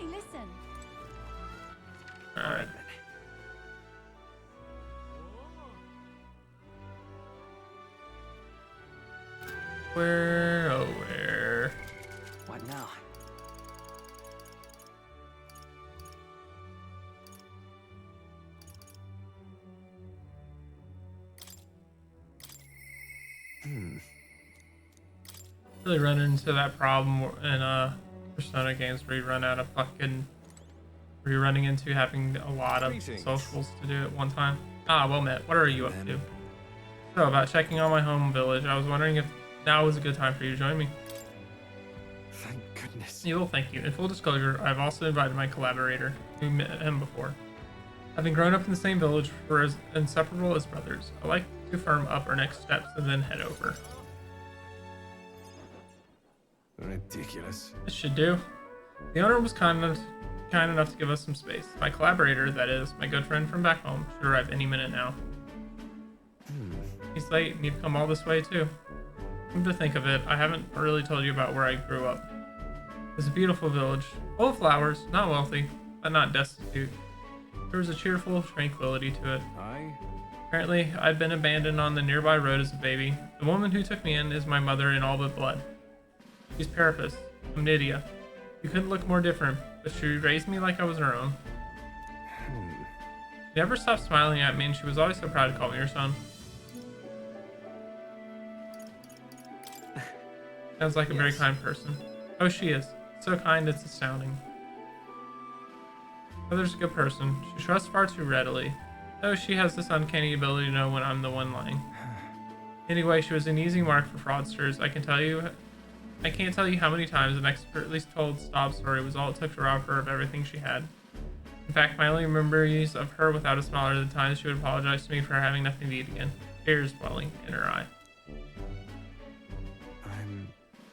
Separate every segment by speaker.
Speaker 1: Hey, listen.
Speaker 2: Alright. Where? Oh, where?
Speaker 3: What now?
Speaker 2: Really run into that problem in Persona games where you run out of fucking. Where you're running into having a lot of socials to do at one time. Ah, well met. What are you up to? So, about checking on my home village, I was wondering if now was a good time for you to join me.
Speaker 3: Thank goodness.
Speaker 2: Well, thank you. In full disclosure, I've also invited my collaborator, who met him before. Having grown up in the same village, we're as inseparable as brothers. I like to firm up our next steps and then head over.
Speaker 3: Ridiculous.
Speaker 2: This should do. The owner was kind enough to give us some space. My collaborator, that is, my good friend from back home, should arrive any minute now. He's late, and you've come all this way too. Come to think of it, I haven't really told you about where I grew up. It's a beautiful village, full of flowers, not wealthy, but not destitute. There was a cheerful tranquility to it. Apparently, I'd been abandoned on the nearby road as a baby. The woman who took me in is my mother in all but blood. She's Parapus, Omnidia. You couldn't look more different, but she raised me like I was her own. She never stopped smiling at me, and she was always so proud to call me her son. Sounds like a very kind person. Oh, she is. So kind, it's astounding. Mother's a good person. She trusts far too readily. Though she has this uncanny ability to know when I'm the one lying. Anyway, she was an easy mark for fraudsters. I can't tell you how many times an expertly told sob story was all it took to rob her of everything she had. In fact, my only memories of her without a smile are the times she would apologize to me for having nothing to eat again. Tears welling in her eye.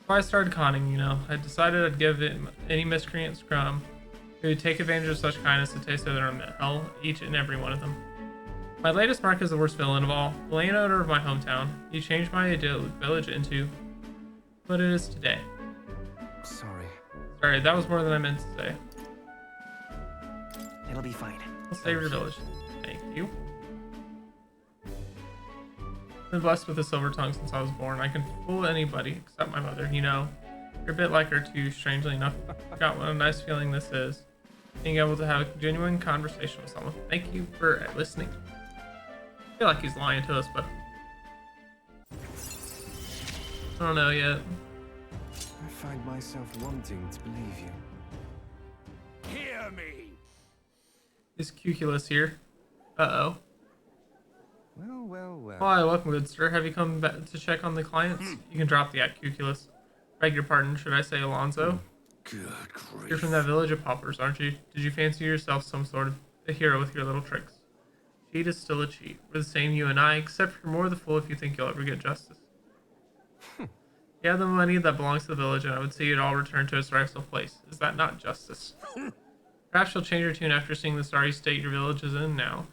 Speaker 2: So I started conning, you know. I decided I'd give it any miscreant scrum who would take advantage of such kindness to taste of their own hell, each and every one of them. My latest mark is the worst villain of all, the landowner of my hometown. He changed my idyllic village into what it is today. Sorry, that was more than I meant to say.
Speaker 3: It'll be fine.
Speaker 2: I'll save your village. Thank you. I've been blessed with a silver tongue since I was born. I can fool anybody except my mother. You know, you're a bit like her too, strangely enough. Got what a nice feeling this is. Being able to have a genuine conversation with someone. Thank you for listening. I feel like he's lying to us, but I don't know yet.
Speaker 3: I find myself wanting to believe you.
Speaker 4: Hear me!
Speaker 2: Is Cuculus here? Uh-oh.
Speaker 3: Well.
Speaker 2: Why, welcome, good sir. Have you come back to check on the clients? You can drop the at Cuculus. Beg your pardon, should I say Alonso?
Speaker 4: Good grief.
Speaker 2: You're from that village of paupers, aren't you? Did you fancy yourself some sort of a hero with your little tricks? Cheat is still a cheat. We're the same, you and I, except you're more the fool if you think you'll ever get justice. You have the money that belongs to the village, and I would see it all return to its rightful place. Is that not justice? Perhaps you'll change your tune after seeing the sorry state your village is in now.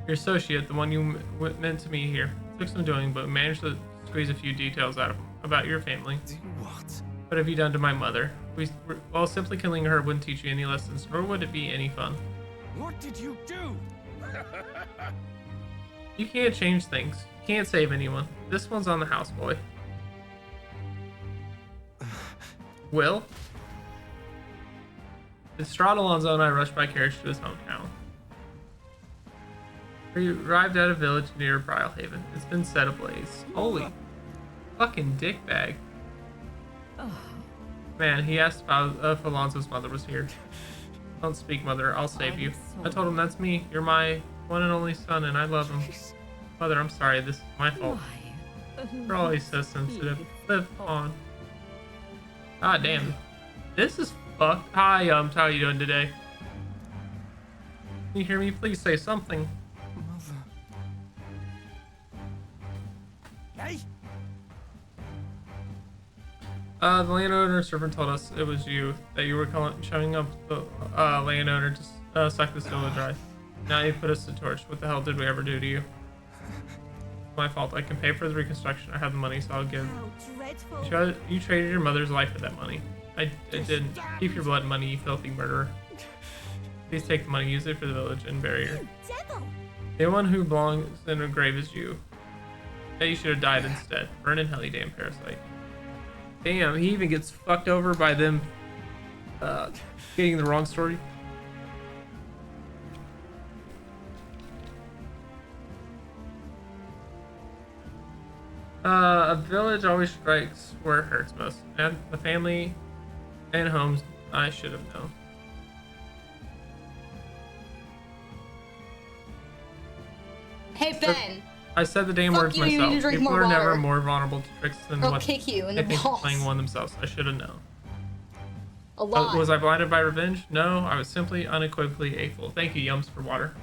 Speaker 2: Your associate, the one you meant to meet here, took some doing, but managed to squeeze a few details out of him about your family.
Speaker 3: Do what?
Speaker 2: What have you done to my mother? Well, simply killing her wouldn't teach you any lessons, nor would it be any fun.
Speaker 4: What did you do?
Speaker 2: You can't change things. You can't save anyone. This one's on the houseboy. Will? Distraught Alonso and I rushed by carriage to his hometown. We arrived at a village near Brylehaven. It's been set ablaze. Holy fucking dickbag. Man, he asked if Alonso's mother was here. Don't speak, mother. I'll save you. I told him that's me. You're my one and only son, and I love him. Mother, I'm sorry. This is my fault. You're always so sensitive. Live on. Ah, damn. This is fucked. Hi, how are you doing today? Can you hear me? Please say something.
Speaker 4: Hey?
Speaker 2: The landowner servant told us it was you, that you were showing up the landowner to suck this village dry. Now you put us to torch. What the hell did we ever do to you? It's my fault. I can pay for the reconstruction. I have the money, so I'll give.
Speaker 1: How dreadful.
Speaker 2: You traded your mother's life for that money. I didn't. Keep your blood money, you filthy murderer. Please take the money, use it for the village, and bury her.
Speaker 1: Devil!
Speaker 2: The one who belongs in a grave is you. Yeah, you should have died instead. Burn in hell, you damn parasite. Damn, he even gets fucked over by them getting the wrong story. A village always strikes where it hurts most. And the family and homes I should have known.
Speaker 1: Hey, Ben!
Speaker 2: I said the damn
Speaker 1: Fuck
Speaker 2: words
Speaker 1: you, you need
Speaker 2: myself.
Speaker 1: to drink
Speaker 2: People
Speaker 1: more
Speaker 2: are never
Speaker 1: water.
Speaker 2: more vulnerable to tricks than
Speaker 1: I'll
Speaker 2: what
Speaker 1: kick you in
Speaker 2: they
Speaker 1: the
Speaker 2: think of
Speaker 1: balls.
Speaker 2: playing one themselves. I should have known.
Speaker 1: A lot.
Speaker 2: Was I blinded by revenge? No, I was simply unequivocally a fool. Thank you, Yums, for water.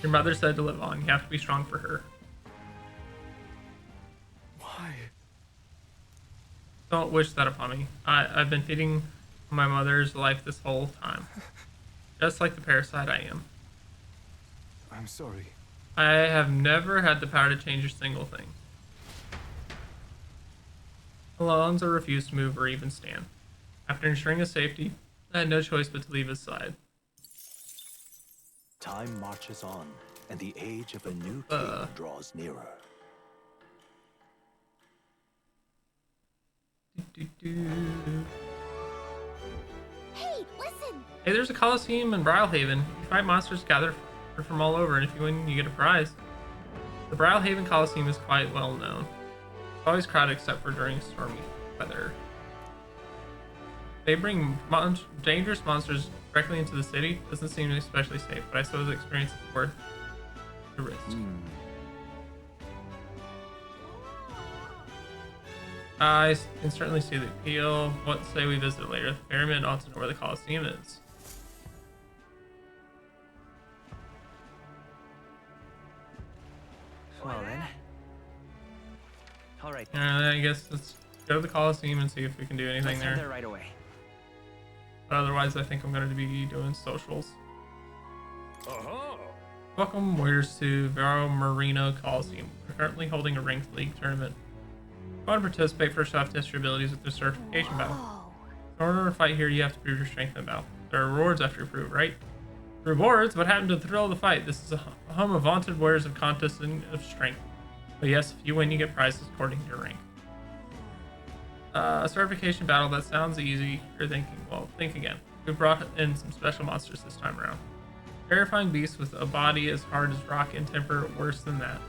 Speaker 2: Your mother said to live on. You have to be strong for her.
Speaker 3: Why?
Speaker 2: Don't wish that upon me. I've been feeding my mother's life this whole time. Just like the parasite I am.
Speaker 3: I'm sorry.
Speaker 2: I have never had the power to change a single thing. Alonzo refused to move or even stand. After ensuring his safety, I had no choice but to leave his side.
Speaker 5: Time marches on, and the age of a new king draws nearer.
Speaker 1: Hey, listen!
Speaker 2: Hey, there's a Coliseum in Brylehaven. You fight monsters gathered from all over, and if you win, you get a prize. The Brylehaven Coliseum is quite well known. It's always crowded except for during stormy weather. They bring dangerous monsters directly into the city. Doesn't seem especially safe, but I suppose the experience is worth the risk. I can certainly see the appeal. What say we visit it later? The pyramid ought to know where the Coliseum is.
Speaker 5: Well then. All right.
Speaker 2: I guess let's go to the Coliseum and see if we can do anything
Speaker 5: Let's head
Speaker 2: there.
Speaker 5: there right away.
Speaker 2: But otherwise, I think I'm going to be doing socials.
Speaker 4: Uh-huh.
Speaker 2: Welcome, warriors, to Vero Marino Coliseum. We're currently holding a ranked league tournament. If you want to participate, first you have to test your abilities with the certification battle. In order to fight here, you have to prove your strength in battle. There are rewards after you prove, right? Rewards? What happened to the thrill of the fight? This is a home of vaunted warriors of contests and of strength. But yes, if you win, you get prizes according to your rank. A certification battle, that sounds easy. You're thinking, well, think again. We brought in some special monsters this time around. Terrifying beasts with a body as hard as rock and temper worse than that.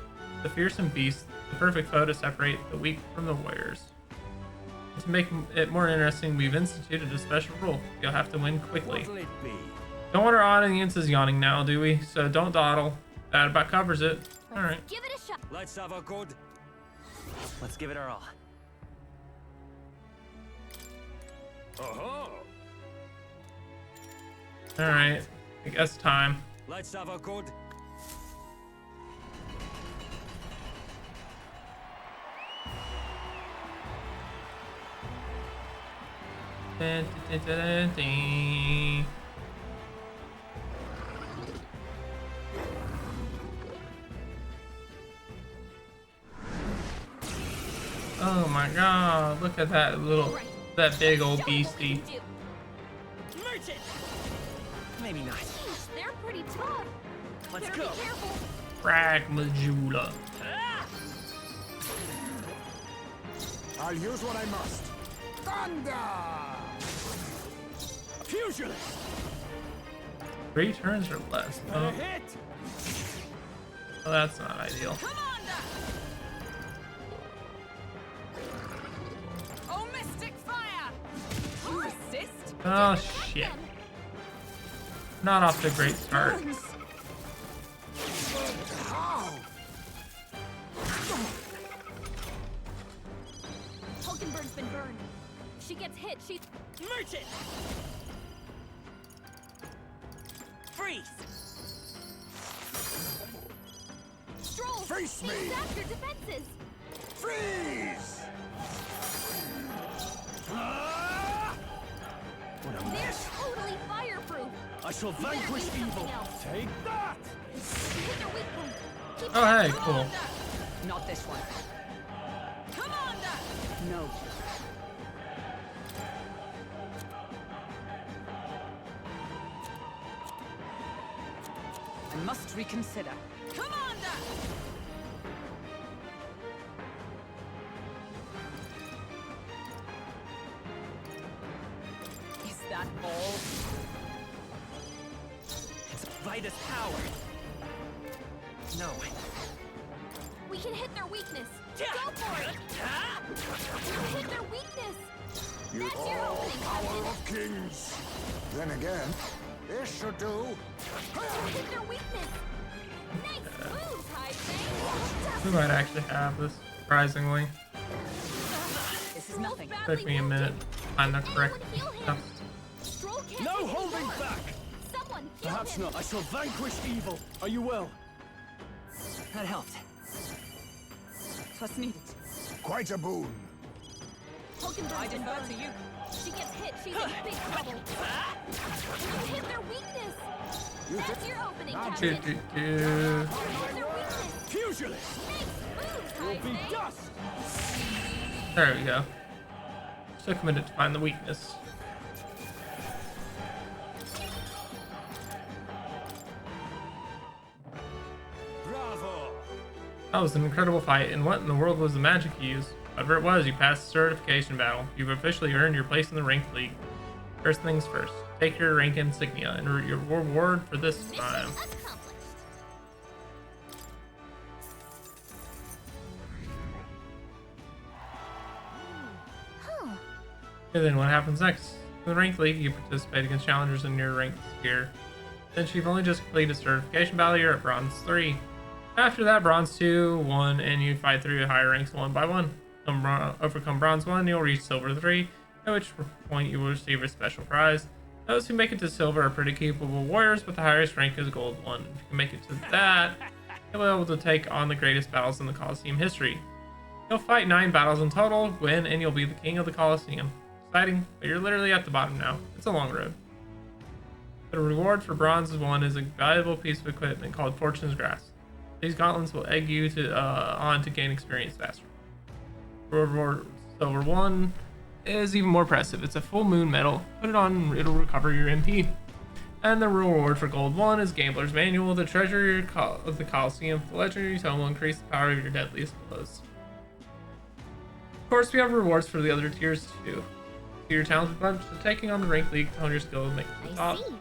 Speaker 2: The fearsome beast, the perfect foe to separate the weak from the warriors. And to make it more interesting, we've instituted a special rule. You'll have to win quickly.
Speaker 4: What'll it be?
Speaker 2: Don't want our audience is yawning now, do we? So don't dawdle. That about covers it. Alright.
Speaker 1: Give it a shot.
Speaker 4: Let's have a good.
Speaker 5: Let's give it our all.
Speaker 4: Uh-huh.
Speaker 2: Alright. I guess time.
Speaker 4: Let's have a good.
Speaker 2: Dun, dun, dun, dun, dun. Oh my god, look at that that big old beastie.
Speaker 4: Merge it!
Speaker 5: Maybe not.
Speaker 1: Jeez, they're pretty tough.
Speaker 5: Let's
Speaker 1: Better
Speaker 5: go.
Speaker 1: be careful.
Speaker 2: Fragmajula.
Speaker 3: I'll use what I must. Thunder!
Speaker 4: Fusion!
Speaker 2: 3 turns or less.
Speaker 3: A
Speaker 2: Oh,
Speaker 3: hit!
Speaker 2: well, that's not ideal.
Speaker 6: Commander! Oh, mystic fire! You resist?
Speaker 2: Oh shit. Not off to a great start.
Speaker 3: How?
Speaker 1: Hulkenberg's been burned. She gets hit. She's
Speaker 4: Merge it!
Speaker 5: Freeze!
Speaker 3: Face
Speaker 1: They
Speaker 3: me!
Speaker 1: zap your defenses.
Speaker 3: Freeze!
Speaker 5: What a
Speaker 1: They're
Speaker 5: mess.
Speaker 1: totally fireproof.
Speaker 4: I shall
Speaker 1: You better
Speaker 4: vanquish
Speaker 1: do something
Speaker 4: evil.
Speaker 1: else.
Speaker 4: Take that!
Speaker 1: You hit their weak point. Keep
Speaker 2: Oh, hey, cool.
Speaker 6: Commander! Not this one. Commander! No. I must reconsider. Commander! Is that all?
Speaker 4: It's Vida's power. No.
Speaker 1: We can hit their weakness. Go for it. You hit their weakness.
Speaker 3: You
Speaker 1: That's your
Speaker 3: all
Speaker 1: opening,
Speaker 3: power
Speaker 1: Captain.
Speaker 3: of kings! Then again, this should do.
Speaker 1: You hit their weakness. Nice move, High
Speaker 2: We might actually have this, surprisingly.
Speaker 6: This is nothing.
Speaker 2: Took me a minute to find the correct stuff.
Speaker 1: Stroll can't
Speaker 4: No
Speaker 1: take it
Speaker 4: holding
Speaker 1: anymore.
Speaker 4: back!
Speaker 1: Someone heal
Speaker 4: Perhaps
Speaker 1: him.
Speaker 4: not. I shall vanquish evil. Are you well?
Speaker 6: That helped. What's needed?
Speaker 3: Quite a boon.
Speaker 6: I
Speaker 1: Hulkenberg's been
Speaker 6: defer
Speaker 1: burned.
Speaker 6: to you.
Speaker 1: She gets hit. She's in big trouble. You hit their weakness. That's your opening,
Speaker 2: Do,
Speaker 1: Captain.
Speaker 2: do, do.
Speaker 1: You hit their weakness.
Speaker 4: Pugilist!
Speaker 1: Nice moves,
Speaker 4: Will be
Speaker 1: High
Speaker 4: dust!
Speaker 2: There we go. Took a minute to find the weakness.
Speaker 4: Bravo!
Speaker 2: That was an incredible fight, and what in the world was the magic you used? Whatever it was, you passed the certification battle. You've officially earned your place in the ranked league. First things first, take your rank insignia and your reward for this
Speaker 1: Mission
Speaker 2: time.
Speaker 1: accomplished. Huh.
Speaker 2: And then what happens next? In the ranked league, you participate against challengers in your ranked sphere. Since you've only just completed certification battle, you're at bronze 3. After that, bronze 2, 1, and you fight through higher ranks one by one. Overcome bronze 1, you'll reach silver 3, at which point you will receive a special prize. Those who make it to silver are pretty capable warriors, but the highest rank is gold 1. If you can make it to that, you'll be able to take on the greatest battles in the Colosseum history. You'll fight 9 battles in total, win, and you'll be the king of the Colosseum. Exciting, but you're literally at the bottom now. It's a long road. The reward for bronze 1 is a valuable piece of equipment called Fortune's Grass. These gauntlets will egg you on to gain experience faster. Reward silver 1 is even more impressive. It's a full moon medal. Put it on, it'll recover your MP. And the reward for gold 1 is Gambler's Manual, the treasure of the Colosseum. The legendary tome will increase the power of your deadliest blows. Of course, we have rewards for the other tiers too. See your talented bunch, so taking on the rank league to hone your skill and make it to the
Speaker 1: I
Speaker 2: top.
Speaker 1: see.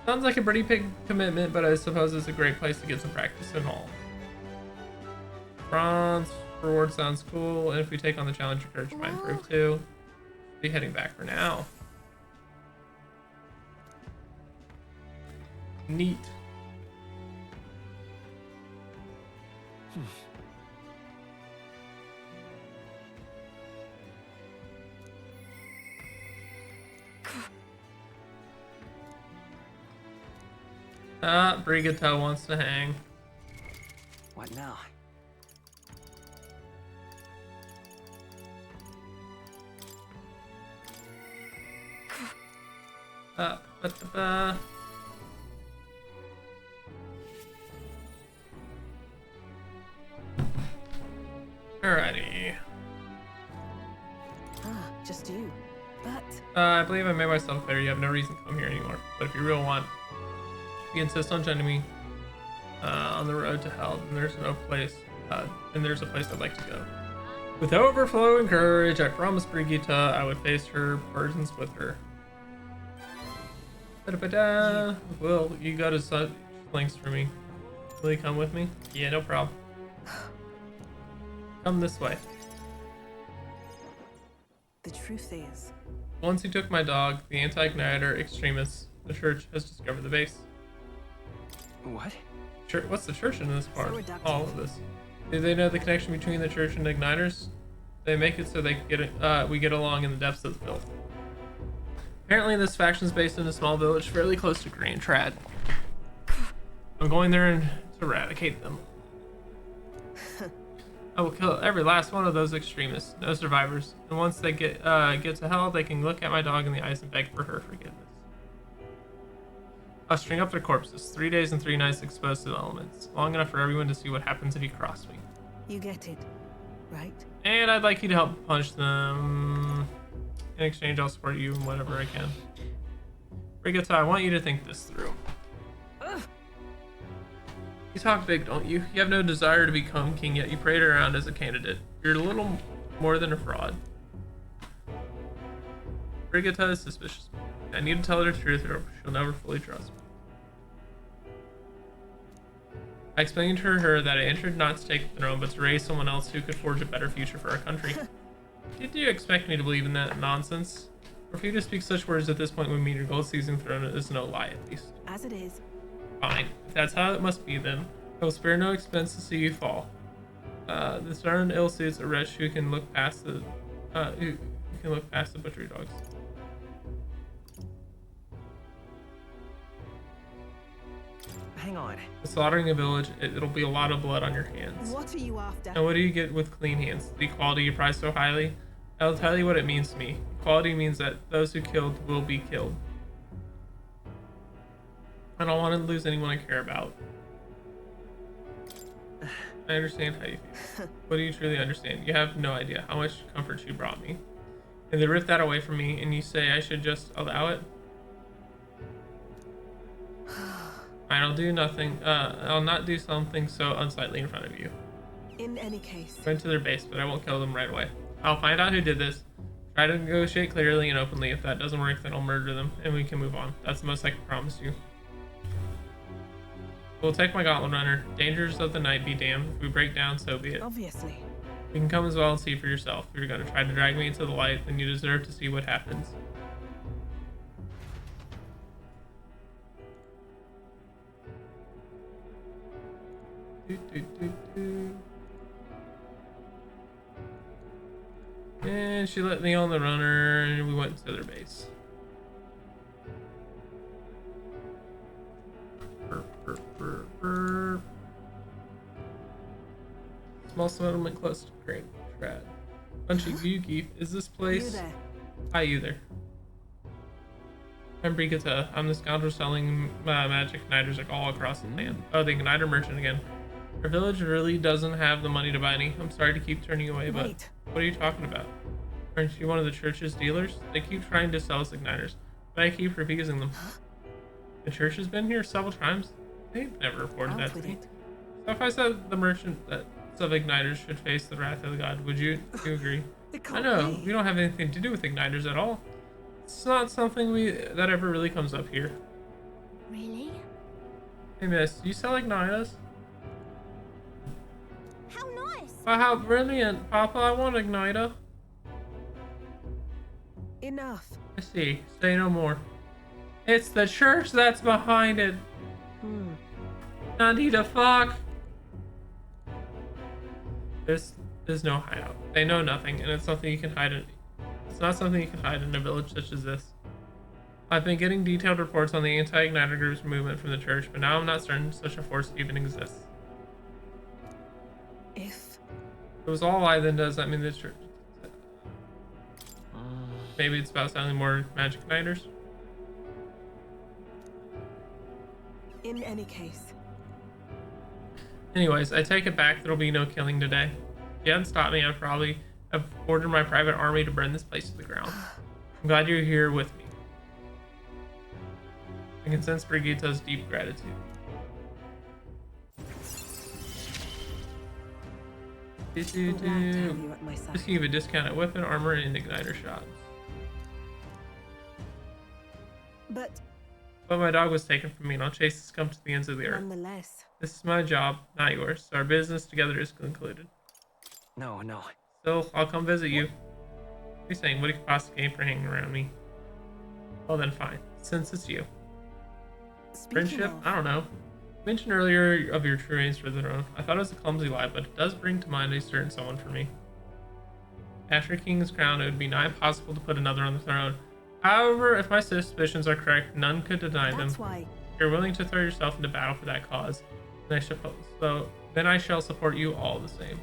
Speaker 2: Sounds like a pretty big commitment, but I suppose it's a great place to get some practice and all. Bronze reward sounds cool, and if we take on the challenge, your courage might improve too. Be heading back for now. Neat. Brigitte wants to hang.
Speaker 6: What now?
Speaker 2: Ba-da-ba. Alrighty.
Speaker 6: Ah, just you. But
Speaker 2: I believe I made myself clear. You have no reason to come here anymore. But if you really want, if you insist on joining me on the road to hell, then there's no place. And there's a place I'd like to go. With overflowing courage, I promised Brigitte I would face her burdens with her. Ba-da-ba-da. Will you go to such lengths for me? Will you come with me? Yeah, no problem. Come this way.
Speaker 6: the truth is,
Speaker 2: Once you took my dog, the anti-igniter extremists, the church has discovered the base.
Speaker 5: What?
Speaker 2: What's the church in this part?
Speaker 6: reductive.
Speaker 2: All of this. Do they know the connection between the church and igniters? They make it so they get we get along in the depths of the filth. Apparently, this faction is based in a small village fairly close to Grand Trad. I'm going there to eradicate them. I will kill every last one of those extremists. No survivors. And once they get to hell, they can look at my dog in the eyes and beg for her forgiveness. I'll string up their corpses. 3 days and 3 nights exposed to the elements. Long enough for everyone to see what happens if you cross me.
Speaker 6: You get it, right?
Speaker 2: And I'd like you to help punish them. In exchange, I'll support you in whatever I can. Brigitte, I want you to think this through. You talk big, don't you? You have no desire to become king, yet you parade around as a candidate. You're a little more than a fraud. Brigitte is suspicious. I need to tell her the truth or she'll never fully trust me. I explained to her that I entered not to take the throne, but to raise someone else who could forge a better future for our country. Did you expect me to believe in that nonsense? Or for you to speak such words at this point when your gold-seizing throne is no lie, at least?
Speaker 6: As it is.
Speaker 2: Fine. If that's how it must be, then I will spare no expense to see you fall. The throne ill suits a wretch who can look past the butchery dogs.
Speaker 6: Hang on.
Speaker 2: The slaughtering a village, it'll be a lot of blood on your hands.
Speaker 6: What are you after?
Speaker 2: And what do you get with clean hands? The equality you prize so highly? I'll tell you what it means to me. Equality means that those who killed will be killed. I don't want to lose anyone I care about. I understand how you feel. What do you truly understand? You have no idea how much comfort you brought me. And they rip that away from me and you say I should just allow it? I'll do nothing. I'll not do something so unsightly in front of you.
Speaker 6: In any case.
Speaker 2: Went to their base, but I won't kill them right away. I'll find out who did this. Try to negotiate clearly and openly. If that doesn't work, then I'll murder them and we can move on. That's the most I can promise you. We'll take my gauntlet runner. Dangers of the night be damned. If we break down, so be it.
Speaker 6: Obviously.
Speaker 2: You can come as well and see for yourself. If you're going to try to drag me into the light, then you deserve to see what happens. And she let me on the runner and we went to their base. Small settlement close to Great Trad. Bunch of you geef. Is this place?
Speaker 6: You there.
Speaker 2: Hi, you there. I'm Brigitte. I'm the scoundrel selling magic igniters like all across the land. Oh, the igniter merchant again. Our village really doesn't have the money to buy any. I'm sorry to keep turning you away, but
Speaker 6: Wait.
Speaker 2: what are you talking about? Aren't you one of the church's dealers? They keep trying to sell us igniters, but I keep refusing them. The church has been here several times. They've never reported that to me. So if I said the merchant that of igniters should face the wrath of the god, would you agree? I know, we don't have anything to do with igniters at all. It's not something that ever really comes up here.
Speaker 1: Really?
Speaker 2: Hey miss, you sell igniters?
Speaker 1: How nice!
Speaker 2: Oh, how brilliant, Papa, I want an igniter.
Speaker 6: Enough.
Speaker 2: I see, say no more. It's the church that's behind it. Nandita, fuck. There's no hideout. They know nothing, and it's something you can hide in. It's not something you can hide in a village such as this. I've been getting detailed reports on the anti-igniter group's movement from the church, but now I'm not certain such a force even exists.
Speaker 6: If
Speaker 2: it was all a lie, then does that mean the church? Maybe it's about selling more magic igniters?
Speaker 6: in any case.
Speaker 2: Anyways, I take it back. There'll be no killing today. If you hadn't stopped me, I'd probably have ordered my private army to burn this place to the ground. I'm glad you're here with me. I can sense Brigitte's deep gratitude.
Speaker 6: I'm glad to have you at my side.
Speaker 2: Just give a discounted weapon, armor, and igniter shots.
Speaker 6: But
Speaker 2: But my dog was taken from me, and I'll chase this scum to the ends of the earth.
Speaker 6: nonetheless,
Speaker 2: This is my job, not yours. So our business together is concluded.
Speaker 5: No.
Speaker 2: Still, I'll come visit you. What are you saying? What do you possibly gain for hanging around me? Well then, fine. Since it's you.
Speaker 6: speaking
Speaker 2: Friendship?
Speaker 6: of,
Speaker 2: I don't know. You mentioned earlier of your true aims for the throne. I thought it was a clumsy lie, but it does bring to mind a certain someone for me. After King's crown, it would be nigh impossible to put another on the throne. However, if my suspicions are correct, none could deny them.
Speaker 6: that's why.
Speaker 2: If you're willing to throw yourself into battle for that cause, then I shall support you all the same.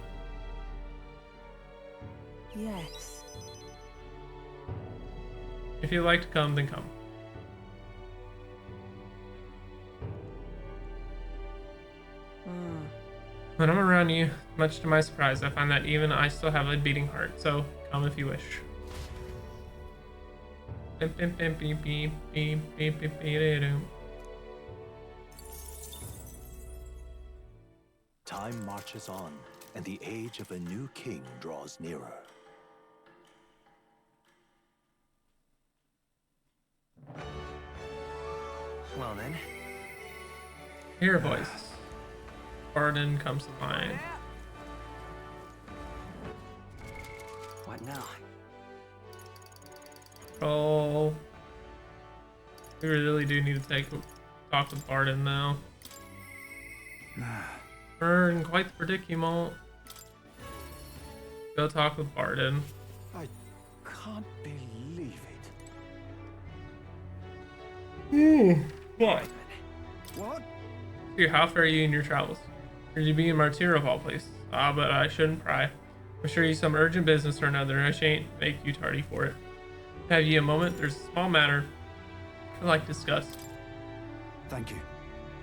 Speaker 6: Yes.
Speaker 2: If you'd like to come, then come. When I'm around you, much to my surprise, I find that even I still have a beating heart, so come if you wish.
Speaker 5: Time marches on, and the age of a new king draws nearer.
Speaker 4: Well then.
Speaker 2: Hear a voice. Pardon comes to mind.
Speaker 4: What now?
Speaker 2: Oh, we really do need to talk with Barden now. We're in quite the predicament. Go talk with Barden.
Speaker 5: I can't believe
Speaker 2: Why?
Speaker 5: What?
Speaker 2: Dude, how far are you in your travels? Or you be in Martyr of all places? Ah, but I shouldn't pry. I'm sure you some urgent business or another, and I shan't make you tardy for it. Have ye a moment? There's a small matter I'd like to discuss.
Speaker 5: Thank you.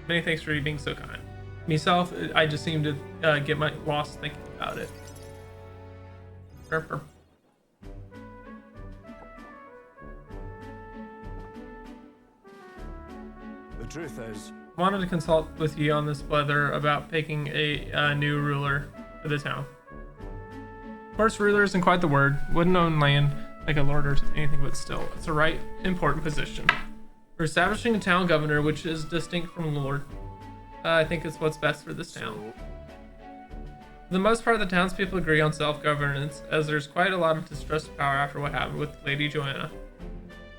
Speaker 2: Many thanks for being so kind. Myself, I just seem to get lost thinking about it. Burp.
Speaker 5: The truth is,
Speaker 2: Wanted to consult with you on this whether about picking a new ruler for the town. Of course, ruler isn't quite the word. Wouldn't own land like a lord or anything, but still, it's a right important position. We're establishing a town governor, which is distinct from lord. I think it's what's best for this town. For the most part, the townspeople agree on self-governance, as there's quite a lot of distrust of power after what happened with Lady Joanna.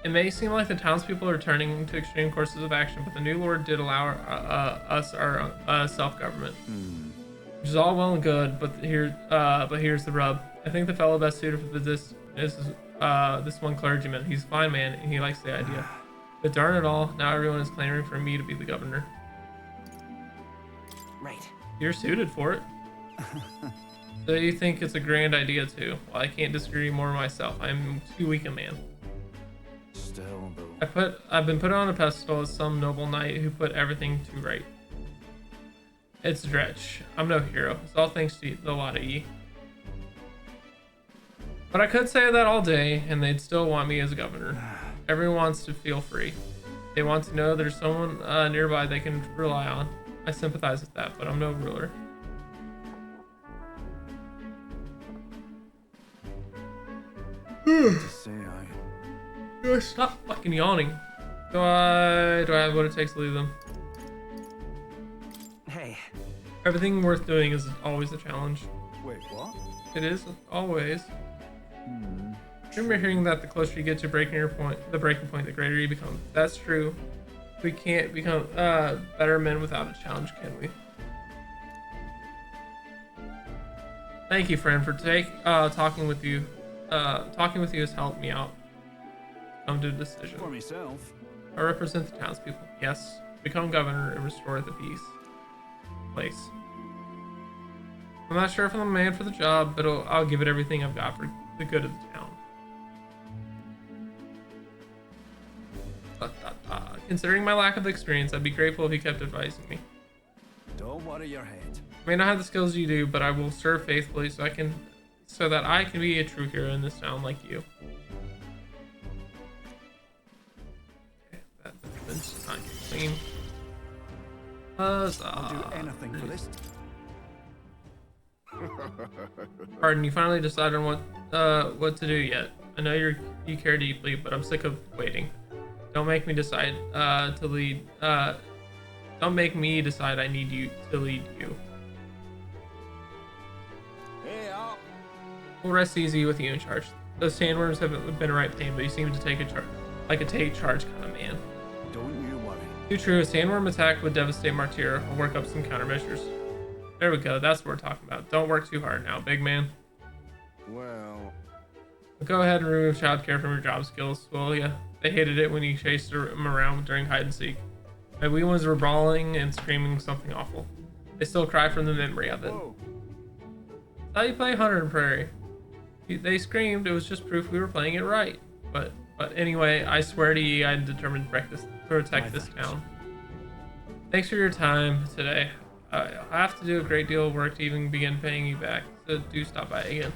Speaker 2: It may seem like the townspeople are turning to extreme courses of action, but the new lord did allow us our self-government, which is all well and good. But here's the rub. I think the fellow best suited for this is this one clergyman. He's a fine man, and he likes the idea. But darn it all, now everyone is clamoring for me to be the governor.
Speaker 4: Right.
Speaker 2: You're suited for it. So you think it's a grand idea too? Well, I can't disagree more myself. I'm too weak a man.
Speaker 5: still, though.
Speaker 2: I've been put on a pedestal as some noble knight who put everything to right. It's Dretch. I'm no hero. It's all thanks to the lot of ye. But I could say that all day, and they'd still want me as governor. Everyone wants to feel free. They want to know there's someone nearby they can rely on. I sympathize with that, but I'm no ruler.
Speaker 5: To say
Speaker 2: Stop fucking yawning. Do I have what it takes to leave them?
Speaker 4: Hey.
Speaker 2: Everything worth doing is always a challenge.
Speaker 5: Wait, what?
Speaker 2: It is always. Remember hearing that the closer you get to the breaking point, the greater you become. That's true. We can't become better men without a challenge, can we? Thank you, friend, for talking with you. Talking with you has helped me out. Come to a decision.
Speaker 5: For myself.
Speaker 2: I represent the townspeople. Yes, become governor and restore the peace. Place. I'm not sure if I'm the man for the job, but I'll give it everything I've got for the good of the town. Considering my lack of experience, I'd be grateful if you kept advising me.
Speaker 5: Don't worry your head.
Speaker 2: I may not have the skills you do, but I will serve faithfully so that I can be a true hero in this town like you. Okay, that's not clean.
Speaker 5: I'll do anything for this.
Speaker 2: Pardon, you finally decided on what to do yet. I know you care deeply, but I'm sick of waiting. Don't make me decide to lead. Don't make me decide I need you to lead you. We'll rest easy with you in charge. Those sandworms haven't been a right pain, but you seem to take a charge kind of man.
Speaker 5: Don't you worry.
Speaker 2: Too true. A sandworm attack would devastate Martyr. I'll work up some countermeasures. There we go. That's what we're talking about. Don't work too hard now, big man.
Speaker 5: Well,
Speaker 2: Go ahead and remove childcare from your job skills, will ya? They hated it when you chased them around during hide and seek. My wee ones were brawling and screaming something awful. They still cry from the memory of it.
Speaker 5: whoa.
Speaker 2: How you play Hunter and Prairie? They screamed. It was just proof we were playing it right. But anyway, I swear to ye, I'm determined to protect this town. Thanks for your time today. I have to do a great deal of work to even begin paying you back, so do stop by again.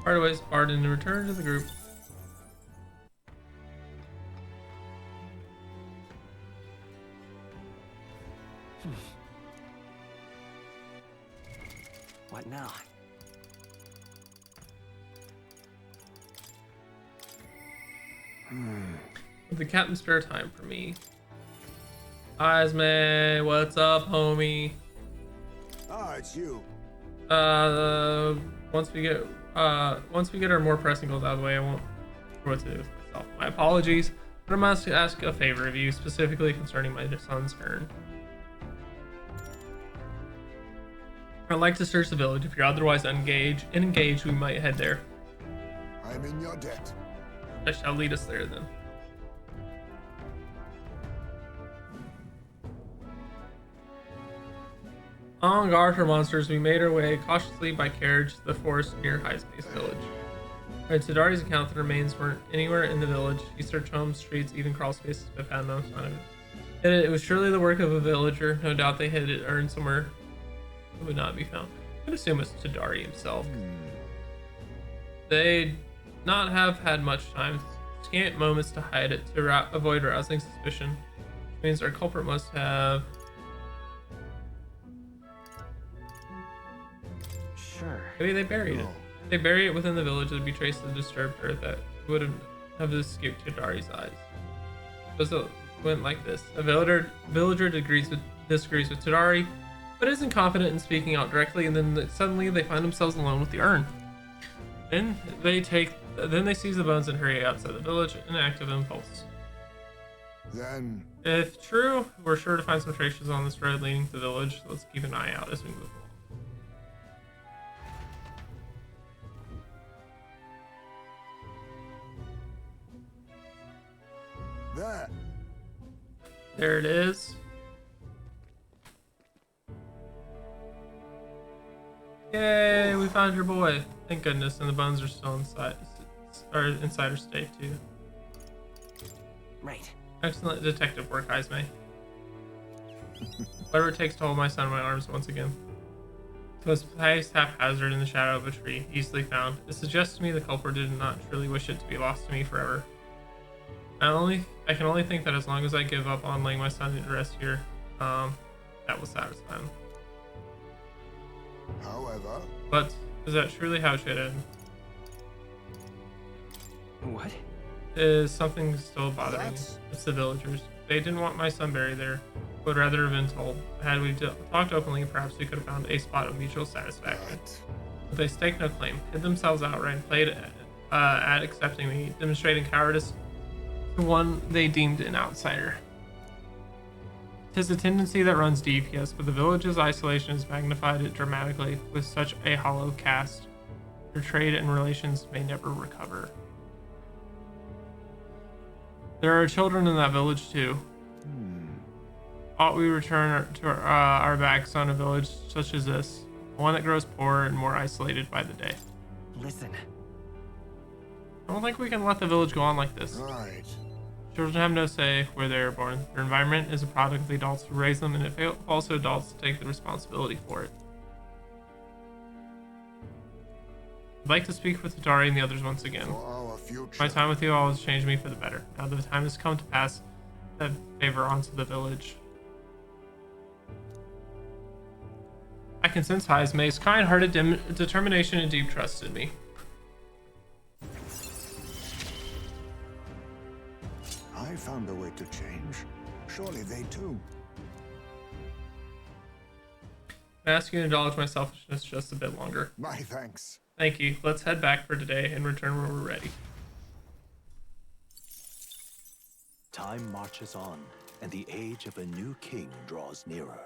Speaker 2: Part ways, pardon, and return to the group.
Speaker 4: What now?
Speaker 2: Would the captain spare time for me? Ismay, what's up, homie?
Speaker 3: Ah, it's you.
Speaker 2: Once we get our more pressing goals out of the way, I won't know what to do with myself. My apologies, but I must ask a favor of you, specifically concerning my son's urn. I'd like to search the village. If you're otherwise engaged, we might head there.
Speaker 3: I'm in your debt.
Speaker 2: I shall lead us there then. On guard for monsters, we made our way cautiously by carriage to the forest near Highspace village. By Tadari's account, the remains weren't anywhere in the village. He searched homes, streets, even crawl spaces, but found no sign of it. It was surely the work of a villager. No doubt they hid it urn somewhere. It would not be found. I'd assume it's Tadari himself. They'd not have had much time, scant moments to hide it, to avoid rousing suspicion. Which means our culprit must have...
Speaker 4: Sure.
Speaker 2: Maybe they buried it. If they bury it within the village, it would be traced to the disturbed earth that would have escaped Tadari's eyes. So it went like this. A villager disagrees with Tadari, but isn't confident in speaking out directly, and then suddenly they find themselves alone with the urn. Then they seize the bones and hurry outside the village in an act of impulse.
Speaker 3: Then
Speaker 2: If true, we're sure to find some traces on this road leading to the village. Let's keep an eye out as we move along. There it is. Yay, we found your boy. Thank goodness, and the bones are still inside our state too.
Speaker 4: Right.
Speaker 2: Excellent detective work, Ismay. Whatever it takes to hold my son in my arms once again. It was placed haphazard in the shadow of a tree, easily found. It suggests to me the culprit did not truly wish it to be lost to me forever. I can only think that as long as I give up on laying my son to rest here, that will satisfy him.
Speaker 3: however,
Speaker 2: But is that truly how it should end?
Speaker 4: What?
Speaker 2: Is something still bothering me?
Speaker 3: That's-
Speaker 2: It's the villagers. They didn't want my son buried there. Would rather have been told. Had we talked openly, perhaps we could have found a spot of mutual satisfaction. But they staked no claim, hid themselves outright, and played at accepting me, demonstrating cowardice to one they deemed an outsider. 'Tis a tendency that runs deep, yes, but the village's isolation has magnified it dramatically. With such a hollow cast, their trade and relations may never recover. There are children in that village too. Ought we return to our backs on a village such as this, one that grows poorer and more isolated by the day?
Speaker 4: Listen.
Speaker 2: I don't think we can let the village go on like this.
Speaker 3: right.
Speaker 2: Children have no say where they are born. Their environment is a product of the adults who raise them, and it falls to adults to take the responsibility for it. I'd like to speak with Tadari and the others once again.
Speaker 3: For our future.
Speaker 2: My time with you all has changed me for the better. Now the time has come to pass that favor onto the village. I can sense May's kind-hearted determination and deep trust in me.
Speaker 3: I found a way to change. Surely they too.
Speaker 2: I ask you to indulge my selfishness just a bit longer.
Speaker 3: My thanks.
Speaker 2: Thank you. Let's head back for today and return when we're ready.
Speaker 5: Time marches on, and the age of a new king draws nearer.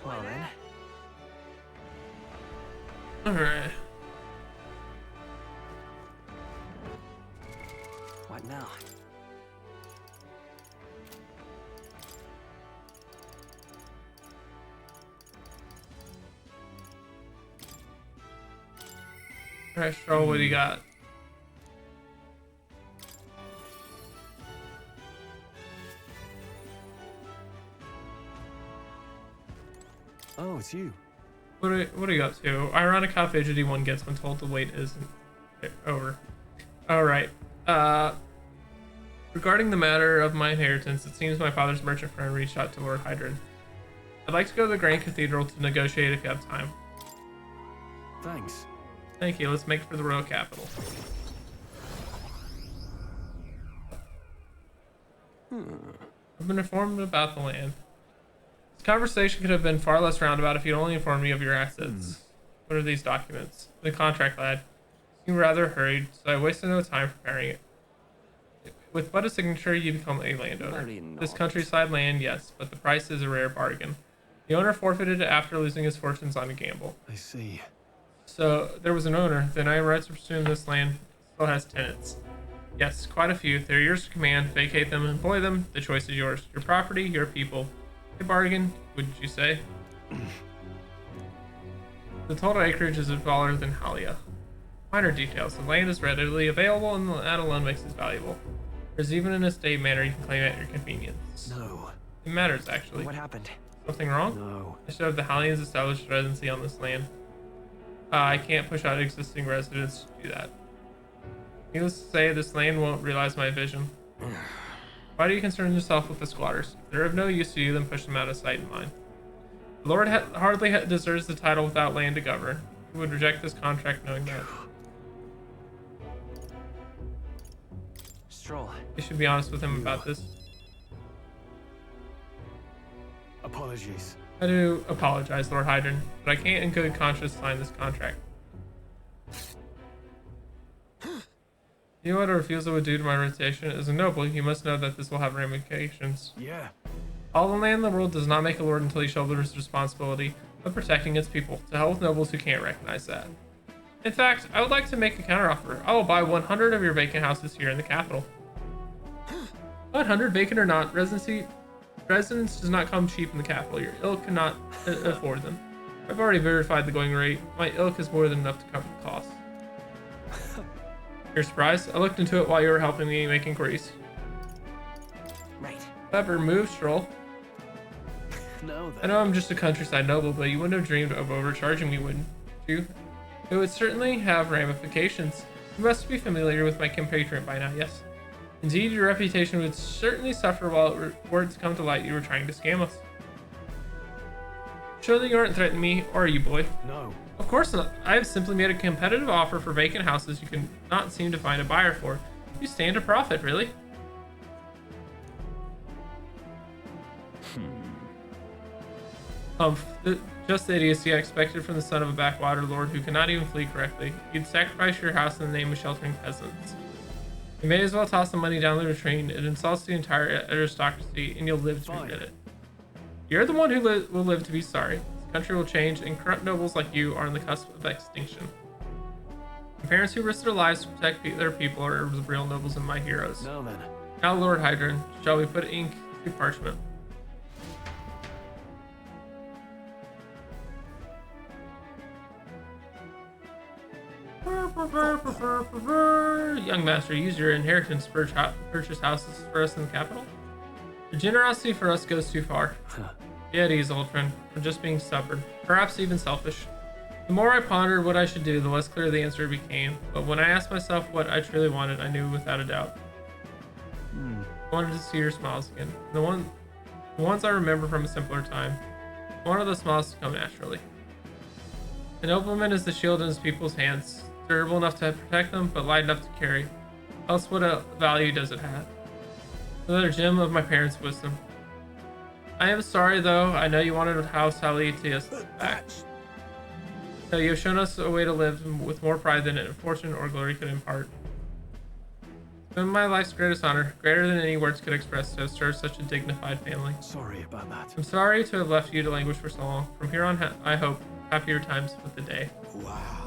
Speaker 4: Well then.
Speaker 2: Alright. Alright, Stroll, what do you got?
Speaker 4: Oh, it's you.
Speaker 2: What are you up to? Ironic how fidgety one gets when told the wait isn't over. Alright. Regarding the matter of my inheritance, it seems my father's merchant friend reached out to Lord Hydron. I'd like to go to the Grand Cathedral to negotiate if you have time.
Speaker 4: Thanks.
Speaker 2: Thank you. Let's make it for the royal capital. I've been informed about the land. This conversation could have been far less roundabout if you'd only informed me of your assets. What are these documents? The contract, lad. You seem rather hurried, so I wasted no time preparing it. With but a signature, you become a landowner. This countryside land, yes, but the price is a rare bargain. The owner forfeited it after losing his fortunes on a gamble.
Speaker 4: I see.
Speaker 2: So there was an owner, then I am right to presume this land still has tenants. Yes, quite a few. They're yours to command. Vacate them, employ them. The choice is yours. Your property, your people. A bargain, would you say? The total acreage is smaller than Halia. Minor details. The land is readily available and that alone makes it valuable. There's even an estate manor you can claim at your convenience.
Speaker 4: No.
Speaker 2: It matters, actually.
Speaker 4: What happened?
Speaker 2: Something wrong?
Speaker 4: No.
Speaker 2: I should have the Hallians established residency on this land. I can't push out existing residents to do that. Needless to say, this land won't realize my vision. Why do you concern yourself with the squatters? If they're of no use to you, then push them out of sight and mind. The Lord hardly deserves the title without land to govern. He would reject this contract knowing that.
Speaker 4: Stroll.
Speaker 2: You should be honest with him about this.
Speaker 4: Apologies.
Speaker 2: I do apologize, Lord Hydron, but I can't in good conscience sign this contract. You know what a refusal would do to my reputation? As a noble, you must know that this will have ramifications.
Speaker 4: Yeah.
Speaker 2: All the land in the world does not make a lord until he shoulders the responsibility of protecting its people. To hell with nobles who can't recognize that. In fact, I would like to make a counteroffer. I will buy 100 of your vacant houses here in the capital. 100, vacant or not, residence does not come cheap in the capital. Your ilk cannot afford them. I've already verified the going rate. My ilk is more than enough to cover the cost. You're surprised? I looked into it while you were helping me make inquiries.
Speaker 4: Right.
Speaker 2: Clever move, Stroll.
Speaker 4: No,
Speaker 2: I know I'm just a countryside noble, but you wouldn't have dreamed of overcharging me, wouldn't you? It would certainly have ramifications. You must be familiar with my compatriot by now, yes? Indeed, your reputation would certainly suffer while words come to light you were trying to scam us. Surely you aren't threatening me, or are you, boy?
Speaker 4: No.
Speaker 2: Of course not. I have simply made a competitive offer for vacant houses you can not seem to find a buyer for. You stand to profit, really? Just the idiocy I expected from the son of a backwater lord who cannot even flee correctly. You'd sacrifice your house in the name of sheltering peasants. You may as well toss the money down the latrine. It insults the entire aristocracy, and you'll live to admit it. You're the one who will live to be sorry. This country will change, and corrupt nobles like you are on the cusp of extinction. The parents who risk their lives to protect their people are the real nobles and my heroes.
Speaker 4: No, then.
Speaker 2: Now, Lord Hydron, shall we put ink to parchment? Young master, use your inheritance to purchase houses for us in the capital. Your generosity for us goes too far. Be at ease, old friend. I'm just being stubborn, perhaps even selfish. The more I pondered what I should do, the less clear the answer became. But when I asked myself what I truly wanted, I knew without a doubt. I wanted to see your smiles again. The ones I remember from a simpler time. I wanted those smiles to come naturally. A nobleman is the shield in his people's hands. Durable enough to protect them, but light enough to carry. Else what a value does it have? Another gem of my parents' wisdom. I am sorry though, I know you wanted House Halitius back. So you have shown us a way to live with more pride than fortune or glory could impart. It's been my life's greatest honor, greater than any words could express, to have served such a dignified family.
Speaker 4: Sorry about that.
Speaker 2: I'm sorry to have left you to languish for so long. From here on, I hope, happier times with the day.
Speaker 3: Wow.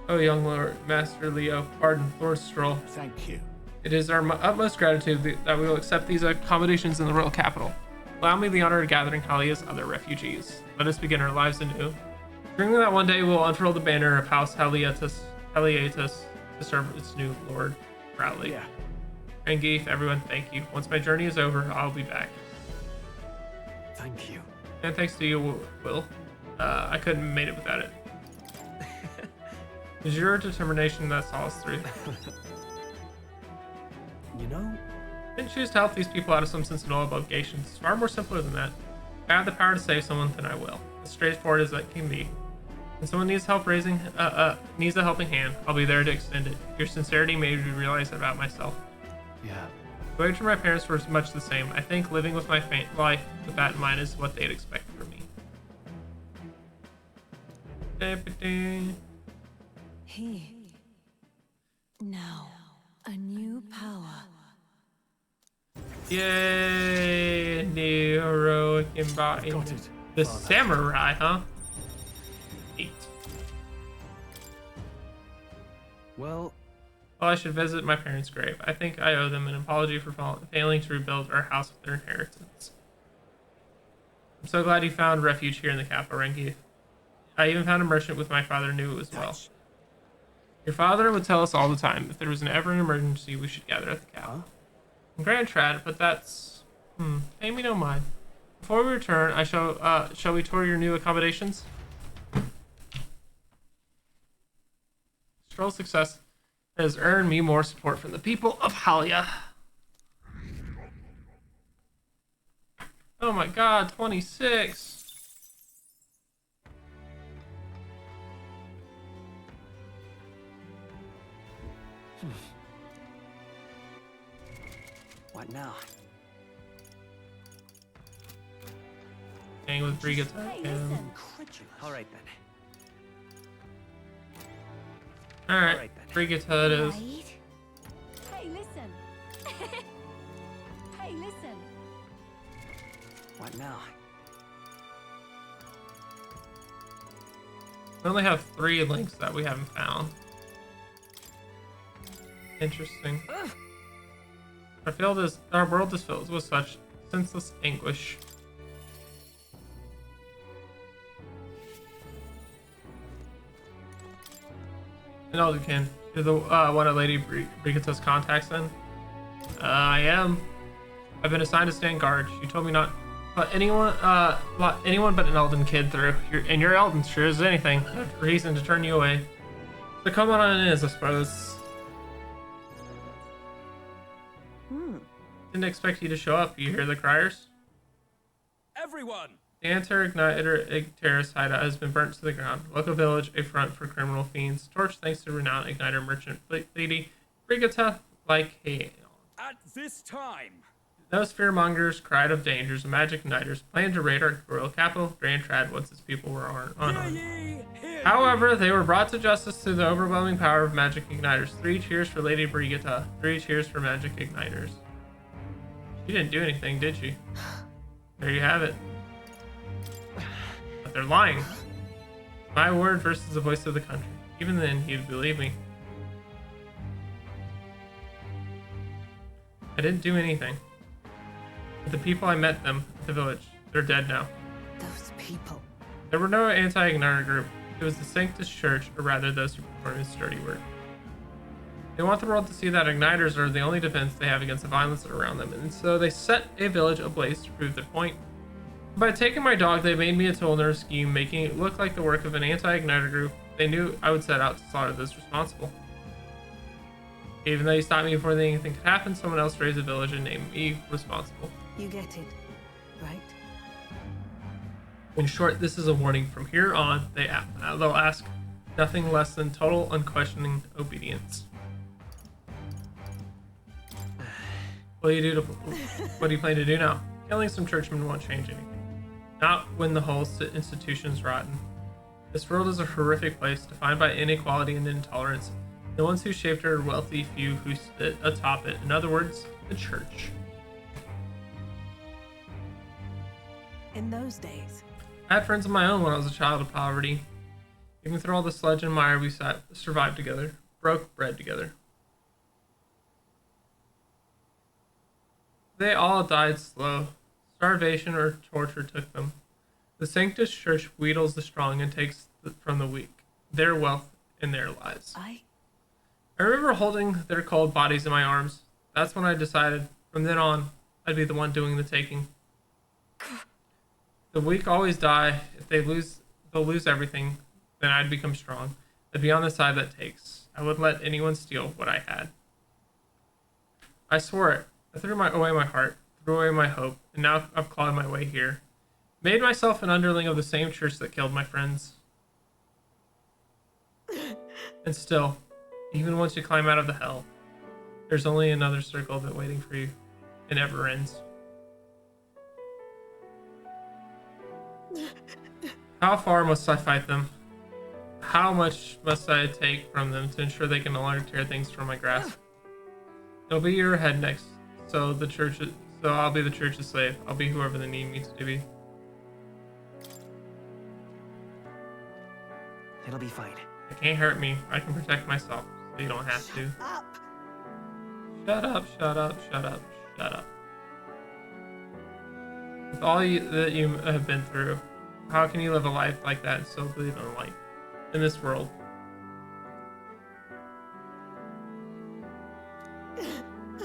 Speaker 2: Oh, young Lord, Master Leo, pardon, Lord Stroll.
Speaker 3: Thank you.
Speaker 2: It is our utmost gratitude that we will accept these accommodations in the royal capital. Allow me the honor of gathering Halia's other refugees. Let us begin our lives anew. During that one day, we will unfurl the banner of House Halitius Heliotus to serve its new lord proudly.
Speaker 4: Yeah.
Speaker 2: Rengeef, everyone, thank you. Once my journey is over, I'll be back.
Speaker 4: Thank you.
Speaker 2: And thanks to you, Will. I couldn't have made it without it. It's your determination that saw us through.
Speaker 4: You know,
Speaker 2: Didn't choose to help these people out of some sense of obligation. It's far more simpler than that. If I have the power to save someone, then I will. As straightforward as that can be. When someone needs help needs a helping hand, I'll be there to extend it. Your sincerity made me realize that about myself.
Speaker 4: yeah.
Speaker 2: The wage for my parents was much the same. I think living with my life with that in mind is what they'd expect from me.
Speaker 6: He. Now, a new power.
Speaker 2: Yay! New heroic embodiment.
Speaker 4: Got it.
Speaker 2: The
Speaker 4: Father.
Speaker 2: samurai, huh? 8.
Speaker 4: Well,
Speaker 2: Well, I should visit my parents' grave. I think I owe them an apology for failing to rebuild our house with their inheritance. I'm so glad you found refuge here in the capital, Rengi. I even found a merchant with my father knew as well. Your father would tell us all the time if there was ever an emergency, we should gather at the capital. Grand Trad, but that's pay me no mind. Before we return, shall we tour your new accommodations? Stroll success has earned me more support from the people of Halia. Oh my god, 26.
Speaker 4: what now?
Speaker 2: Hang with Brigata.
Speaker 1: Hey, listen.
Speaker 4: All right then.
Speaker 2: Alright,
Speaker 4: Alright then.
Speaker 2: Brigata it is.
Speaker 1: Right? Hey, listen. Hey, listen.
Speaker 4: What now?
Speaker 2: We only have 3 links that we haven't found. Interesting. Our world is filled with such senseless anguish. And all you can. You're the one of Lady Brigata's contacts then? I am. I've been assigned to stand guard. She told me not let anyone but an Elden kid through. You're Elden, sure as anything. No reason to turn you away. So come on in, I suppose. Didn't expect you to show up. You hear the criers?
Speaker 7: Everyone!
Speaker 2: The anti-igniter terrorist hideout has been burnt to the ground. Local village, a front for criminal fiends. Torch thanks to renowned igniter merchant Lady Brigata like hail.
Speaker 7: At this time,
Speaker 2: Those fearmongers cried of dangers. Magic igniters planned to raid our royal capital, Grand Trad, once its people were
Speaker 7: hear
Speaker 2: unarmed.
Speaker 7: ye, hear
Speaker 2: However, they were brought to justice through the overwhelming power of magic igniters. 3 cheers for Lady Brigata. 3 cheers for magic igniters. She didn't do anything, did she? There you have it. But they're lying. My word versus the voice of the country. Even then, he'd believe me. I didn't do anything. But the people I met them at the village, they're dead now.
Speaker 6: Those people.
Speaker 2: There were no anti-igniter group. It was the Sanctus Church, or rather those who perform his sturdy work. They want the world to see that igniters are the only defense they have against the violence around them, and so they set a village ablaze to prove their point. By taking my dog, they made me a tool in their scheme, making it look like the work of an anti-igniter group. They knew I would set out to slaughter those responsible. Even though you stopped me before anything could happen, someone else raised a village and named me responsible.
Speaker 6: You get it, right?
Speaker 2: In short, this is a warning. From here on, they'll ask nothing less than total, unquestioning obedience. What do you plan to do now? Killing some churchmen won't change anything. Not when the whole institution's rotten. This world is a horrific place, defined by inequality and intolerance. The ones who shaped it are wealthy few who sit atop it. In other words, the church.
Speaker 6: In those days,
Speaker 2: I had friends of my own when I was a child of poverty. Even through all the sludge and mire, we survived together, broke bread together. They all died slow. Starvation or torture took them. The Sanctus Church wheedles the strong and takes from the weak, their wealth and their lives.
Speaker 6: I
Speaker 2: I remember holding their cold bodies in my arms. That's when I decided, from then on, I'd be the one doing the taking. The weak always die. If they'll lose everything. Then I'd become strong. I'd be on the side that takes. I wouldn't let anyone steal what I had. I swore it. I threw away my heart, threw away my hope, and now I've clawed my way here. Made myself an underling of the same church that killed my friends. And still, even once you climb out of the hell, there's only another circle of it waiting for you. It never ends. How far must I fight them? How much must I take from them to ensure they can no longer tear things from my grasp? They'll be your head next, so I'll be the church's slave. I'll be whoever they need me to be.
Speaker 4: It'll be fine.
Speaker 2: It can't hurt me. I can protect myself, so you don't have to.
Speaker 6: Up.
Speaker 2: Shut up, shut up, shut up, shut up. With all that you have been through, how can you live a life like that and still believe in light in this world?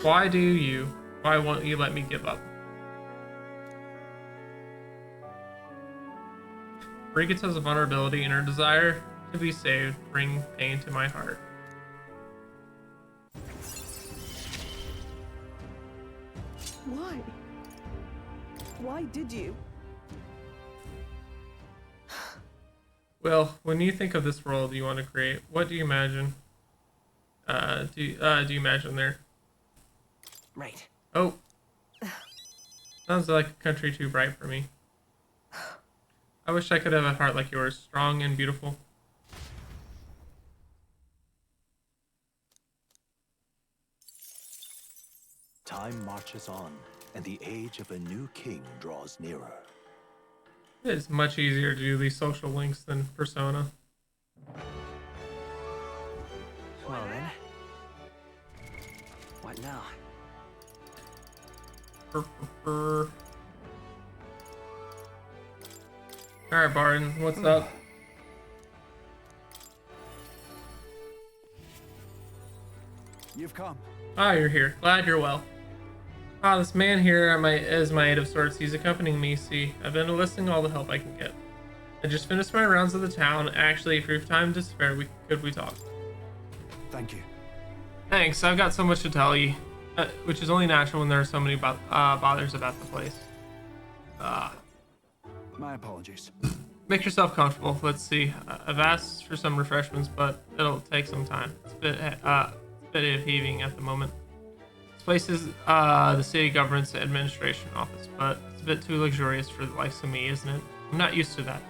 Speaker 2: Why do you? Why won't you let me give up? Brigitta's vulnerability and her desire to be saved bring pain to my heart.
Speaker 6: Why? Why did you?
Speaker 2: Well, when you think of this world you want to create, what do you imagine? Do you imagine there?
Speaker 4: Right.
Speaker 2: Oh, sounds like a country too bright for me. I wish I could have a heart like yours, strong and beautiful.
Speaker 5: Time marches on, and the age of a new king draws nearer.
Speaker 2: It's much easier to do these social links than Persona.
Speaker 4: Well then. What now?
Speaker 2: Alright, Barton, what's up?
Speaker 3: You've come.
Speaker 2: Ah, you're here. Glad you're well. Ah, this man here is my aide of sorts. He's accompanying me, see. I've been enlisting all the help I can get. I just finished my rounds of the town. Actually, if you have time to spare, could we talk?
Speaker 3: Thank you.
Speaker 2: Thanks, I've got so much to tell you. Which is only natural when there are so many bothers about the place.
Speaker 3: My apologies.
Speaker 2: Make yourself comfortable. Let's see. I've asked for some refreshments, but it'll take some time. It's a bit of heaving at the moment. This place is the city government's administration office, but it's a bit too luxurious for the likes of me, isn't it? I'm not used to that.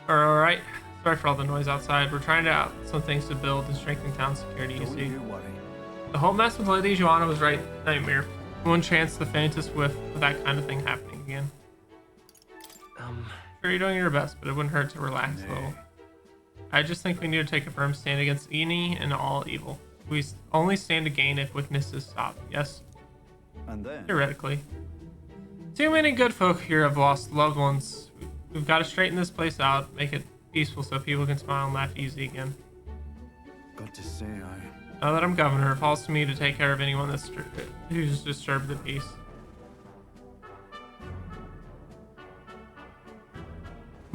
Speaker 2: Alright. Sorry for all the noise outside. We're trying out some things to build and strengthen town security, you
Speaker 3: Don't
Speaker 2: see.
Speaker 3: you worry.
Speaker 2: The whole mess with Lady Joanna was right nightmare. One chance the faintest whiff of that kind of thing happening again. Sure, you're doing your best, but it wouldn't hurt to relax a little. I just think we need to take a firm stand against any and all evil. We only stand to gain if witnesses stop, yes?
Speaker 3: And then
Speaker 2: Theoretically. Too many good folk here have lost loved ones. We've got to straighten this place out, make it peaceful so people can smile and laugh easy again.
Speaker 3: got to say
Speaker 2: Now that I'm governor, it falls to me to take care of anyone who's disturbed the peace.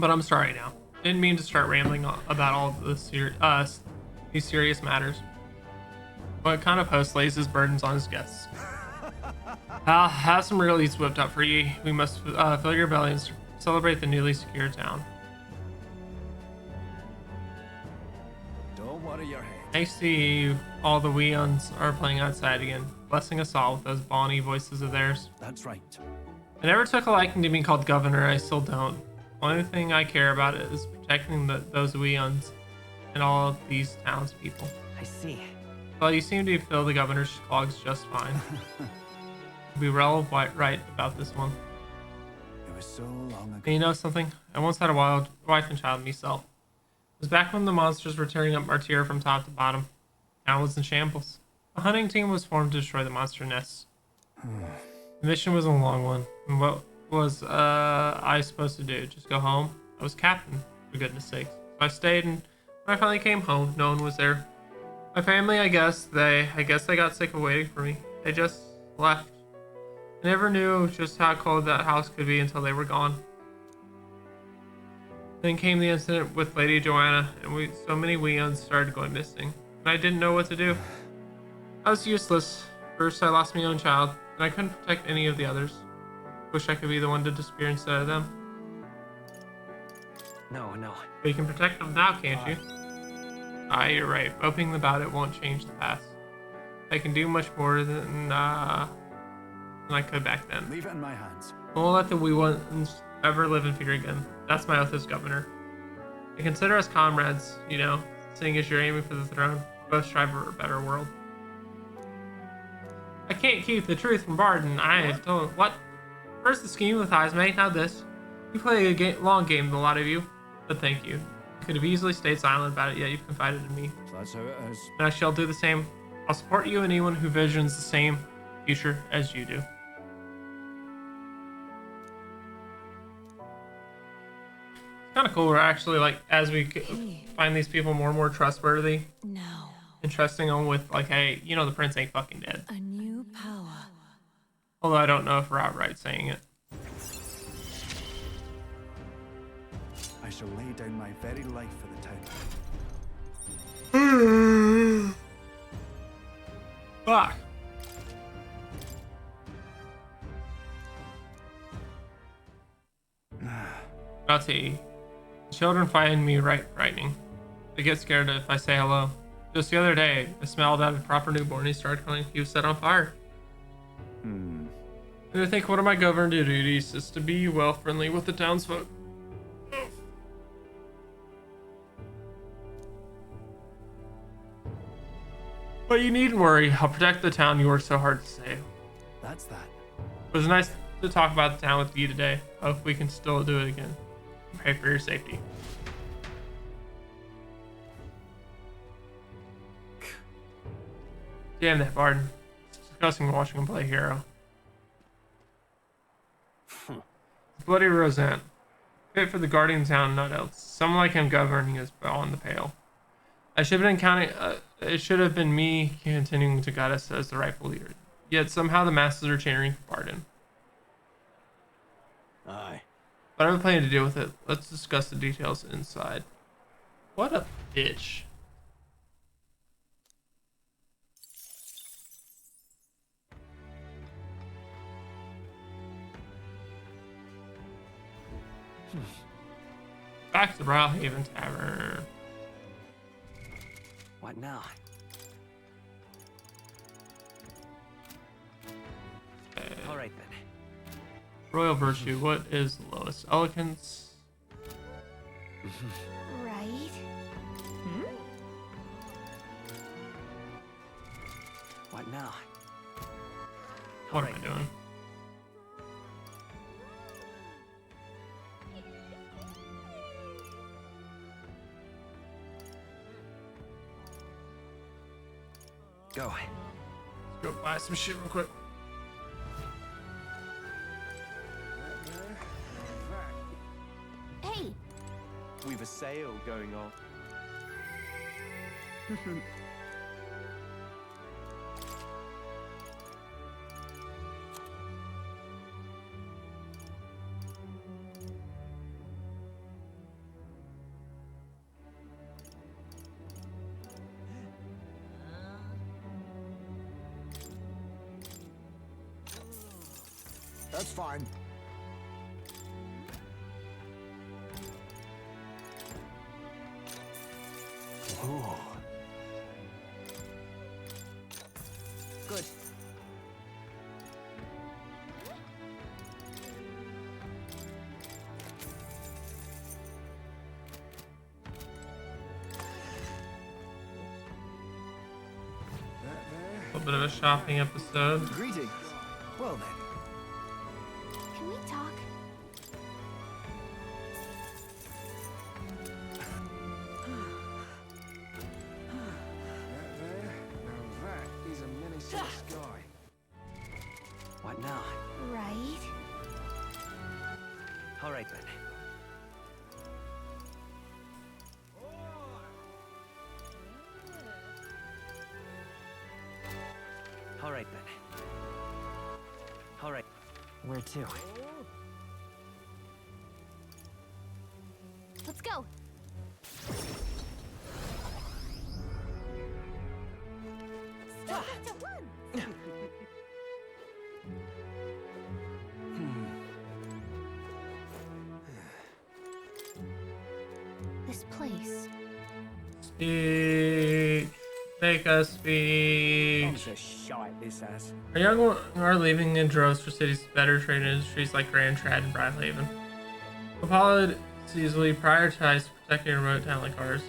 Speaker 2: But I'm sorry now. Didn't mean to start rambling about all these serious matters. What kind of host lays his burdens on his guests? I'll have some real eats whipped up for ye. We must fill your bellies to celebrate the newly secure town.
Speaker 3: don't worry your head.
Speaker 2: Nice to see you. All the wee uns are playing outside again, blessing us all with those bonny voices of theirs.
Speaker 3: That's right.
Speaker 2: I never took a liking to being called governor. I still don't. Only thing I care about is protecting those wee uns and all of these townspeople.
Speaker 4: I see.
Speaker 2: Well, you seem to fill the governor's clogs just fine. You'll be real right about this one.
Speaker 3: It was so long ago.
Speaker 2: And you know something? I once had a wild wife and child myself. It was back when the monsters were tearing up Martyr from top to bottom. Town was in shambles. A hunting team was formed to destroy the monster nests. The mission was a long one. And what was I supposed to do? Just go home? I was captain, for goodness sakes. So I stayed, and when I finally came home, no one was there. My family, I guess they got sick of waiting for me. They just left. I never knew just how cold that house could be until they were gone. Then came the incident with Lady Joanna, and so many weons started going missing, and I didn't know what to do. I was useless. First, I lost my own child, and I couldn't protect any of the others. Wish I could be the one to disappear instead of them.
Speaker 4: No.
Speaker 2: But you can protect them now, can't you? You're right. Moping about it won't change the past. I can do much more than I could back then.
Speaker 3: Leave it in my hands.
Speaker 2: I won't let the wee ones ever live in fear again. That's my oath as governor. I consider us comrades, you know, seeing as you're aiming for the throne. Both strive for a better world. I can't keep the truth from Barden. I have told what? First the scheme with Ismay, now this. You play a long game, a lot of you. But thank you. You could have easily stayed silent about it, yet you've confided in me.
Speaker 3: So that's how it is.
Speaker 2: And I shall do the same. I'll support you and anyone who visions the same future as you do. It's kind of cool. We're actually, like, as we find these people more and more trustworthy,
Speaker 1: Now,
Speaker 2: and trusting them with, like, hey, you know the prince ain't fucking dead.
Speaker 1: a new power.
Speaker 2: Although I don't know if we're outright saying it.
Speaker 3: I shall lay down my very life for the town.
Speaker 2: Fuck. Naughty. Children find me frightening. They get scared if I say hello. Just the other day, I smelled out a proper newborn. He started crying. He was set on fire. And I think one of my governor duties is to be well friendly with the townsfolk. But you needn't worry. I'll protect the town you worked so hard to save.
Speaker 3: That's that.
Speaker 2: It was nice to talk about the town with you today. Hope we can still do it again. Pray for your safety. Damn that Barden. It's disgusting watching him play hero. Bloody Roseanne. Fit for the guardian town, not else. Someone like him governing is beyond the pale. I should have been counting. It should have been me continuing to guide us as the rightful leader. Yet somehow the masses are cheering for Barden.
Speaker 5: Aye.
Speaker 2: But I have a plan to deal with it. Let's discuss the details inside. What a bitch. Back to the Royal Haven Tavern.
Speaker 4: What now? All right then.
Speaker 2: Royal Virtue. What is the lowest? Elegance.
Speaker 1: Right?
Speaker 4: What now?
Speaker 2: What am I doing?
Speaker 4: Go.
Speaker 2: Let's go buy some shit real quick.
Speaker 1: Hey,
Speaker 8: We've a sale going on.
Speaker 3: That's fine.
Speaker 5: Ooh.
Speaker 4: Good.
Speaker 2: A little bit of a shopping episode.
Speaker 4: Greetings. Well then.
Speaker 1: can we talk?
Speaker 3: Now that is a mini-sized guy.
Speaker 4: What now?
Speaker 1: Right?
Speaker 4: All right then. right then. All right. Where to?
Speaker 1: Let's go. Stop it to run. This place.
Speaker 2: Speak. Take a
Speaker 7: I'm
Speaker 2: speech.
Speaker 7: so shite this ass.
Speaker 2: Our young are leaving in droves for cities better trade industries like Grand Trad and Bradhaven. Apollo is easily prioritized protecting a remote town like ours.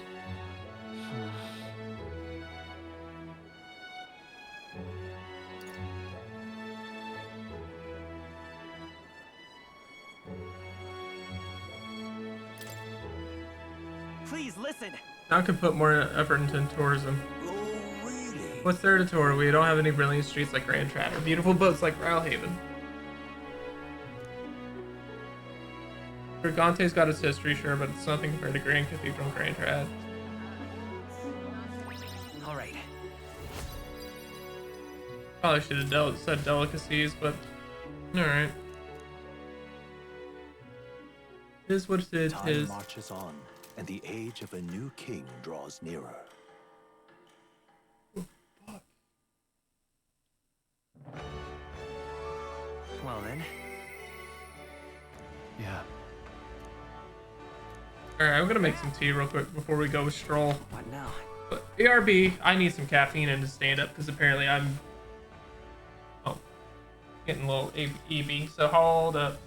Speaker 4: Please listen.
Speaker 2: Now can put more effort into tourism.
Speaker 4: Oh, really?
Speaker 2: What's there to tour? We don't have any brilliant streets like Grand Trad or beautiful boats like Bradhaven. Brigante's got its history, sure, but it's nothing compared to Grand Cathedral and Grand Trad.
Speaker 4: All right.
Speaker 2: Probably should have said delicacies, but alright. It is what it is.
Speaker 5: Time marches on, and the age of a new king draws nearer.
Speaker 4: Well then.
Speaker 5: Yeah.
Speaker 2: Alright, I'm gonna make some tea real quick before we go with Stroll.
Speaker 4: What now?
Speaker 2: But ARB, I need some caffeine in to stand up because apparently I'm getting a little EB. So hold up.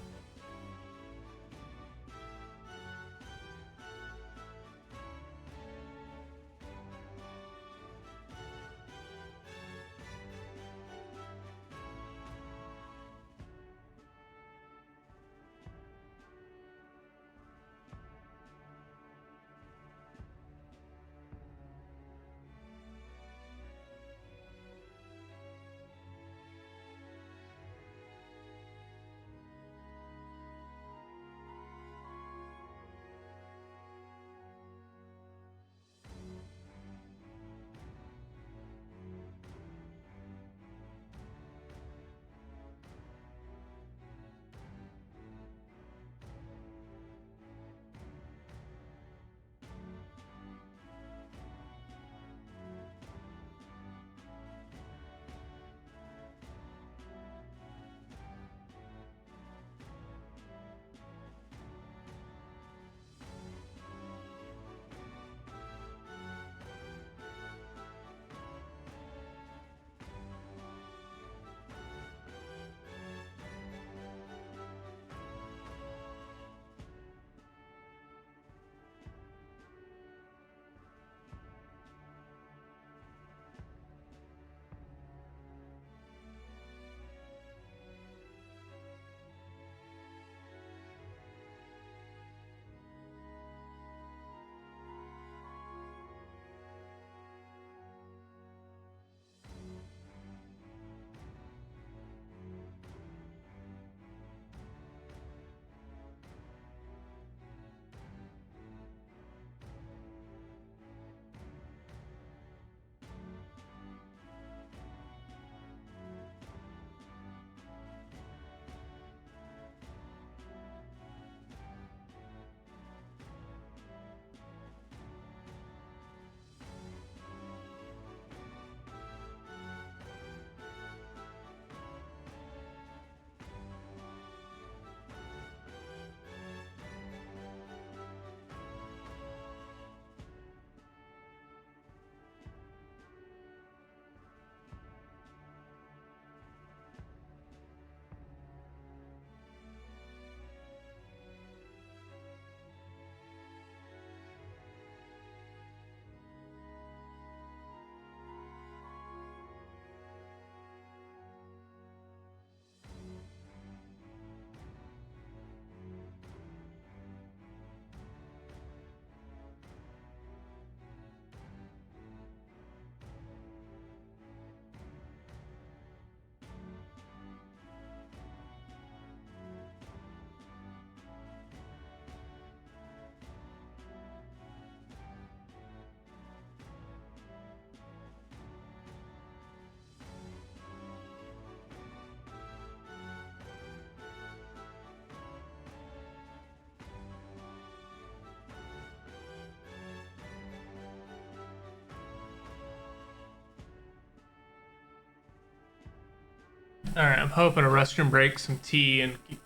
Speaker 2: Alright, I'm hoping a restroom break, some tea, and keep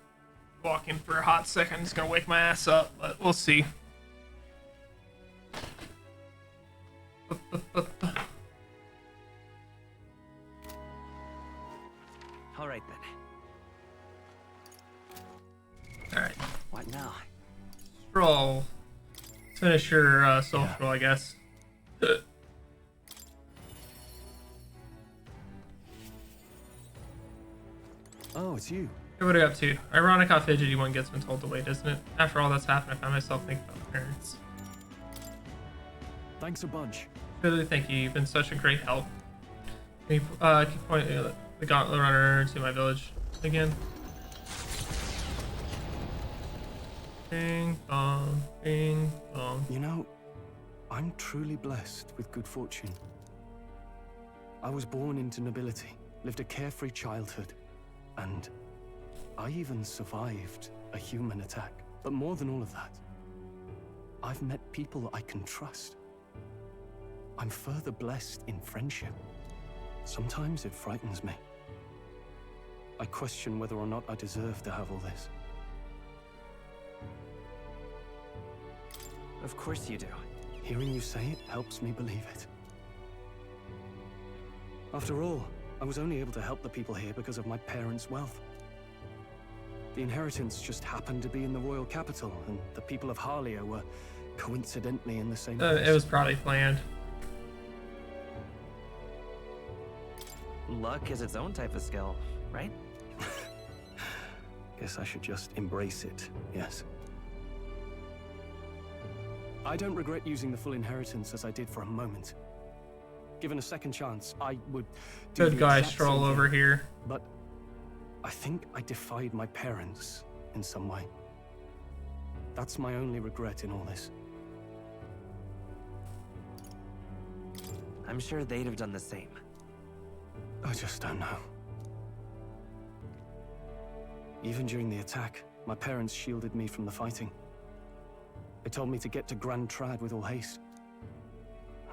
Speaker 2: walking for a hot second. It's gonna wake my ass up, but we'll see.
Speaker 4: All right then.
Speaker 2: Alright,
Speaker 4: What now?
Speaker 2: Stroll. Let's finish your social, I guess.
Speaker 5: Oh, it's you.
Speaker 2: Hey, what are you up to? Ironic how fidgety one gets when told to wait, isn't it? After all that's happened, I found myself thinking about my parents.
Speaker 5: Thanks a bunch.
Speaker 2: Really, thank you. You've been such a great help. Can you keep pointing the gauntlet runner to my village again? Ding dong, ding dong.
Speaker 5: You know, I'm truly blessed with good fortune. I was born into nobility, lived a carefree childhood, and I even survived a human attack. But more than all of that, I've met people I can trust. I'm further blessed in friendship. Sometimes it frightens me. I question whether or not I deserve to have all this.
Speaker 4: Of course you do.
Speaker 5: Hearing you say it helps me believe it. After all, I was only able to help the people here because of my parents' wealth. The inheritance just happened to be in the royal capital, and the people of Harlia were coincidentally in the same place.
Speaker 2: It was probably planned.
Speaker 4: Luck is its own type of skill, right?
Speaker 5: Guess I should just embrace it, yes. I don't regret using the full inheritance as I did for a moment. Given a second chance, I would do
Speaker 2: Good
Speaker 5: the
Speaker 2: guy
Speaker 5: exact
Speaker 2: stroll
Speaker 5: same thing.
Speaker 2: over here.
Speaker 5: But I think I defied my parents in some way. That's my only regret in all this.
Speaker 4: I'm sure they'd have done the same.
Speaker 5: I just don't know. Even during the attack, my parents shielded me from the fighting. They told me to get to Grand Trad with all haste.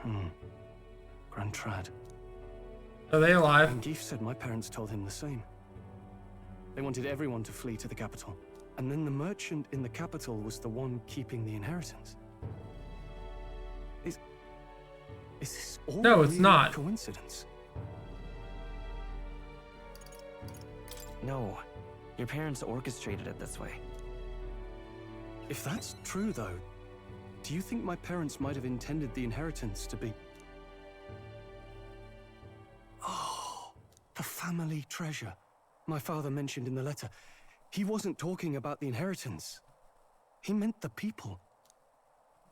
Speaker 5: Grand Trad.
Speaker 2: Are they alive?
Speaker 5: And Geef said my parents told him the same. They wanted everyone to flee to the capital. And then the merchant in the capital was the one keeping the inheritance. Is this all
Speaker 2: No, it's
Speaker 5: really
Speaker 2: not.
Speaker 5: a coincidence?
Speaker 4: No, your parents orchestrated it this way.
Speaker 5: If that's true, though, do you think my parents might have intended the inheritance to be... Oh, the family treasure my father mentioned in the letter. He wasn't talking about the inheritance. He meant the people.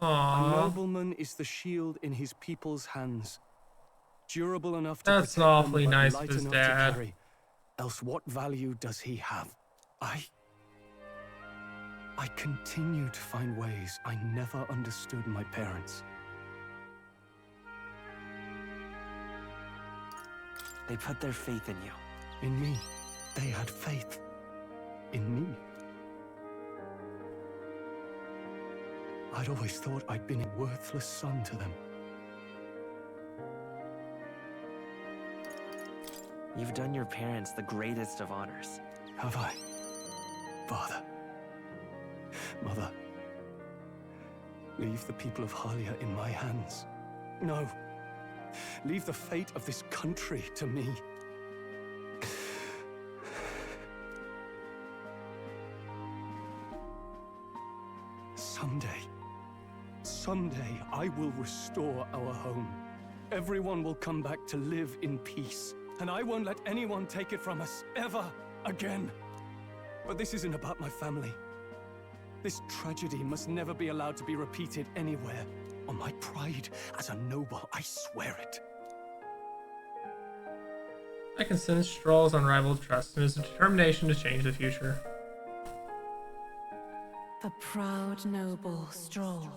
Speaker 5: A
Speaker 2: Aww.
Speaker 5: nobleman is the shield in his people's hands. Durable enough to
Speaker 2: That's
Speaker 5: protect
Speaker 2: awfully
Speaker 5: them, but
Speaker 2: nice
Speaker 5: light
Speaker 2: of his
Speaker 5: enough
Speaker 2: dad.
Speaker 5: to carry. Else what value does he have? I continue to find ways I never understood my parents.
Speaker 4: They put their faith in you.
Speaker 5: In me. They had faith. In me. I'd always thought I'd been a worthless son to them.
Speaker 4: You've done your parents the greatest of honors.
Speaker 5: Have I? Father. Mother. Leave the people of Harlia in my hands. No. Leave the fate of this country to me. Someday, I will restore our home. Everyone will come back to live in peace. And I won't let anyone take it from us, ever again. But this isn't about my family. This tragedy must never be allowed to be repeated anywhere. On my pride as a noble, I swear it.
Speaker 2: I can sense Stroll's unrivaled trust and his determination to change the future.
Speaker 9: The proud noble Stroll,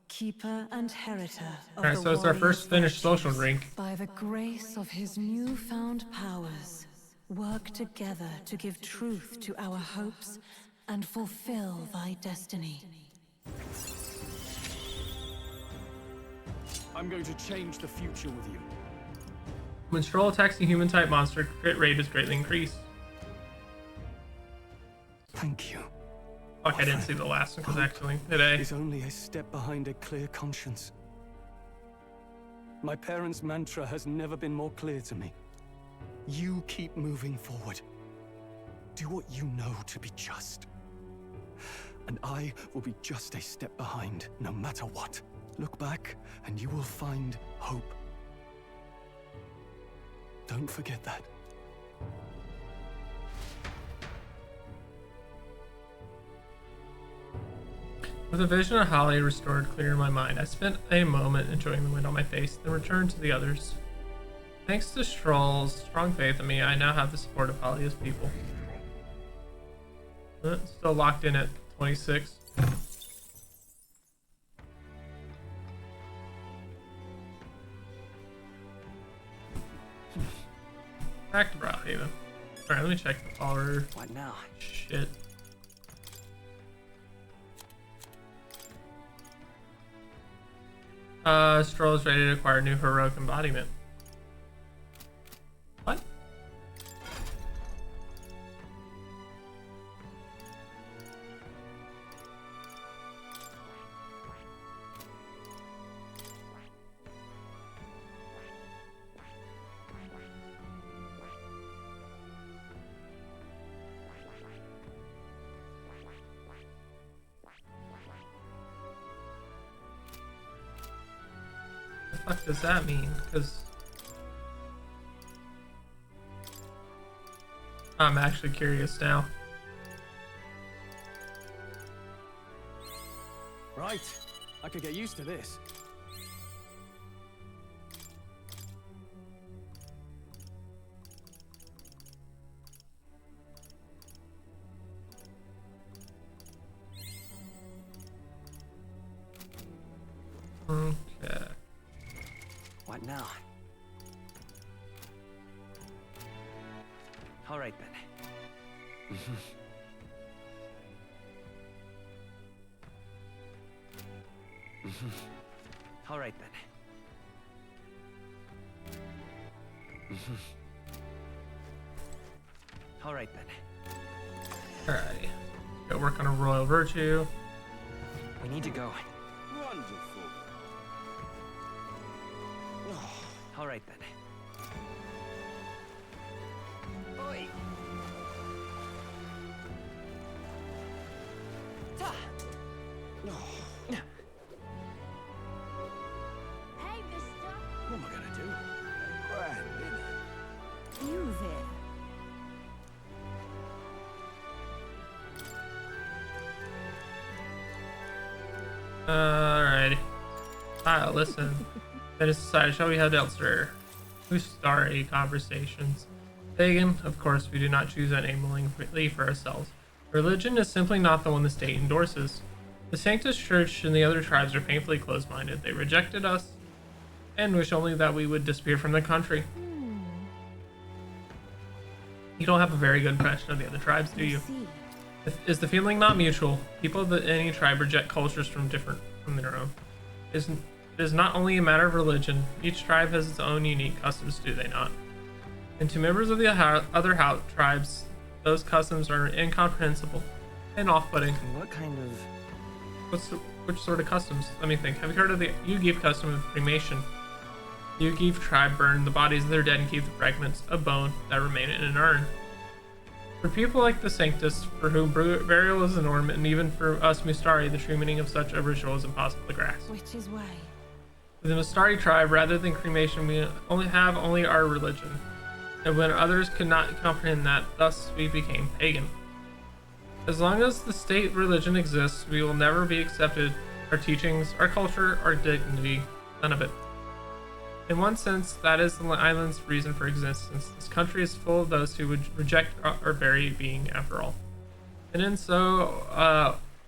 Speaker 9: keeper and heritor of
Speaker 2: Alright,
Speaker 9: the
Speaker 2: so it's our
Speaker 9: warrior's
Speaker 2: first finished social
Speaker 9: virtues.
Speaker 2: drink.
Speaker 9: By the grace of his newfound powers, work together to give truth to our hopes and fulfill thy destiny.
Speaker 5: I'm going to change the future with you.
Speaker 2: When Stroll attacks a human-type monster, crit rate is greatly increased.
Speaker 5: Thank you.
Speaker 2: Fuck, I didn't see the last one because actually today.
Speaker 5: Is only a step behind a clear conscience. My parents' mantra has never been more clear to me. You keep moving forward. Do what you know to be just. And I will be just a step behind, no matter what. Look back, and you will find hope. Don't forget that.
Speaker 2: With a vision of Holly restored clear in my mind, I spent a moment enjoying the wind on my face, then returned to the others. Thanks to Stroll's strong faith in me, I now have the support of Holly's people. Still locked in at 26. Back to Browhaven. Alright, let me check the power.
Speaker 4: What now?
Speaker 2: Shit. Stroll is ready to acquire a new heroic embodiment. What? The fuck does that mean? Because I'm actually curious now.
Speaker 5: Right. I could get used to this.
Speaker 2: Okay.
Speaker 4: What now? All right then. All right then. All right then.
Speaker 2: Alrighty. Go work on a royal virtue.
Speaker 4: We need to go.
Speaker 3: Wonderful.
Speaker 4: All right then. Oi. Ta.
Speaker 1: Hey, mister.
Speaker 3: What am I gonna do? Grand, isn't it?
Speaker 1: You there.
Speaker 2: Alrighty. Ah, listen. Then it's decided, shall we head elsewhere? We start a conversations. Pagan, of course, we do not choose that name willingly for ourselves. Religion is simply not the one the state endorses. The Sanctus Church and the other tribes are painfully closed-minded. They rejected us and wish only that we would disappear from the country. You don't have a very good impression of the other tribes, do you? Is the feeling not mutual? People of any tribe reject cultures from their own. It is not only a matter of religion. Each tribe has its own unique customs, do they not? And to members of the other tribes, those customs are incomprehensible and off-putting.
Speaker 4: What kind of...
Speaker 2: Which sort of customs? Let me think. Have you heard of the Yugiv custom of cremation? Yugiv tribe burn the bodies of their dead and keep the fragments of bone that remain in an urn. For people like the Sanctus, for whom burial is an ornament, and even for us Mustari, the true meaning of such a ritual is impossible to grasp.
Speaker 9: Which is why.
Speaker 2: For the Mustari tribe, rather than cremation, we only have our religion. And when others could not comprehend that, thus we became pagan. As long as the state religion exists, we will never be accepted. Our teachings, our culture, our dignity, none of it. In one sense, that is the island's reason for existence. This country is full of those who would reject our very being after all. And in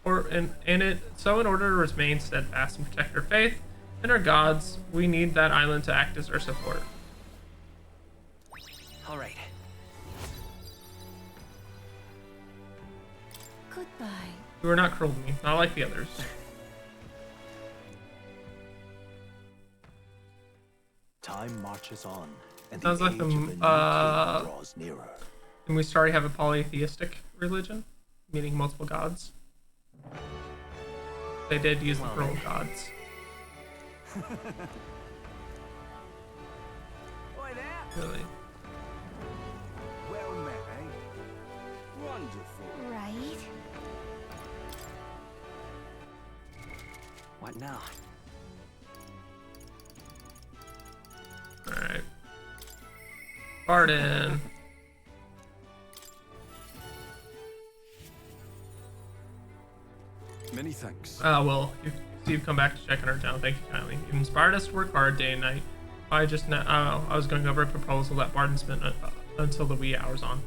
Speaker 2: in order to remain steadfast and protect our faith and our gods, we need that island to act as our support.
Speaker 4: All right.
Speaker 9: Goodbye.
Speaker 2: You are not cruel to me, not like the others.
Speaker 8: Time marches on.
Speaker 2: Sounds like and we started have a polytheistic religion, meaning multiple gods. They did use the plural gods. Really?
Speaker 3: Well met, eh? Wonderful.
Speaker 1: Right?
Speaker 4: What now?
Speaker 2: Alright. Pardon.
Speaker 5: Many thanks.
Speaker 2: Well, you've come back to check on our town. Thank you kindly. You've inspired us to work hard day and night. I was going over a proposal that Barton spent until the wee hours on.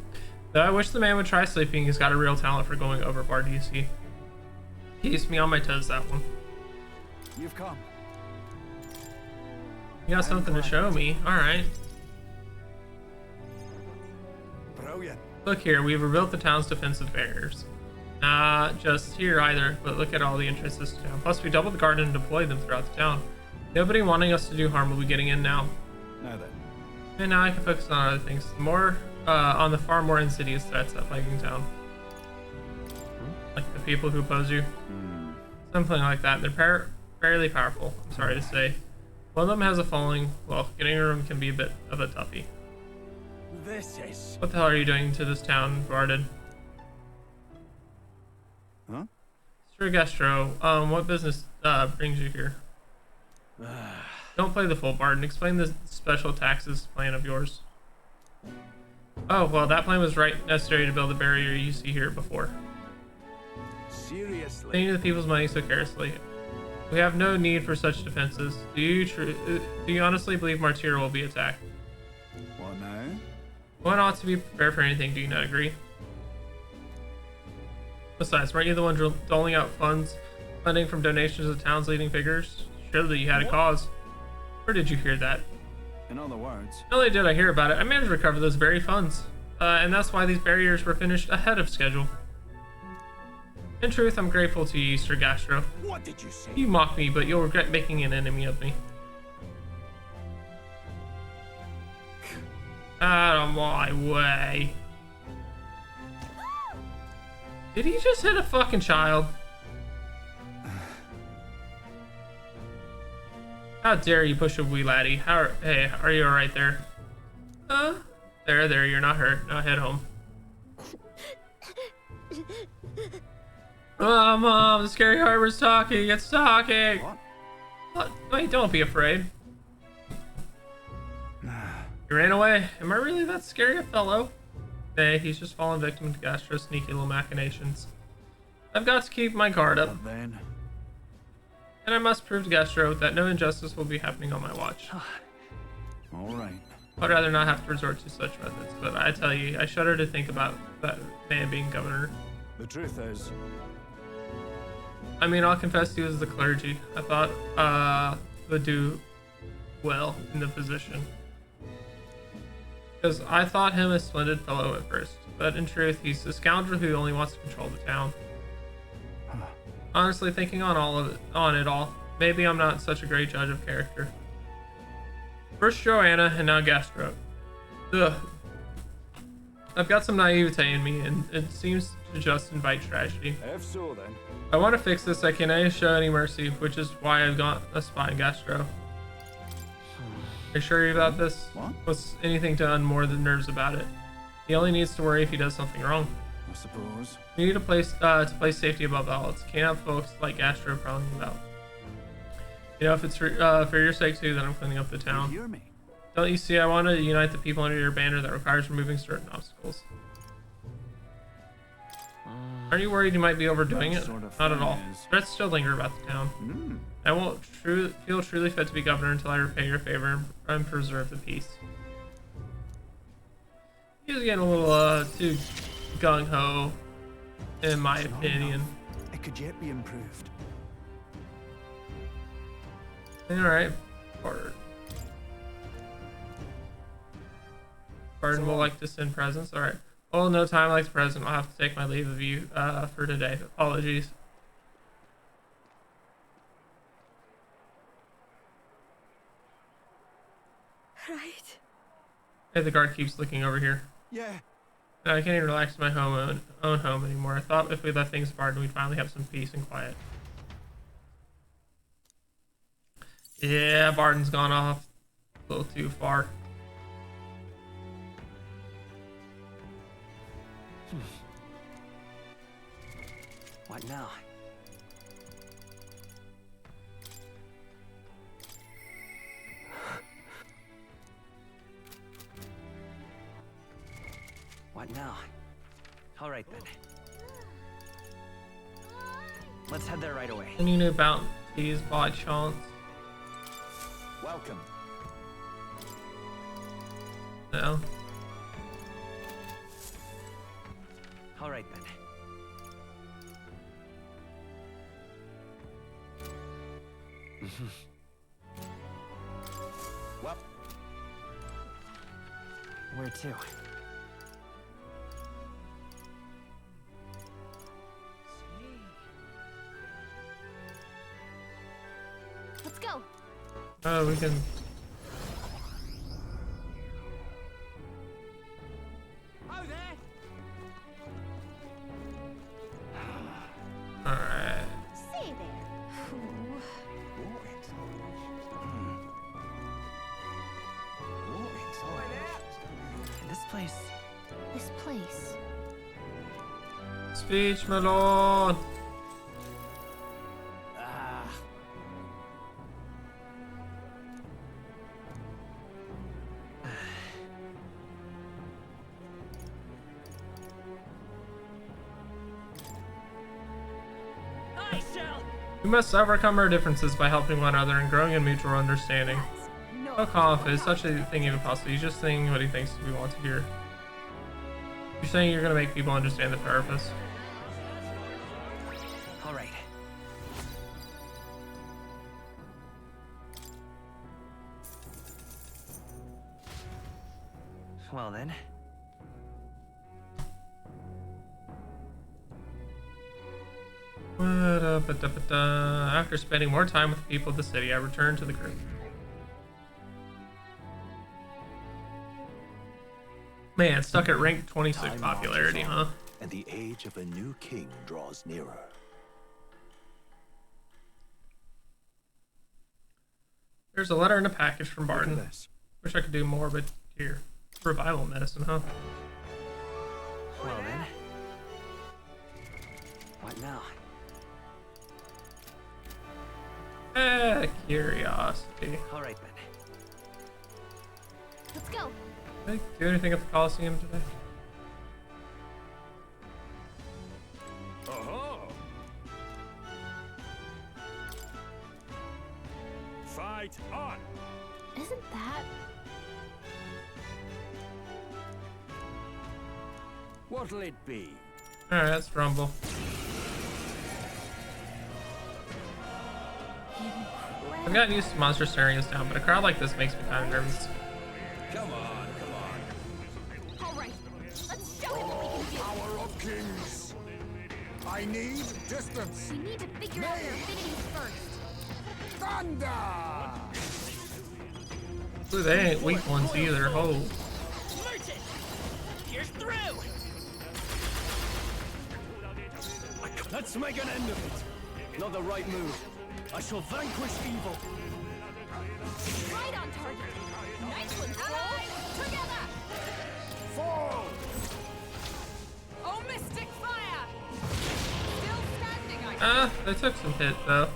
Speaker 2: Though I wish the man would try sleeping. He's got a real talent for going overboard, you see. Keeps me on my toes, that one.
Speaker 3: You've come.
Speaker 2: You got something to show me. Alright.
Speaker 3: Brilliant.
Speaker 2: Look here, we've rebuilt the town's defensive barriers. Not just here either, but look at all the entrances to town. Plus, we doubled the guard and deployed them throughout the town. Nobody wanting us to do harm will be getting in now.
Speaker 3: Now then.
Speaker 2: And now I can focus on other things. More, on the far more insidious threats that plaguing town. Like the people who oppose you. Something like that. They're fairly powerful, I'm sorry to say. One of them has a following. Well, getting a room can be a bit of a toughie.
Speaker 3: This is.
Speaker 2: What the hell are you doing to this town, Varden?
Speaker 3: Huh?
Speaker 2: Sir Gastro, what business brings you here? Don't play the fool, Barton. Explain the special taxes plan of yours. Oh, well, that plan was right necessary to build the barrier you see here before.
Speaker 3: Seriously.
Speaker 2: Paying the people's money so carelessly. We have no need for such defenses. Do you honestly believe Martyr will be attacked?
Speaker 3: What now?
Speaker 2: One ought to be prepared for anything, do you not agree? Besides, weren't you the one doling out funding from donations of the town's leading figures? Surely you had a cause. Where did you hear that?
Speaker 3: In other words.
Speaker 2: Not only did I hear about it, I managed to recover those very funds. And that's why these barriers were finished ahead of schedule. In truth, I'm grateful to you, Sir Gastro.
Speaker 3: What did you say?
Speaker 2: You mock me, but you'll regret making an enemy of me. Out of my way. Did he just hit a fucking child? How dare you push a wee laddie? Hey, are you alright there? There, you're not hurt. Now head home. Oh, Mom, the scary harbor's talking. It's talking. What? Wait, don't be afraid. You ran away. Am I really that scary a fellow? Nay, he's just fallen victim to Gastro's sneaky little machinations. I've got to keep my guard up.
Speaker 3: Then.
Speaker 2: And I must prove to Gastro that no injustice will be happening on my watch.
Speaker 3: All right.
Speaker 2: I'd rather not have to resort to such methods, but I tell you, I shudder to think about that man being governor.
Speaker 3: The truth is.
Speaker 2: I mean, I'll confess he was the clergy. I thought would do well in the position. Because I thought him a splendid fellow at first, but in truth, he's a scoundrel who only wants to control the town. Honestly, thinking on it all, maybe I'm not such a great judge of character. First Joanna, and now Gastro. Ugh. I've got some naivete in me, and it seems to just invite tragedy.
Speaker 3: If so, then.
Speaker 2: I want to fix this. I can't show any mercy, which is why I've got a spy in Gastro. Are you sure about this?
Speaker 3: What?
Speaker 2: What's anything to unmoor the nerves about it? He only needs to worry if he does something wrong.
Speaker 3: I suppose.
Speaker 2: We need to place safety above all else. Can't have folks like Gastro prowling about. You know, if it's for your sake too, then I'm cleaning up the
Speaker 3: You
Speaker 2: town.
Speaker 3: hear me?
Speaker 2: Don't you see? I want to unite the people under your banner that requires removing certain obstacles. Aren't you worried you might be overdoing
Speaker 3: That
Speaker 2: it?
Speaker 3: sort of
Speaker 2: Not at
Speaker 3: thing
Speaker 2: all.
Speaker 3: is-
Speaker 2: Threats still linger about the town. I won't feel truly fit to be governor until I repay your favor and preserve the peace. He was getting a little too gung-ho, in my opinion.
Speaker 3: It could yet be improved.
Speaker 2: Alright. Barton will like to send presents. Alright. Well, no time like the present. I'll have to take my leave of you for today. Apologies.
Speaker 6: Right.
Speaker 2: Hey, the guard keeps looking over here.
Speaker 3: Yeah.
Speaker 2: No, I can't even relax in my own home anymore. I thought if we left things apart, we'd finally have some peace and quiet. Yeah, Barton's gone off a little too far.
Speaker 4: What now? What now? All right then. Let's head there right away.
Speaker 2: Any new bounties by chance?
Speaker 3: Welcome.
Speaker 2: No.
Speaker 4: All right then.
Speaker 3: Well,
Speaker 4: Where to?
Speaker 1: Let's go.
Speaker 2: Oh, we can.
Speaker 7: Oh, there!
Speaker 2: Alright.
Speaker 1: Say there.
Speaker 4: This place.
Speaker 1: This place.
Speaker 2: Speech, my lord.
Speaker 4: I shall.
Speaker 2: We must overcome our differences by helping one another and growing in mutual understanding. Oh, Conf, is such a thing even possible? He's just saying what he thinks we want to hear. You're saying you're gonna make people understand the purpose.
Speaker 4: All right. Well then.
Speaker 2: After spending more time with the people of the city, I returned to the group. Man, stuck at rank 26
Speaker 10: Time
Speaker 2: popularity,
Speaker 10: marches on,
Speaker 2: huh?
Speaker 10: And the age of a new king draws nearer.
Speaker 2: There's a letter and a package from Barton.
Speaker 3: this.
Speaker 2: Wish I could do more, but here. Revival medicine, huh?
Speaker 4: Well then. What now?
Speaker 2: Curiosity.
Speaker 4: All right then.
Speaker 1: Let's go.
Speaker 2: Did they do anything at the Coliseum today?
Speaker 7: Oh-ho! Fight on!
Speaker 1: Isn't that?
Speaker 7: What'll it be?
Speaker 2: Alright, let's rumble. I've gotten used to monsters staring us down, but a crowd like this makes me kind of nervous.
Speaker 7: Come on, come on.
Speaker 1: All right. Let's show him what we can do.
Speaker 3: Power of kings. I need distance.
Speaker 1: We need to figure out their affinities first.
Speaker 3: Thunder!
Speaker 2: Ooh, they ain't weak ones either. Oh.
Speaker 4: Merchant! Here's through!
Speaker 7: Let's make an end of it.
Speaker 8: Not the right move. I shall vanquish evil.
Speaker 1: Right on target. Nice one, Allies! Together!
Speaker 3: Fall!
Speaker 1: Oh, mystic fire! Still standing, I
Speaker 2: They took some hit though.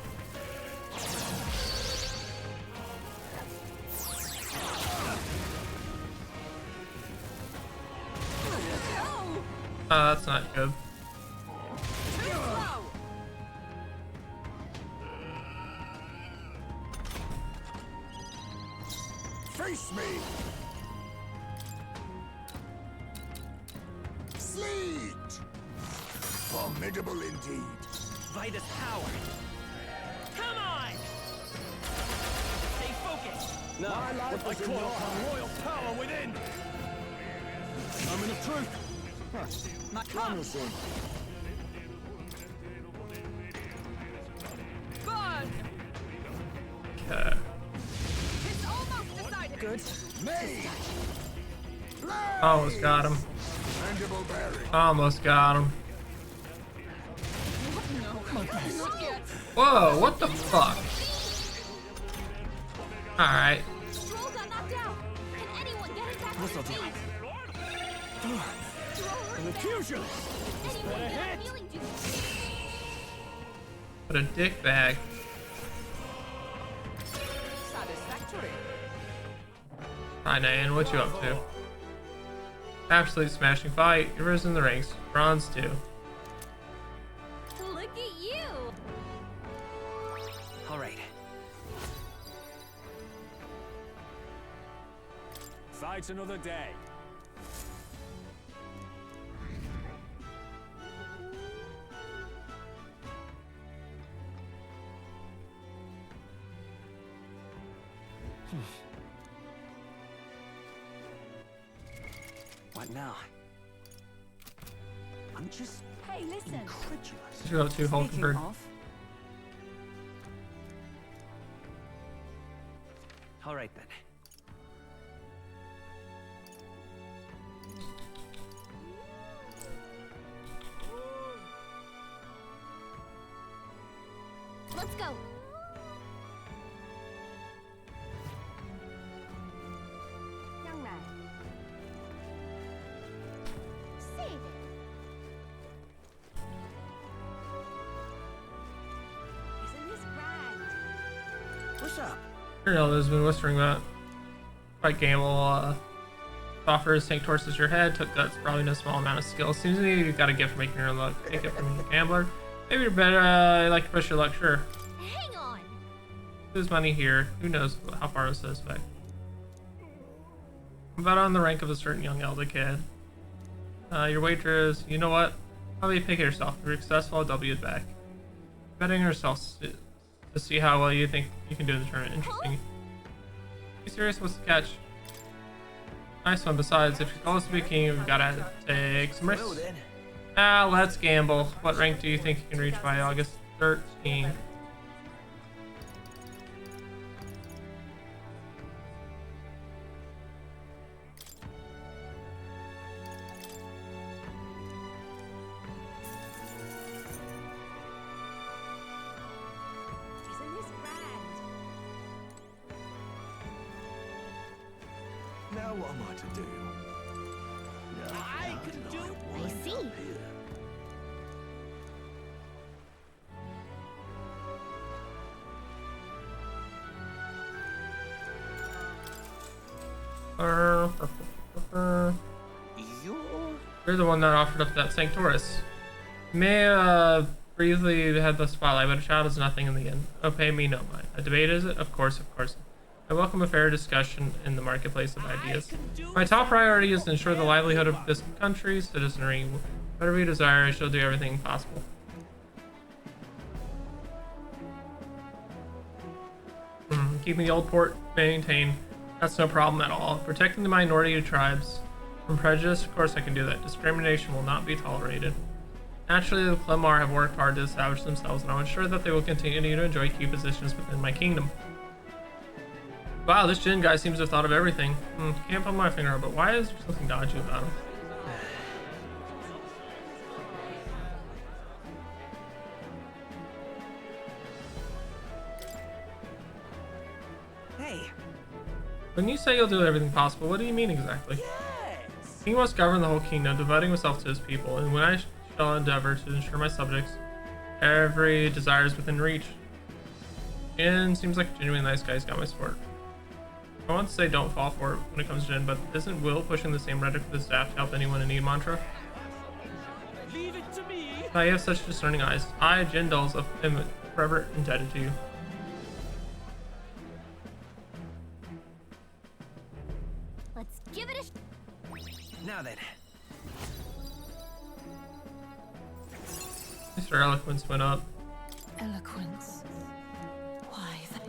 Speaker 2: That's not good.
Speaker 1: Too slow!
Speaker 3: Face me! Sleet! Formidable indeed.
Speaker 4: Vitus power. Come on! Stay focused.
Speaker 7: Now,
Speaker 3: My life
Speaker 7: I
Speaker 3: is in
Speaker 7: call
Speaker 3: your
Speaker 7: upon royal power within.
Speaker 3: I'm in the truth. Promising.
Speaker 1: Burn!
Speaker 2: Okay.
Speaker 1: It's almost decided. Good.
Speaker 3: Me!
Speaker 2: Almost got him.
Speaker 3: Mandible bearing.
Speaker 2: Almost got him. Whoa, what the fuck? Alright.
Speaker 1: Stroll got knocked out. Can anyone get him back
Speaker 4: This'll
Speaker 1: to
Speaker 4: do.
Speaker 1: speed?
Speaker 7: An effusion!
Speaker 1: Anyone get a healing juice?
Speaker 2: What a dick bag.
Speaker 3: Satisfactory.
Speaker 2: Hi, Nayan, what you up to? Absolute smashing fight. You're risen in the ranks. Bronze 2.
Speaker 1: Look at you.
Speaker 4: All right.
Speaker 7: Fight another day.
Speaker 4: What now? I'm just
Speaker 1: Hey, listen.
Speaker 4: incredulous.
Speaker 2: What you up to, Hulkenberg?
Speaker 4: All right then.
Speaker 1: Let's go. Young man. Save it. Isn't this grand?
Speaker 4: What's up?
Speaker 2: Colonel has been whispering about Fight Gamble offers tank torches your head, took guts, probably no small amount of skill. Seems to me you've got a gift for making your own luck. Take it from the gambler. Maybe you're better like to push your luck, sure.
Speaker 1: Hang on.
Speaker 2: Lose money here. Who knows how far this is back. I'm about on the rank of a certain young elder kid. Your wager is, you know what? Probably pick it yourself. If you're successful, I'll double it back. Betting yourself to see how well you think you can do in the tournament. Interesting. Be serious? What's the catch? Nice one. Besides, if you're supposed to be king, we've got to take some risks.
Speaker 4: Well then.
Speaker 2: Let's gamble. What rank do you think you can reach by August 13?
Speaker 1: Isn't this grand?
Speaker 10: Now what am I to do?
Speaker 7: I can do.
Speaker 1: I see.
Speaker 2: You're the one that offered up that Sanctoris. May briefly had the spotlight, but a child is nothing in the end. Oh, pay me no mind. A debate is it? Of course, of course. I welcome a fair discussion in the marketplace of ideas. My top priority is to ensure the livelihood of this country's citizenry. Whatever you desire, I shall do everything possible. Keeping the old port maintained, that's no problem at all. Protecting the minority tribes from prejudice, of course I can do that. Discrimination will not be tolerated. Naturally, the Clemar have worked hard to establish themselves, and I'll ensure that they will continue to enjoy key positions within my kingdom. Wow, this Jin guy seems to have thought of everything. Can't put my finger on it, but why is there something dodgy about him?
Speaker 4: Hey.
Speaker 2: When you say you'll do everything possible, what do you mean exactly?
Speaker 7: Yes.
Speaker 2: He must govern the whole kingdom, devoting himself to his people, and when I shall endeavor to ensure my subjects every desire is within reach. Jin seems like a genuinely nice guy. He's got my support. I want to say don't fall for it when it comes to Jin, but isn't Will pushing the same rhetoric with the staff to help anyone in need mantra?
Speaker 7: Leave it to me.
Speaker 2: You have such discerning eyes. I, Jin Dulles, am forever indebted to you.
Speaker 1: Let's give it a
Speaker 4: Now then.
Speaker 2: Mr. Eloquence went up.
Speaker 9: Eloquence. Why then?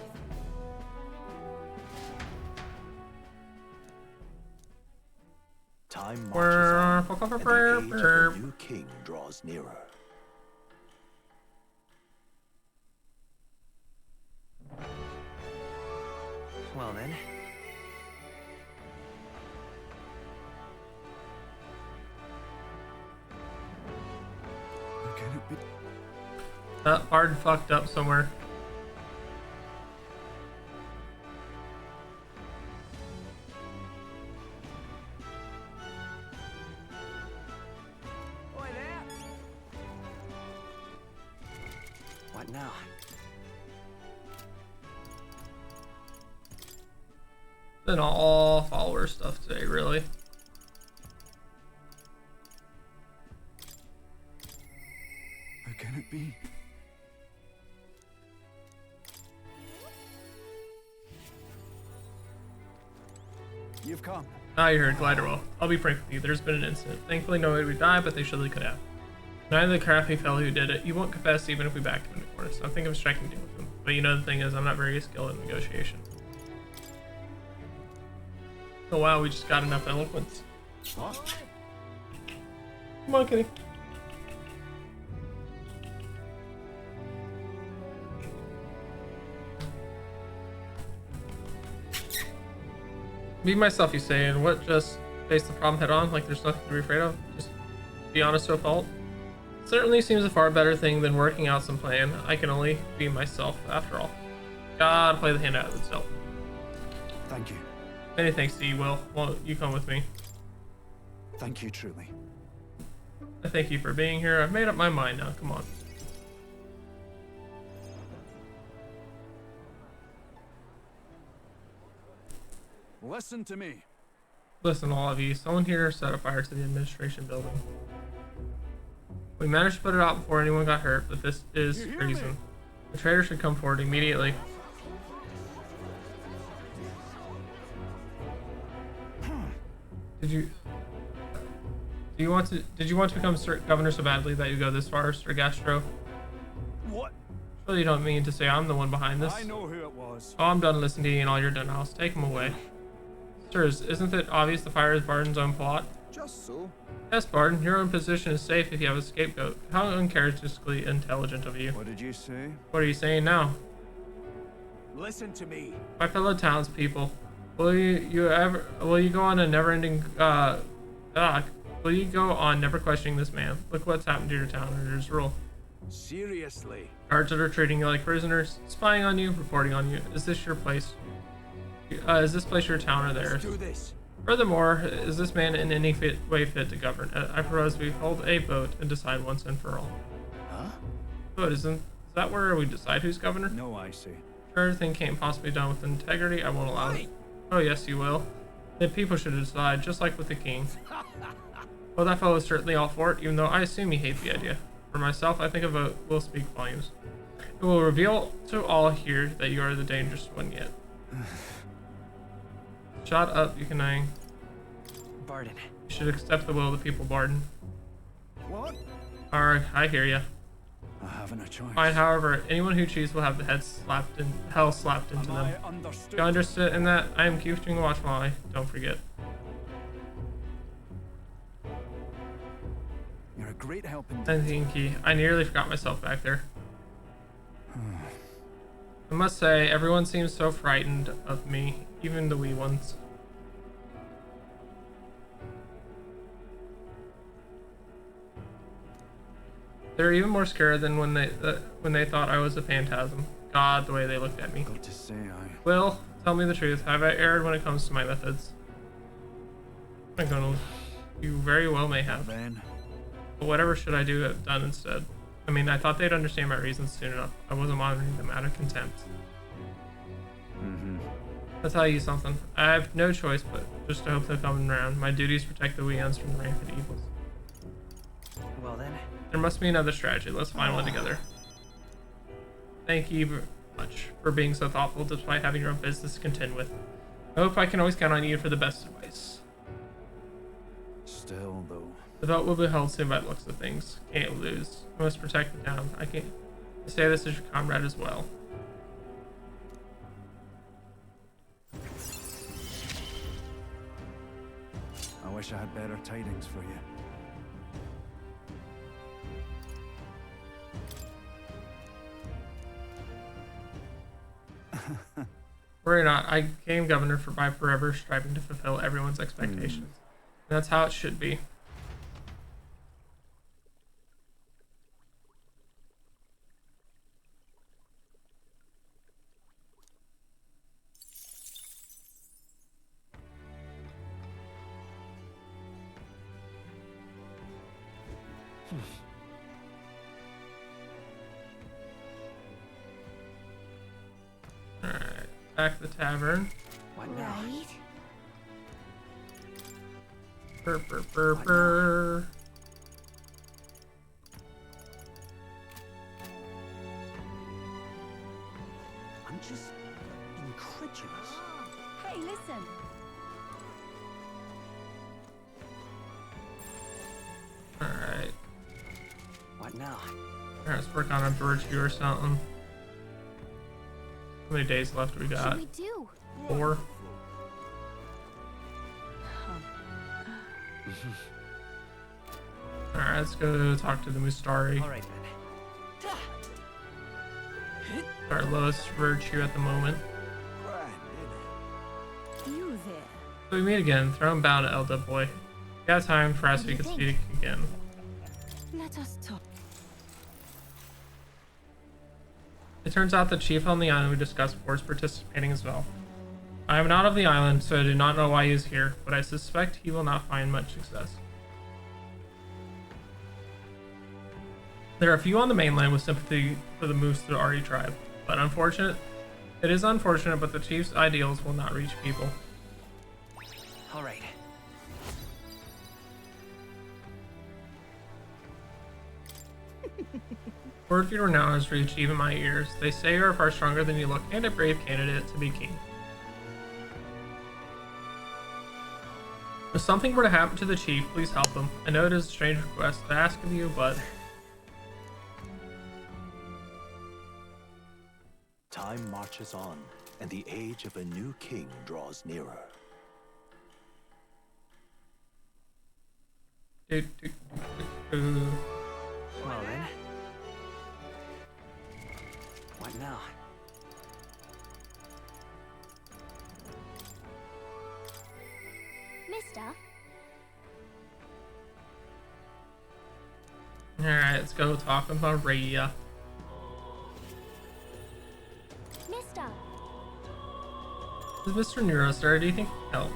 Speaker 10: Time marches on, and the age of a new king draws nearer.
Speaker 4: Well then.
Speaker 2: That Bard fucked up somewhere.
Speaker 4: Oi there. What now?
Speaker 2: Been all follower stuff today, really.
Speaker 3: How can it be? You've come.
Speaker 2: Ah, you heard glider well. I'll be frank with you, there's been an incident. Thankfully nobody would die, but they surely could have. Neither the crappy fellow who did it, you won't confess even if we back him into corner, so I'm thinking of striking a deal with him. But you know the thing is, I'm not very skilled in negotiation. Oh wow, we just got enough eloquence.
Speaker 3: What?
Speaker 2: Come on, kitty. Be myself, you say, and what, just face the problem head on, like there's nothing to be afraid of? Just be honest to a fault? Certainly seems a far better thing than working out some plan. I can only be myself, after all. Gotta play the hand out of itself.
Speaker 3: Thank you.
Speaker 2: Many thanks to you, Will. Won't you come with me?
Speaker 3: Thank you, truly.
Speaker 2: I thank you for being here. I've made up my mind now. Come on.
Speaker 3: Listen to me.
Speaker 2: Listen, all of you. Someone here set a fire to the administration building. We managed to put it out before anyone got hurt, but this is treason. The traitor should come forward immediately. Did you want to become governor so badly that you go this far, Sir Gastro?
Speaker 3: What?
Speaker 2: Surely you don't mean to say I'm the one behind this?
Speaker 3: I know who it was.
Speaker 2: Oh, I'm done listening to you and all your done house. Take him away. Sirs, isn't it obvious the fire is Barden's own plot?
Speaker 3: Just so.
Speaker 2: Yes, Barden, your own position is safe if you have a scapegoat. How uncharacteristically intelligent of you.
Speaker 3: What did you say?
Speaker 2: What are you saying now?
Speaker 4: Listen to me.
Speaker 2: My fellow townspeople, will you go on a never-ending, will you go on never questioning this man? Look what's happened to your town under his rule.
Speaker 4: Seriously.
Speaker 2: Guards that are treating you like prisoners, spying on you, reporting on you. Is this your place? Is this place your town or theirs?
Speaker 4: Let's do this.
Speaker 2: Furthermore, is this man in any way fit to govern? I propose we hold a vote and decide once and for all.
Speaker 3: Huh?
Speaker 2: But is that where we decide who's governor?
Speaker 3: No, I see.
Speaker 2: If everything can't possibly be done with integrity, I won't allow it. Oh yes, you will. The people should decide, just like with the king. Well, that fellow is certainly all for it, even though I assume he hates the idea. For myself, I think a vote will speak volumes. It will reveal to all here that you are the dangerous one yet. Shut up, you conniving.
Speaker 4: Barden.
Speaker 2: You should accept the will of the people, Barden.
Speaker 3: What?
Speaker 2: Alright, I hear ya.
Speaker 3: I haven't a choice.
Speaker 2: Fine, however, anyone who cheats will have the head hell slapped into them.
Speaker 3: I understood.
Speaker 2: You understood in that? I am keeping watch while I don't forget.
Speaker 3: You're a great help indeed.
Speaker 2: And Inky, I nearly forgot myself back there. I must say, everyone seems so frightened of me, even the wee ones. They're even more scared than when they thought I was a phantasm. God, the way they looked at me.
Speaker 3: Got to say,
Speaker 2: Will, tell me the truth. Have I erred when it comes to my methods? I'm gonna. You very well may have.
Speaker 3: Ben.
Speaker 2: But whatever should I do have done instead? I mean, I thought they'd understand my reasons soon enough. I wasn't monitoring them out of contempt. I'll tell you something. I have no choice but just to hope they'll come around. My duty is to protect the wee uns from the rampant evils.
Speaker 4: Well then.
Speaker 2: There must be another strategy. Let's find one together. Thank you very much for being so thoughtful despite having your own business to contend with. I hope I can always count on you for the best advice.
Speaker 3: Still, though.
Speaker 2: The vote will be held soon by the looks of things. Can't lose. I must protect the town. I say this as your comrade as well.
Speaker 3: I wish I had better tidings for you.
Speaker 2: Worry not, I became governor by forever striving to fulfill everyone's expectations. And that's how it should be. Back to the tavern.
Speaker 4: What now?
Speaker 1: Right.
Speaker 2: Burr, burr, burr, burr.
Speaker 4: I'm just incredulous.
Speaker 1: Hey, listen.
Speaker 2: Alright.
Speaker 4: What now?
Speaker 2: Alright, let's work on a virtue or something. How many days left we
Speaker 1: What
Speaker 2: got?
Speaker 1: should we do?
Speaker 2: 4. Alright, let's go talk to the Mustari.
Speaker 4: All right then.
Speaker 2: Our lowest virtue at the moment.
Speaker 1: You there.
Speaker 2: So we meet again. Throw him bound to Elda boy. Got time for us we can speak again.
Speaker 9: Let us talk.
Speaker 2: It turns out the chief on the island we discussed before is participating as well. I am not of the island, so I do not know why he is here, but I suspect he will not find much success. There are a few on the mainland with sympathy for the Mustari tribe, but it is unfortunate, but the chief's ideals will not reach people.
Speaker 4: All right.
Speaker 2: Word of your renown has reached even my ears. They say you are far stronger than you look and a brave candidate to be king. If something were to happen to the chief, please help him. I know it is a strange request to ask of you, but...
Speaker 10: Time marches on, and the age of a new king draws nearer.
Speaker 2: Do, do, do.
Speaker 4: Well then. What now?
Speaker 1: Mister.
Speaker 2: Alright, let's go talk about Rhea.
Speaker 1: Mister.
Speaker 2: Is Mr. Nero, sir? Do you think he can help?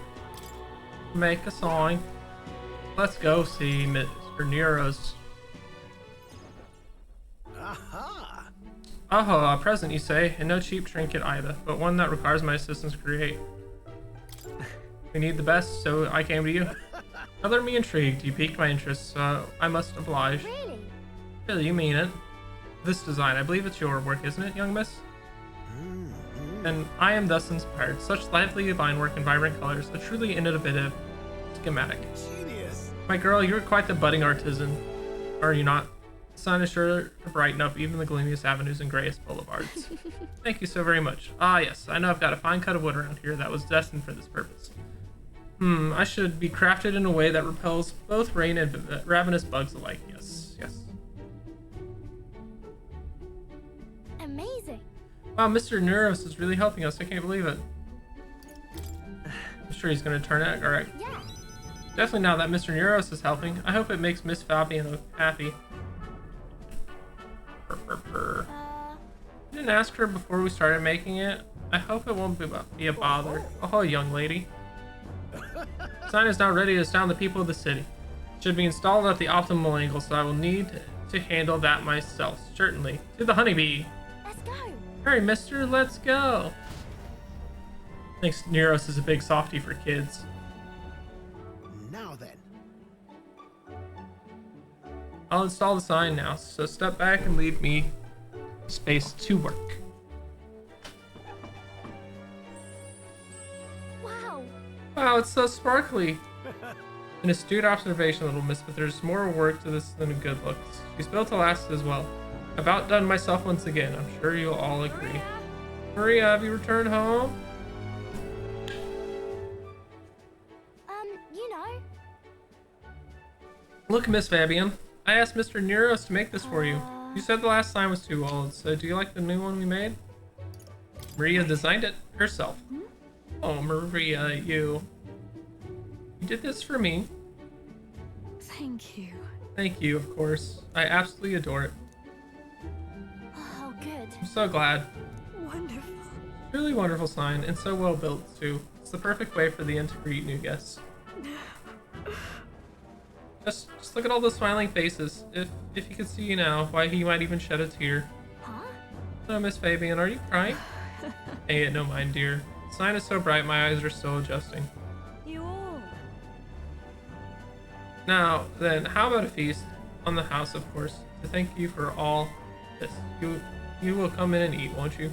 Speaker 2: Make a sign. Let's go see Mr. Nero's.
Speaker 7: Aha!
Speaker 2: Oh, a present, you say? And no cheap trinket either, but one that requires my assistance to create. We need the best, so I came to you. Color me intrigued. You piqued my interest, so I must oblige.
Speaker 1: Really?
Speaker 2: Really, you mean it? This design, I believe it's your work, isn't it, young miss? And I am thus inspired. Such lively line work and vibrant colors, a truly innovative schematic.
Speaker 7: Genius!
Speaker 2: My girl, you're quite the budding artisan, are you not? The sun is sure to brighten up even the gloomiest avenues and grayest boulevards. Thank you so very much. Ah, yes, I know I've got a fine cut of wood around here that was destined for this purpose. I should be crafted in a way that repels both rain and ravenous bugs alike. Yes, yes.
Speaker 1: Amazing.
Speaker 2: Wow, Mr. Neuros is really helping us. I can't believe it. I'm sure he's going to turn out alright.
Speaker 1: Yeah.
Speaker 2: Definitely now that Mr. Neuros is helping. I hope it makes Miss Fabian happy. Purr, purr, purr. I didn't ask her before we started making it. I hope it won't be a bother. Oh, young lady. The sign is now ready to astound the people of the city. It should be installed at the optimal angle, so I will need to handle that myself. Certainly. To the honeybee.
Speaker 1: Let's go.
Speaker 2: Hurry, mister, let's go. Thinks Neros is a big softie for kids.
Speaker 7: Now then.
Speaker 2: I'll install the sign now, so step back and leave me space to work.
Speaker 1: Wow.
Speaker 2: Wow, it's so sparkly. An astute observation, little miss, but there's more work to this than a good looks. She's built to last as well. I've outdone myself once again. I'm sure you'll all agree. Maria, have you returned home?
Speaker 1: You know.
Speaker 2: Look, Miss Fabian. I asked Mr. Neros to make this for you. You said the last sign was too old, so do you like the new one we made? Maria designed it herself. Oh, Maria, you did this for me.
Speaker 9: Thank you.
Speaker 2: Thank you, of course. I absolutely adore it.
Speaker 1: Oh, good.
Speaker 2: I'm so glad.
Speaker 9: Wonderful.
Speaker 2: Really wonderful sign, and so well built too. It's the perfect way for the inn to greet new guests. Just look at all those smiling faces. If he could see you now, why he might even shed a tear.
Speaker 1: Huh?
Speaker 2: Oh, Miss Fabian, are you crying? Dang it, no mind, dear. The sign is so bright, my eyes are still adjusting.
Speaker 1: You all.
Speaker 2: Now, then, how about a feast on the house, of course, to thank you for all this. You will come in and eat, won't you?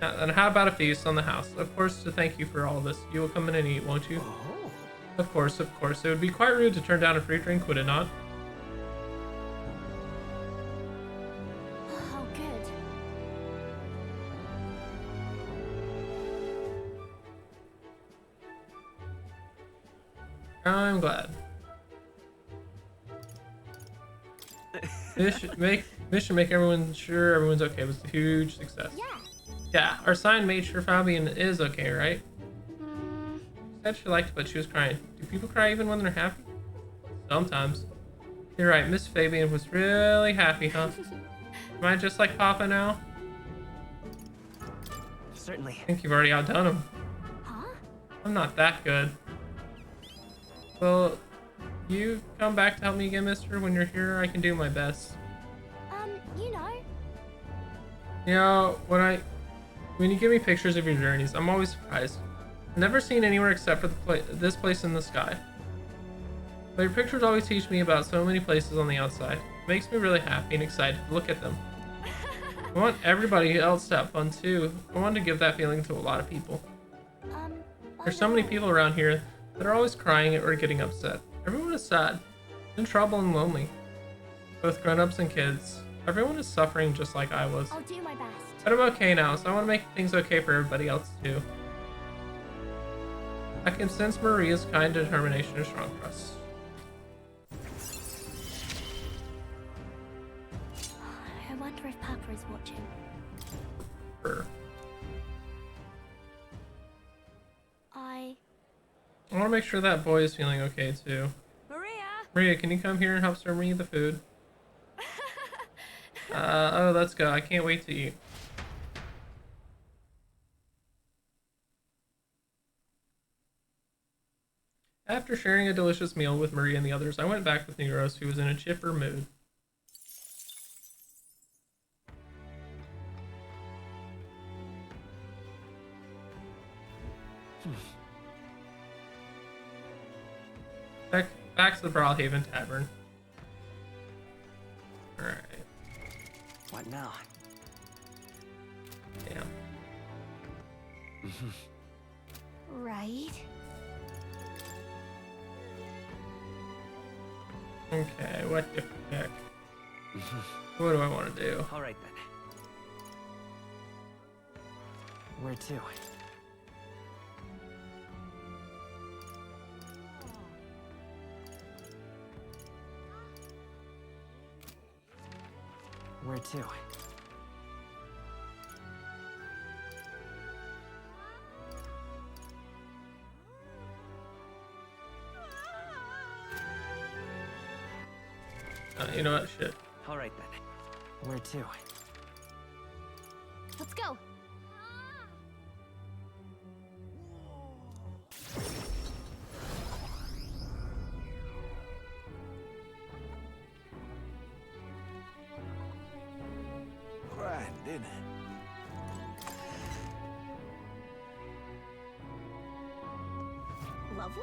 Speaker 2: Now, and how about a feast on the house? Of course, to thank you for all this. You will come in and eat, won't you?
Speaker 5: Oh.
Speaker 2: Of course, of course. It would be quite rude to turn down a free drink, would it not?
Speaker 1: Oh, good.
Speaker 2: I'm glad. This should make everyone sure everyone's okay. It was a huge success.
Speaker 1: Yeah.
Speaker 2: Yeah, our sign made sure Fabian is okay, right?
Speaker 1: Mm,
Speaker 2: She said she liked it, but she was crying. Do people cry even when they're happy? Sometimes. You're right, Miss Fabian was really happy, huh? Am I just like Papa now?
Speaker 4: Certainly.
Speaker 2: I think you've already outdone him.
Speaker 1: huh?
Speaker 2: I'm not that good. Well, you come back to help me again, mister? When you're here, I can do my best.
Speaker 1: You know.
Speaker 2: You know, when you give me pictures of your journeys, I'm always surprised. I've never seen anywhere except for this place in the sky. But your pictures always teach me about so many places on the outside. It makes me really happy and excited to look at them. I want everybody else to have fun too. I want to give that feeling to a lot of people. There's so many people around here that are always crying or getting upset. Everyone is sad, in trouble and lonely. Both grown-ups and kids. Everyone is suffering just like I was.
Speaker 1: I'll do my best.
Speaker 2: But I'm okay now, so I want to make things okay for everybody else too. I can sense Maria's kind determination and strong trust.
Speaker 1: I wonder if Papa is watching.
Speaker 2: Her.
Speaker 1: I...
Speaker 2: want to make sure that boy is feeling okay too.
Speaker 1: Maria!
Speaker 2: Maria, can you come here and help serve me the food? Oh, let's go. I can't wait to eat. After sharing a delicious meal with Maria and the others, I went back with Neros, who was in a chipper mood. Back to the Brawlhaven Tavern. Alright.
Speaker 4: What now?
Speaker 2: Yeah.
Speaker 1: Right.
Speaker 2: Okay, what the heck? What do I want to do?
Speaker 4: All right then. Where to? Where to?
Speaker 2: You know what? Shit.
Speaker 4: All right then. Where to?
Speaker 1: Let's go.
Speaker 3: Grand, isn't it?
Speaker 1: Lovely.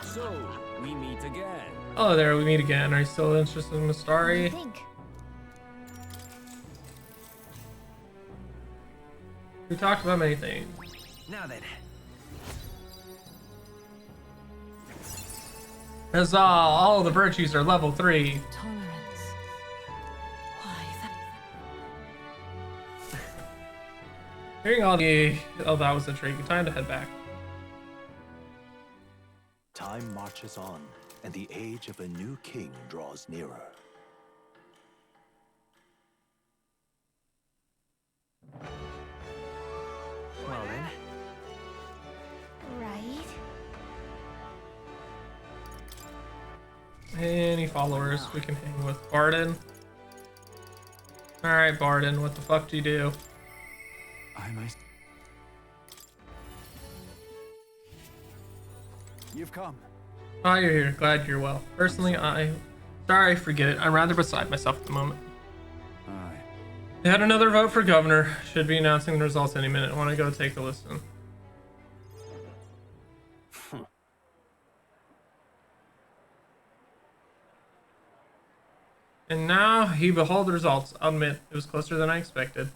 Speaker 7: So, we meet again.
Speaker 2: Oh, there we meet again. Are you still interested in
Speaker 1: What do you
Speaker 2: Mistari?
Speaker 1: think?
Speaker 2: We talked about many things.
Speaker 4: Now then.
Speaker 2: Huzzah! All the virtues are level 3.
Speaker 9: Tolerance. Why, that...
Speaker 2: Hearing all the... Oh, that was intriguing. Time to head back.
Speaker 10: Time marches on, and the age of a new king draws nearer.
Speaker 4: Well then.
Speaker 1: Right.
Speaker 2: Any followers we can hang with? Barden. Alright, Barden, what the fuck do you do?
Speaker 3: You've come.
Speaker 2: Oh, you're here. Glad you're well. Personally, sorry, forget it. I'm rather beside myself at the moment.
Speaker 3: Aye.
Speaker 2: They had another vote for governor. Should be announcing the results any minute. I want to go take a listen. And now, behold the results. I'll admit, it was closer than I expected.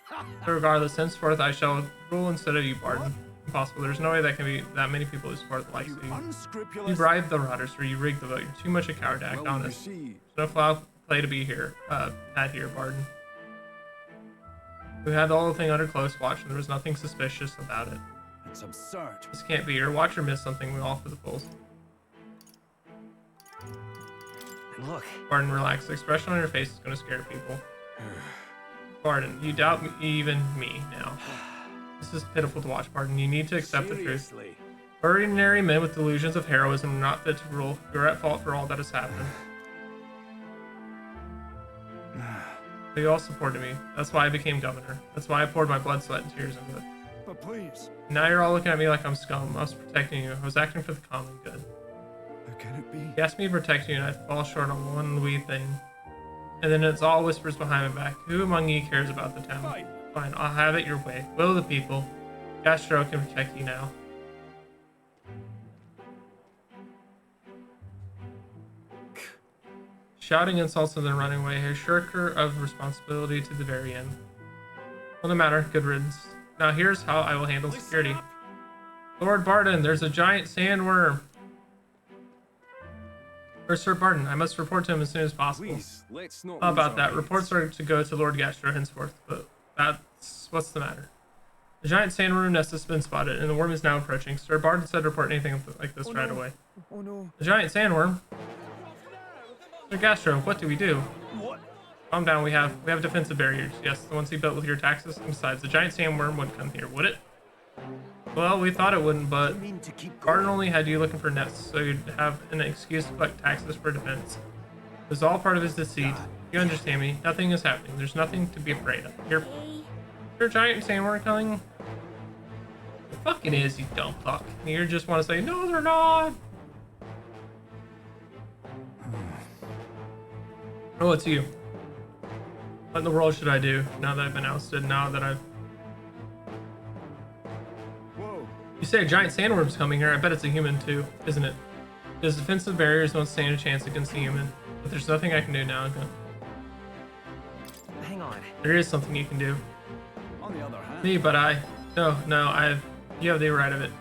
Speaker 2: But regardless, henceforth I shall rule instead of you, Barden. Impossible. There's no way that can be that many people who support the likes of you. You bribed the Rotters, or you rigged the vote. You're too much a coward to act honest. There's no foul play to be here. Had here, Barden. We had the whole thing under close watch, and there was nothing suspicious about it.
Speaker 3: It's absurd.
Speaker 2: This can't be. Your watcher missed something. We all for the fools.
Speaker 4: And look.
Speaker 2: Barden, relax. The expression on your face is going to scare people. Barden, you doubt even me now. This is pitiful to watch, Barden. You need to accept the truth. Ordinary men with delusions of heroism are not fit to rule. You're at fault for all that has happened. But you all supported me. That's why I became governor. That's why I poured my blood, sweat, and tears into it.
Speaker 3: But please.
Speaker 2: Now you're all looking at me like I'm scum. I was protecting you. I was acting for the common good.
Speaker 3: How can it be?
Speaker 2: He asked me to protect you, and I fall short on one wee thing. And then it's all whispers behind my back. Who among you cares about the town? Fine, I'll have it your way. Will the people. Castro can protect you now. Shouting insults and then running away. A shirker of responsibility to the very end. Well, no matter. Good riddance. Now here's how I will handle security. Lord Barden, there's a giant sandworm. Or Sir Barden, I must report to him as soon as possible.
Speaker 3: Please, let's not
Speaker 2: How
Speaker 3: lose
Speaker 2: about
Speaker 3: our
Speaker 2: that?
Speaker 3: heads.
Speaker 2: Reports are to go to Lord Gastro henceforth, but what's the matter? The giant sandworm nest has been spotted, and the worm is now approaching. Sir Barden said report anything like this right away.
Speaker 3: Oh no.
Speaker 2: The giant sandworm? Sir Gastro, what do we do?
Speaker 3: What?
Speaker 2: Calm down, we have defensive barriers. Yes, the ones he built with your taxes. And besides, the giant sandworm wouldn't come here, would it? Well, we thought it wouldn't, but Barden only had you looking for nests, so you'd have an excuse to collect taxes for defense. It was all part of his deceit. You understand me? Nothing is happening. There's nothing to be afraid of. You're giant sandworm coming? The fuck it is, you dumb fuck. You just want to say, no, they're not. Oh, it's you. What in the world should I do now that I've been ousted? Now that I've... You say a giant sandworm's coming here. I bet it's a human too, isn't it? Because defensive barriers don't stand a chance against a human. But there's nothing I can do now.
Speaker 4: Hang on.
Speaker 2: There is something you can do.
Speaker 3: On the other hand.
Speaker 2: Me, but no, you have the right of it.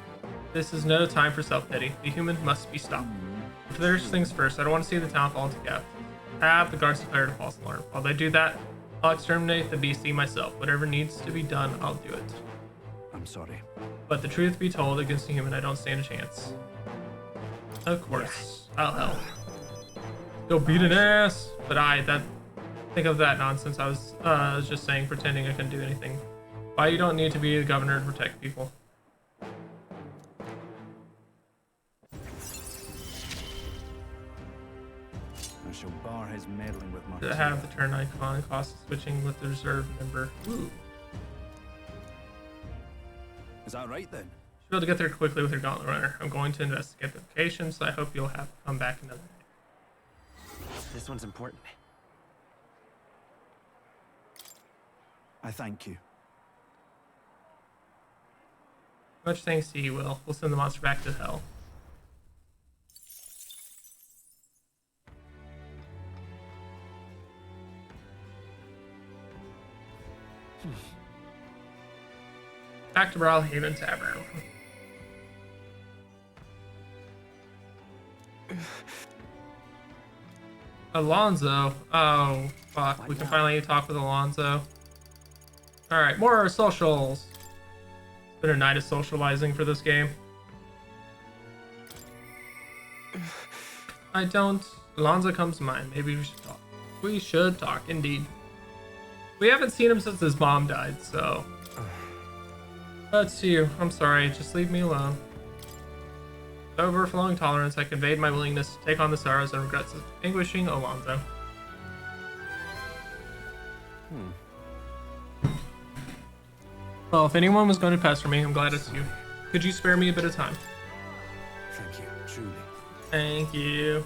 Speaker 2: This is no time for self-pity. The human must be stopped. First things first, I don't want to see the town fall into chaos. Have the guards declared a false alarm. While they do that, I'll exterminate the beastie myself. Whatever needs to be done, I'll do it.
Speaker 3: I'm sorry.
Speaker 2: But the truth be told, against a human, I don't stand a chance. Of course, I'll help. Go beat an ass! But think of that nonsense. I was just saying, pretending I couldn't do anything. Why you don't need to be the governor to protect people.
Speaker 3: I shall bar his meddling with my...
Speaker 2: To have the turn icon, cost switching with the reserve member. Ooh.
Speaker 3: Is that right then?
Speaker 2: Should be able to get there quickly with your gauntlet runner. I'm going to investigate the location, so I hope you'll have to come back another day.
Speaker 4: This one's important.
Speaker 3: I thank you.
Speaker 2: Much thanks to you, Will. We'll send the monster back to hell. Back to Brawlhaven Tavern. Alonzo. Oh, fuck. We can finally talk with Alonzo. Alright, more socials. It's been a night of socializing for this game. I don't. Alonzo comes to mind. Maybe we should talk. We should talk, indeed. We haven't seen him since his mom died, so... That's you. I'm sorry. Just leave me alone. With overflowing tolerance, I conveyed my willingness to take on the sorrows and regrets of extinguishing Alonzo. Well, if anyone was going to pester me, I'm glad it's you. Could you spare me a bit of time?
Speaker 5: Thank you, truly.
Speaker 2: Thank you.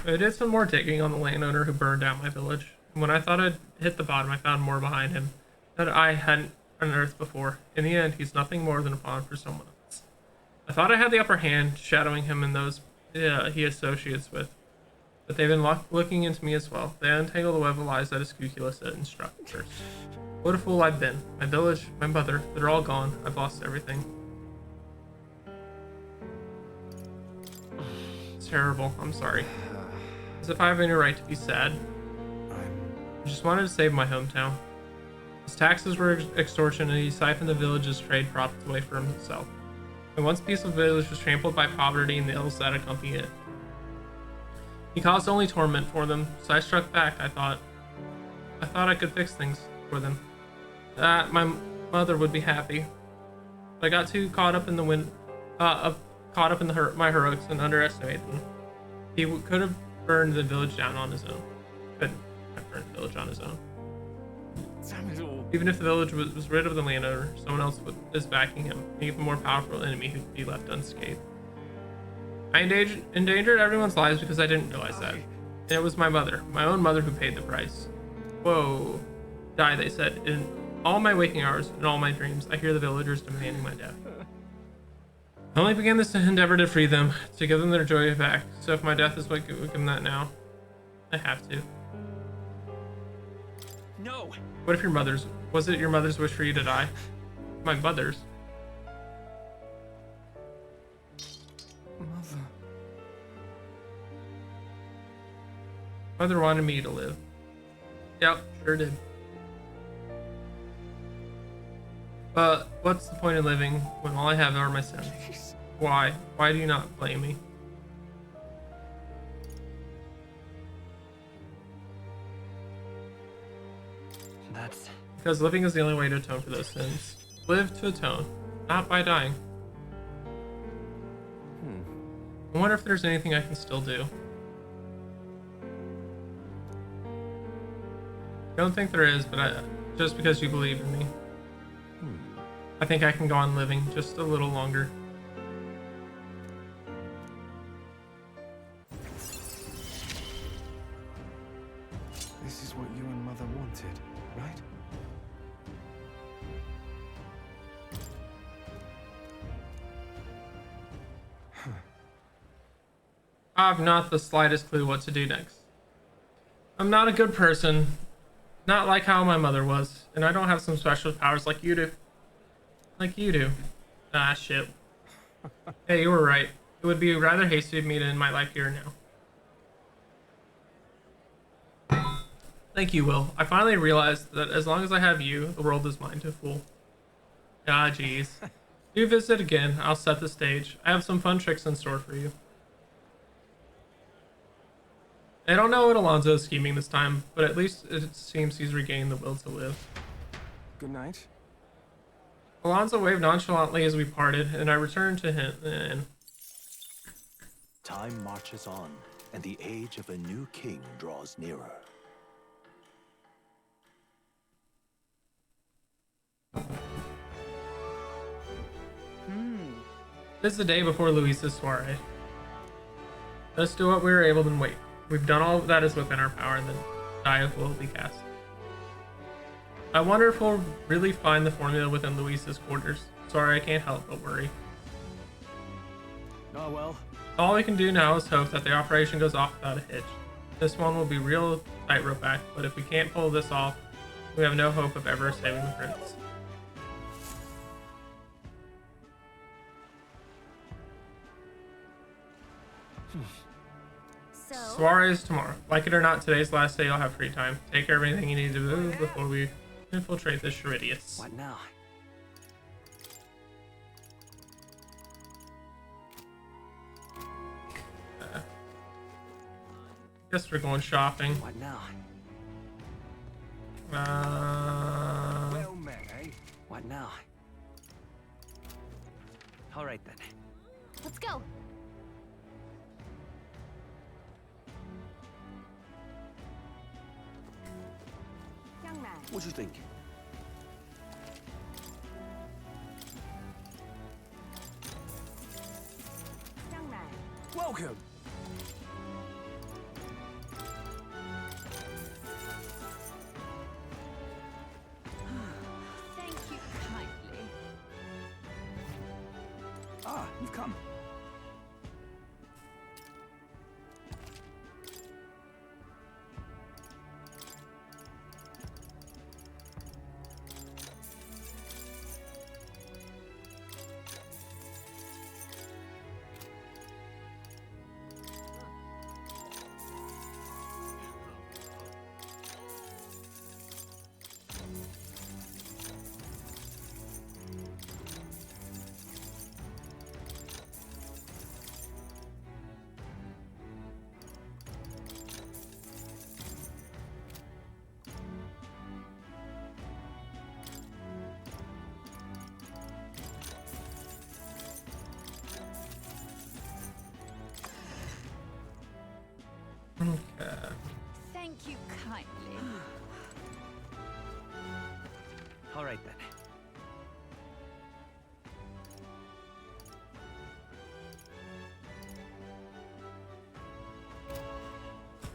Speaker 2: I did some more digging on the landowner who burned down my village. And when I thought I'd hit the bottom, I found more behind him that I hadn't unearthed before. In the end, he's nothing more than a pawn for someone else. I thought I had the upper hand, shadowing him and those he associates with. But they've been looking into me as well. They untangle the web of lies that is Cuculus instructors. What a fool I've been. My village, my mother, they're all gone. I've lost everything. It's terrible. I'm sorry. As if I have any right to be sad. I just wanted to save my hometown. His taxes were extortion and he siphoned the village's trade profits away for himself. My once peaceful village was trampled by poverty and the ills that accompany it. He caused only torment for them, so I struck back. I thought I could fix things for them. That my mother would be happy. But I got too caught up in the my heroics and underestimated them. He could have burned the village down on his own. Couldn't have burned the village on his own. Even if the village was rid of the landowner, someone else is backing him, an even more powerful enemy who could be left unscathed. I endangered everyone's lives because I didn't realize that. And it was my mother, my own mother, who paid the price. Whoa. Die, they said. In all my waking hours, in all my dreams, I hear the villagers demanding my death. I only began this endeavor to free them, to give them their joy back. So if my death is what give them that now, I have to.
Speaker 4: No!
Speaker 2: What if was it your mother's wish for you to die? My mother's. Mother wanted me to live. Yep, sure did. But what's the point in living when all I have are my sins? Why? Why do you not blame me?
Speaker 4: That's...
Speaker 2: Because living is the only way to atone for those sins. Live to atone, not by dying. I wonder if there's anything I can still do. I don't think there is, but just because you believe in me. I think I can go on living just a little longer.
Speaker 5: This is what you and Mother wanted, right?
Speaker 2: I have not the slightest clue what to do next. I'm not a good person. Not like how my mother was, and I don't have some special powers like you do. Like you do. Ah, shit. Hey, you were right. It would be rather hasty of me to end my life here and now. Thank you, Will. I finally realized that as long as I have you, the world is mine to fool. Ah, jeez. If you visit again, I'll set the stage. I have some fun tricks in store for you. I don't know what Alonso is scheming this time, but at least it seems he's regained the will to live.
Speaker 5: Good night.
Speaker 2: Alonso waved nonchalantly as we parted, and I returned to him.
Speaker 10: Time marches on, and the age of a new king draws nearer.
Speaker 2: This is the day before Luisa's soiree. Let's do what we were able to wait. We've done all that is within our power, and the die will be cast. I wonder if we'll really find the formula within Luisa's quarters. Sorry, I can't help but worry.
Speaker 5: Oh well.
Speaker 2: All we can do now is hope that the operation goes off without a hitch. This one will be real tightrope act, but if we can't pull this off, we have no hope of ever saving the prince. Soiree is tomorrow. Like it or not, today's last day. You'll have free time. Take care of anything you need to do before we infiltrate this Charidius.
Speaker 4: What now?
Speaker 2: Guess we're going shopping.
Speaker 4: What now?
Speaker 3: Well met, eh?
Speaker 4: What now? All right then.
Speaker 1: Let's go.
Speaker 4: What do you think?
Speaker 7: Welcome.
Speaker 1: Thank you kindly.
Speaker 7: Ah, you've come.
Speaker 2: Okay.
Speaker 1: Thank you kindly.
Speaker 4: All right then.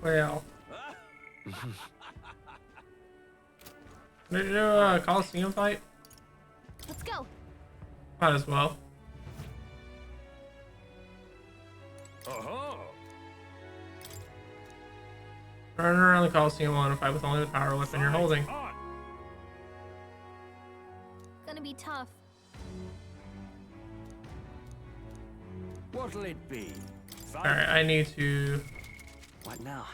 Speaker 2: Well. Did you do a Coliseum fight?
Speaker 1: Let's go.
Speaker 2: Might as well.
Speaker 7: Uh-huh.
Speaker 2: Run around the Coliseum alone and fight with only the power weapon you're holding.
Speaker 7: On.
Speaker 1: Gonna be tough.
Speaker 7: What'll it be?
Speaker 2: Alright, I need to
Speaker 4: What now?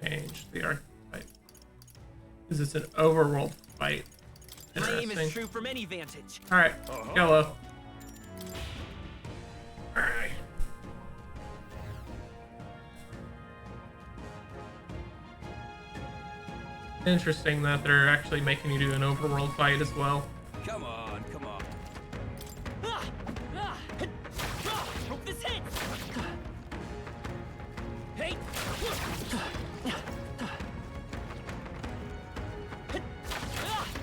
Speaker 2: change the archetype. Because it's an overworld fight.
Speaker 4: My aim is
Speaker 2: Interesting.
Speaker 4: true from any vantage.
Speaker 2: Alright, yellow. Alright. Interesting that they're actually making you do an overworld fight as well.
Speaker 7: Come on, come on.
Speaker 4: Hope this hits. Hey.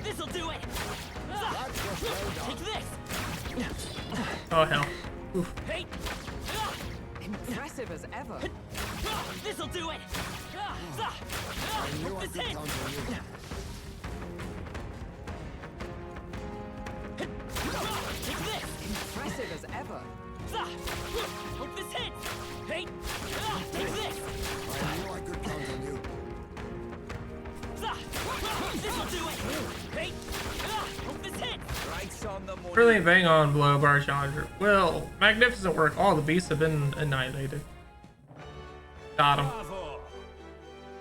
Speaker 4: This'll do it. Take this.
Speaker 2: Oh hell. Oof.
Speaker 4: Hey.
Speaker 6: Impressive as ever.
Speaker 4: This'll do it. Hope this hits. Take this.
Speaker 6: Impressive as ever.
Speaker 4: Hope this hits. Hey. Take this.
Speaker 3: I knew I could count on you.
Speaker 4: This'll do it. Hey. Hope this hits.
Speaker 7: Right on the money.
Speaker 2: Brilliant bang on blow bar challenger. Will. Magnificent work. All the beasts have been annihilated. Got him.
Speaker 7: Bravo.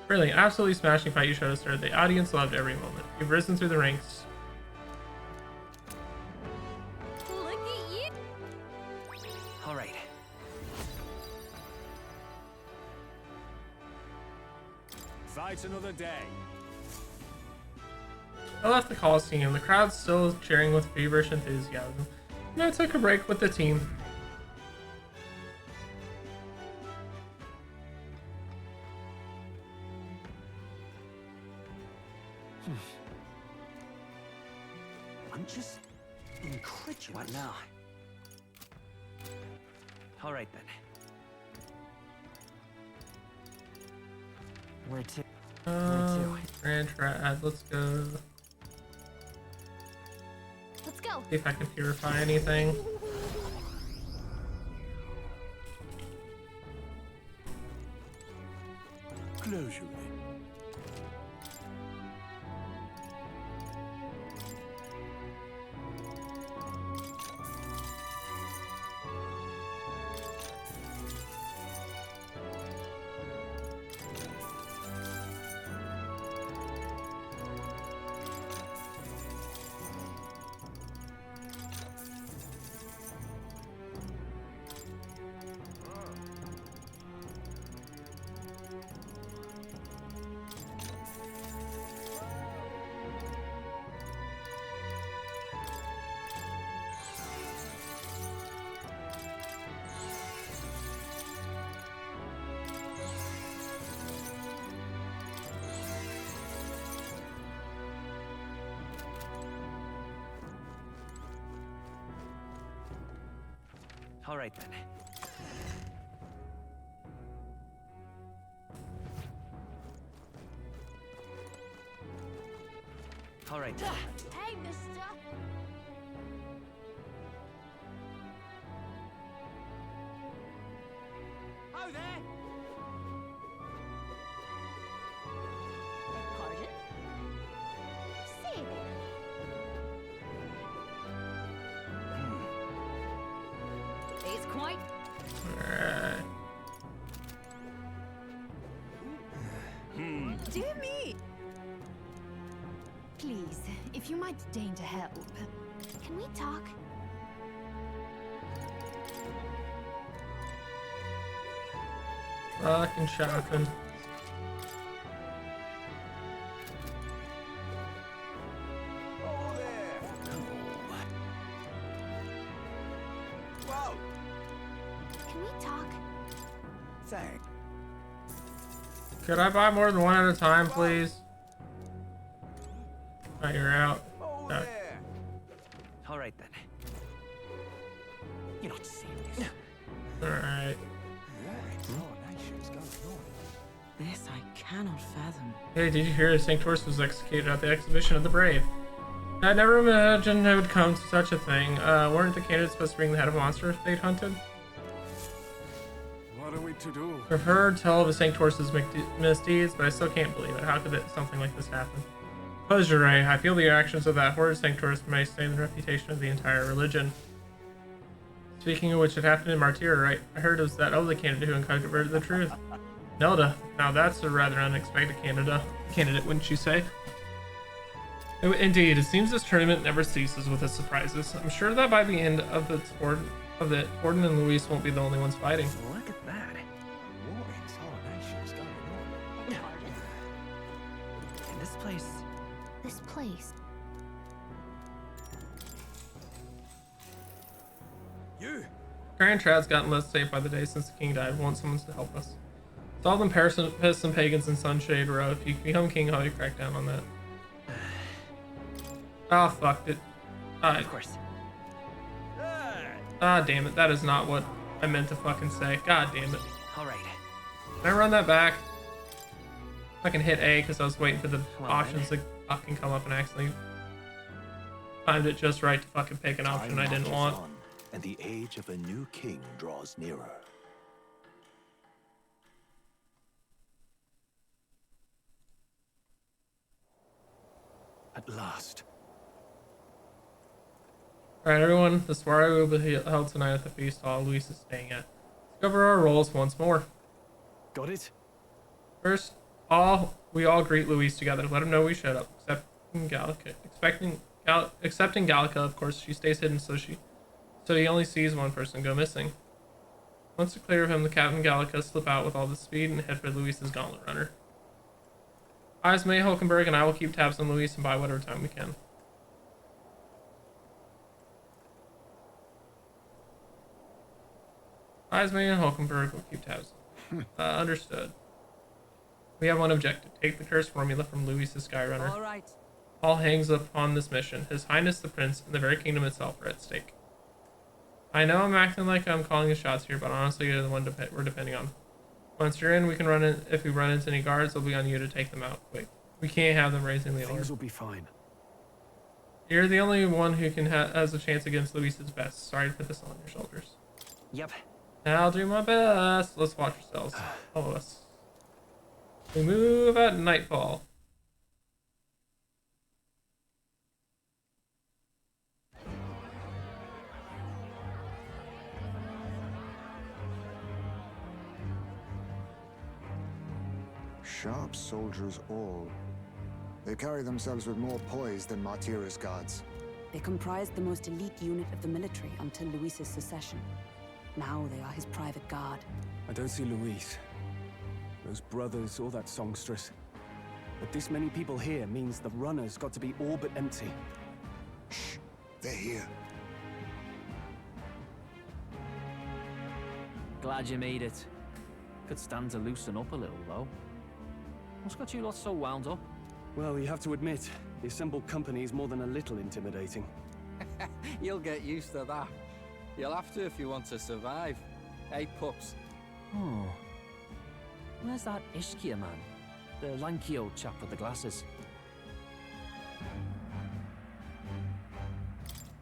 Speaker 2: Brilliant. Absolutely smashing fight you showed us there. The audience loved every moment. You've risen through the ranks.
Speaker 1: Look at you.
Speaker 4: All right.
Speaker 7: Fight another day.
Speaker 2: I left the Coliseum. The crowd's still cheering with feverish enthusiasm. And I took a break with the team.
Speaker 4: I'm just incredulous. What now? All right then. Where to?
Speaker 2: Grand Trad, let's go.
Speaker 1: Let's go.
Speaker 2: See if I can purify anything.
Speaker 7: Close your
Speaker 4: All right then. All right.
Speaker 1: Hey, mister.
Speaker 8: Oh there!
Speaker 1: Pardon? Say again. It's quite.
Speaker 2: Alright.
Speaker 6: Dear me!
Speaker 1: Please, if you might deign to help. Can we talk?
Speaker 2: Fucking shopping.
Speaker 3: Oh there! Whoa!
Speaker 1: Can we talk?
Speaker 3: Thanks.
Speaker 2: Could I buy more than one at a time, please? Oh, you're out.
Speaker 3: Oh
Speaker 2: Okay.
Speaker 3: there!
Speaker 4: All right then. You're not serious.
Speaker 2: Alright.
Speaker 9: This I cannot fathom.
Speaker 2: Hey, did you hear Sanctorus was executed at the exhibition of the Brave? I never imagined it would come to such a thing. Weren't the candidates supposed to bring the head of monsters they'd hunted?
Speaker 3: What are we to do?
Speaker 2: I've heard tell of the Sanctorus' misdeeds, but I still can't believe it. How could something like this happen? Suppose you're right. I feel the actions of that horrid Sanctorus may stain the reputation of the entire religion. Speaking of which, it happened in Martyr, right? I heard it was that Elda candidate who uncovered the truth. Nelda. Now that's a rather unexpected candidate, wouldn't you say? Indeed, it seems this tournament never ceases with its surprises. I'm sure that by the end of it, Gordon and Luis won't be the only ones fighting.
Speaker 4: Look at that.
Speaker 3: What in tarnation's going on?
Speaker 1: Pardon?
Speaker 4: And this place.
Speaker 1: This place.
Speaker 3: You!
Speaker 2: Grand Trad's gotten less safe by the day since the king died. Want someone to help us. Solve them parasites and pagans in Sunshade Row. If you become king, how do you crack down on that? Ah, fucked it.
Speaker 4: Of course.
Speaker 2: Ah, damn it. That is not what I meant to fucking say. God damn it.
Speaker 4: All right.
Speaker 2: Can I run that back? I can hit A because I was waiting for the
Speaker 4: Well,
Speaker 2: options to fucking come up and accidentally timed it just right to fucking pick an option I didn't
Speaker 10: marches
Speaker 2: want.
Speaker 10: on, and the age of a new king draws nearer.
Speaker 5: At last.
Speaker 2: Alright, everyone. The soiree will be held tonight at the feast hall Luis is staying at. Discover our roles once more.
Speaker 5: Got it?
Speaker 2: First, we all greet Luis together. Let him know we showed up. Excepting Gallica, of course. She stays hidden so he only sees one person go missing. Once to clear of him, the Captain Gallica slip out with all the speed and head for Luis's gauntlet runner. May Hulkenberg and I will keep tabs on Luis and buy whatever time we can. May and Hulkenberg will keep tabs. Understood. We have one objective. Take the curse formula from Luis's Skyrunner.
Speaker 6: All right.
Speaker 2: All hangs upon this mission. His Highness the Prince and the very kingdom itself are at stake. I know I'm acting like I'm calling the shots here, but honestly, you're the one we're depending on. Once you're in, we can run in. If we run into any guards, it'll be on you to take them out. Wait, we can't have them raising the alarm.
Speaker 5: Things will be fine.
Speaker 2: You're the only one who can has a chance against Luis's best. Sorry to put this on your shoulders.
Speaker 4: Yep.
Speaker 2: I'll do my best. Let's watch ourselves. Follow us. We move at nightfall.
Speaker 3: Sharp soldiers all. They carry themselves with more poise than Martira's guards.
Speaker 11: They comprised the most elite unit of the military until Luis's secession. Now they are his private guard.
Speaker 5: I don't see Luis, those brothers, or that songstress. But this many people here means the runner's got to be all but empty.
Speaker 3: Shh, they're here.
Speaker 4: Glad you made it. Could stand to loosen up a little, though. What's got you lot so wound up?
Speaker 5: Well, you have to admit, the assembled company is more than a little intimidating.
Speaker 8: You'll get used to that.
Speaker 12: You'll have to if you want to survive. Hey, pups.
Speaker 4: Oh. Where's that Ishkia man? The lanky old chap with the glasses.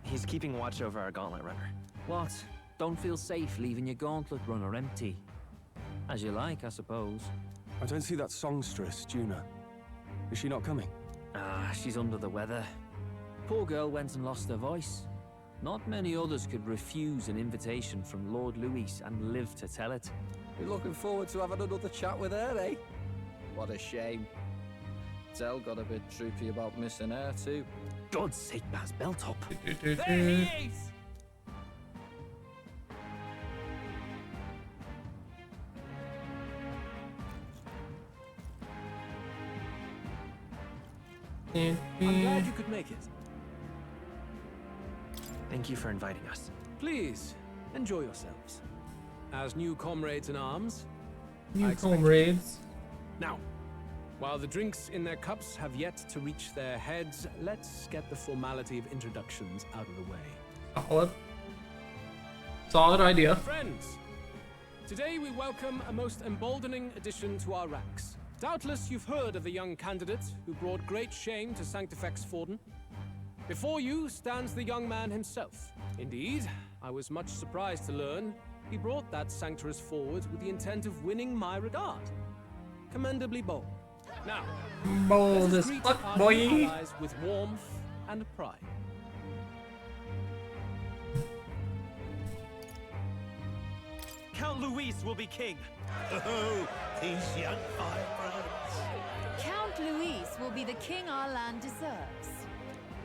Speaker 13: He's keeping watch over our gauntlet runner.
Speaker 4: What? Don't feel safe leaving your gauntlet runner empty? As you like, I suppose.
Speaker 5: I don't see that songstress, Juna. Is she not coming?
Speaker 4: Ah, she's under the weather. Poor girl went and lost her voice. Not many others could refuse an invitation from Lord Louis and live to tell it.
Speaker 12: You're looking forward to having another chat with her, eh? What a shame. Zell got a bit droopy about missing her, too.
Speaker 4: God's sake, Baz, belt up.
Speaker 12: There he is!
Speaker 13: I'm glad you could make it. Thank you for inviting us.
Speaker 7: Please, enjoy yourselves. As new comrades in arms.
Speaker 2: New comrades.
Speaker 7: Now, while the drinks in their cups have yet to reach their heads, let's get the formality of introductions out of the way.
Speaker 2: Solid. Solid idea.
Speaker 7: Friends, today we welcome a most emboldening addition to our ranks. Doubtless you've heard of the young candidate who brought great shame to Sanctifex Forden. Before you stands the young man himself. Indeed, I was much surprised to learn he brought that sanctuary forward with the intent of winning my regard. Commendably bold. Now,
Speaker 2: bold
Speaker 7: let
Speaker 2: as
Speaker 7: us greet
Speaker 2: fuck,
Speaker 7: our
Speaker 2: boy.
Speaker 7: new allies with warmth and pride.
Speaker 8: Count Luis will be king. Oh, these young firebrands.
Speaker 14: Count Luis will be the king our land deserves.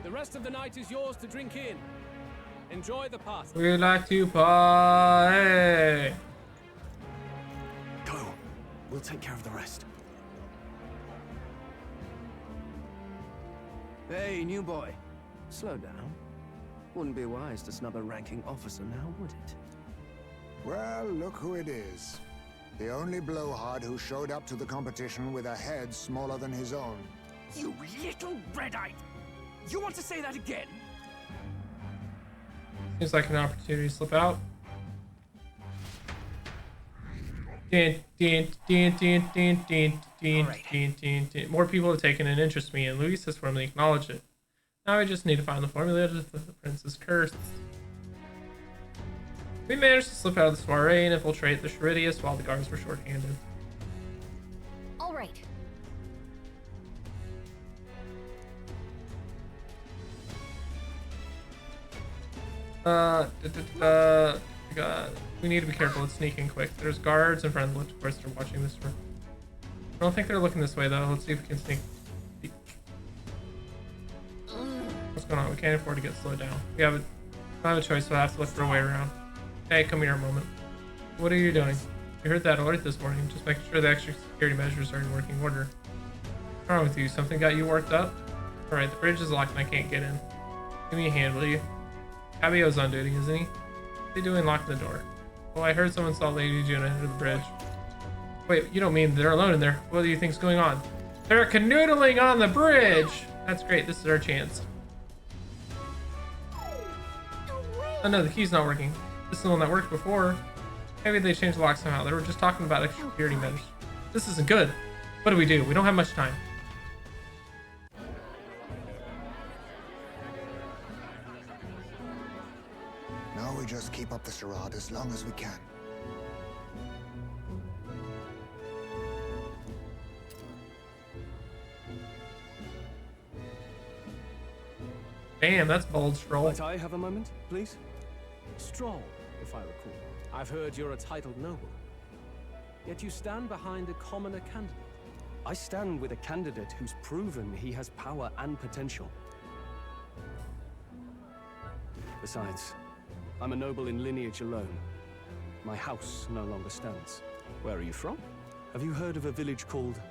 Speaker 7: The rest of the night is yours to drink in. Enjoy the party.
Speaker 2: We like to party.
Speaker 5: Go. We'll take care of the rest.
Speaker 15: Hey, new boy. Slow down. Wouldn't be wise to snub a ranking officer now, would it?
Speaker 3: Well, look who it is. The only blowhard who showed up to the competition with a head smaller than his own.
Speaker 8: You little red-eyed! You want to say that again?
Speaker 2: Seems like an opportunity to slip out. More people have taken an interest in me, and Luis has formally acknowledged it. Now I just need to find the formula to the prince's curse. We managed to slip out of the soiree and infiltrate the Charidius while the guards were short-handed.
Speaker 14: All right.
Speaker 2: We need to be careful with sneaking quick. There's guards in front of the lift. Of course, they're watching this room. I don't think they're looking this way, though. Let's see if we can sneak. What's going on? We can't afford to get slowed down. We don't have a choice, so I have to look for a way around. Hey, come here a moment. What are you doing? You heard that alert this morning. Just making sure the extra security measures are in working order. What's wrong with you? Something got you worked up? Alright, the bridge is locked and I can't get in. Give me a hand, will you? Cabio's on duty, isn't he? What's he doing locking the door? Oh, I heard someone saw Lady Juna under the bridge. Wait, you don't mean they're alone in there? What do you think's going on? They're canoodling on the bridge! That's great, this is our chance. Oh no, the key's not working. This is the one that worked before. Maybe they changed the lock somehow. They were just talking about extra security measures. This isn't good. What do? We don't have much time.
Speaker 3: Now we just keep up the charade as long as we can.
Speaker 2: Damn, that's bold, Stroll.
Speaker 5: Might I have a moment, please?
Speaker 7: Stroll, if I recall. I've heard you're a titled noble. Yet you stand behind a commoner candidate.
Speaker 5: I stand with a candidate who's proven he has power and potential. Besides, I'm a noble in lineage alone. My house no longer stands.
Speaker 7: Where are you from?
Speaker 5: Have you heard of a village called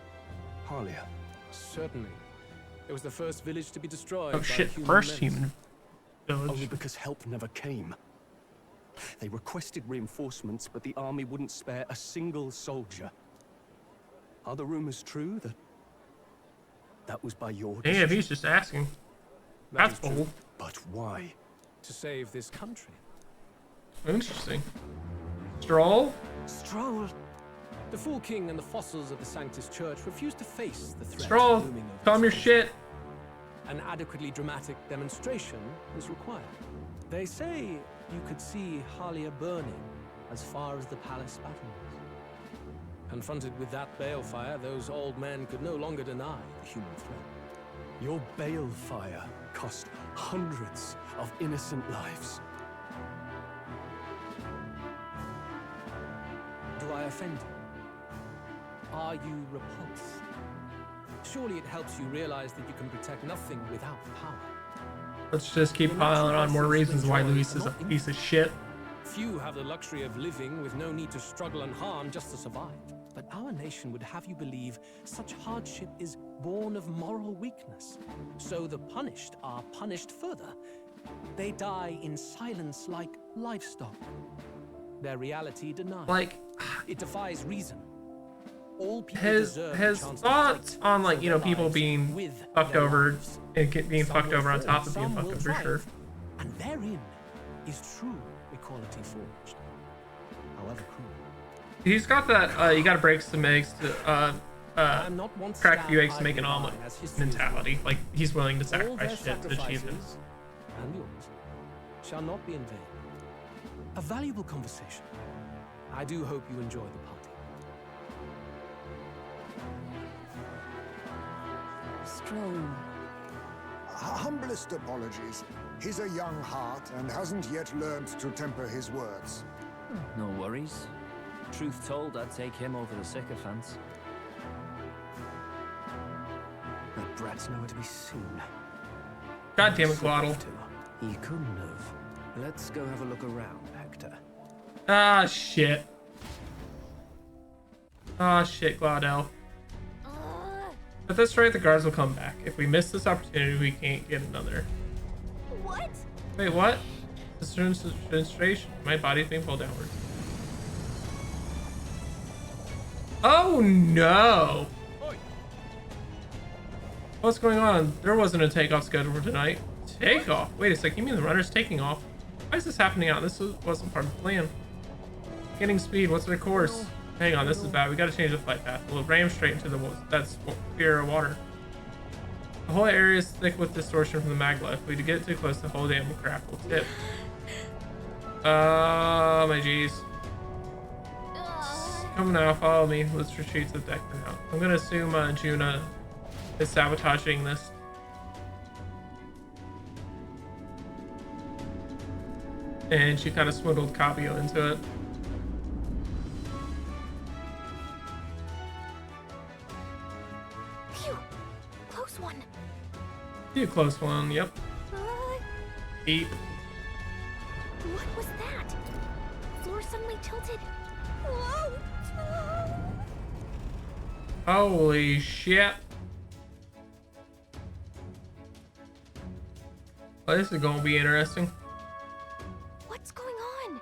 Speaker 5: Harlia?
Speaker 7: Certainly. It was the first village to be destroyed.
Speaker 2: Oh shit, first human village.
Speaker 5: Only because help never came. They requested reinforcements, but the army wouldn't spare a single soldier. Are the rumors true that was by your decision?
Speaker 2: Damn, he's just asking. That's bold.
Speaker 5: But why?
Speaker 7: To save this country.
Speaker 2: Interesting. Stroll?
Speaker 7: Stroll. The Fool King and the fossils of the Sanctus Church refuse to face the threat.
Speaker 2: Stroll, calm your shit.
Speaker 7: An adequately dramatic demonstration is required. They say you could see Halia burning as far as the palace battlements. Confronted with that balefire, those old men could no longer deny the human threat.
Speaker 5: Your balefire cost hundreds of innocent lives.
Speaker 7: Do I offend you? Are you repulsed? Surely it helps you realize that you can protect nothing without power.
Speaker 2: Let's just keep piling on more reasons why Luis is a piece of shit.
Speaker 7: Few have the luxury of living with no need to struggle and harm just to survive. But our nation would have you believe such hardship is born of moral weakness. So the punished are punished further. They die in silence like livestock. Their reality denied.
Speaker 2: Like,
Speaker 7: it defies reason. All people
Speaker 2: his thoughts on, like, you know, people being fucked over and being fucked over on top of being fucked over, for sure.
Speaker 7: And therein is true equality forged. However cruel.
Speaker 2: He's got that you gotta break some eggs to crack a few eggs to make an omelet mentality. Like, he's willing to sacrifice shit to achieve it.
Speaker 7: And yours shall not be in vain. A valuable conversation. I do hope you enjoy the party.
Speaker 11: Stroll.
Speaker 3: Humblest apologies. He's a young heart and hasn't yet learned to temper his words.
Speaker 4: No worries. Truth told, I'd take him over the sycophants.
Speaker 5: The brat's nowhere to be seen.
Speaker 2: God damn it, Glottal.
Speaker 5: He couldn't have. Let's go have a look around, Hector.
Speaker 2: Ah, shit. Ah, shit, Glottal. At this rate, the guards will come back. If we miss this opportunity, we can't get another.
Speaker 1: What?
Speaker 2: Wait, what? This is demonstration. My body's being pulled downward. Oh no! What's going on? There wasn't a takeoff schedule for tonight. Takeoff? Wait a sec, you mean the runner's taking off? Why is this happening out? This wasn't part of the plan. Getting speed, what's their course? Hang on, this is bad. We gotta change the flight path. We'll ram straight into the sphere of water. The whole area is thick with distortion from the magma. If we get too close, the whole damn crap will tip. My jeez. Come now, follow me. Let's retreat to the deck now. I'm gonna assume Juna is sabotaging this. And she kind of swindled Capio into it.
Speaker 1: Close one.
Speaker 2: Be a close one, yep. Beep.
Speaker 1: What was that? Floor suddenly tilted. Whoa!
Speaker 2: Holy shit. Well, this is gonna be interesting.
Speaker 1: What's going on?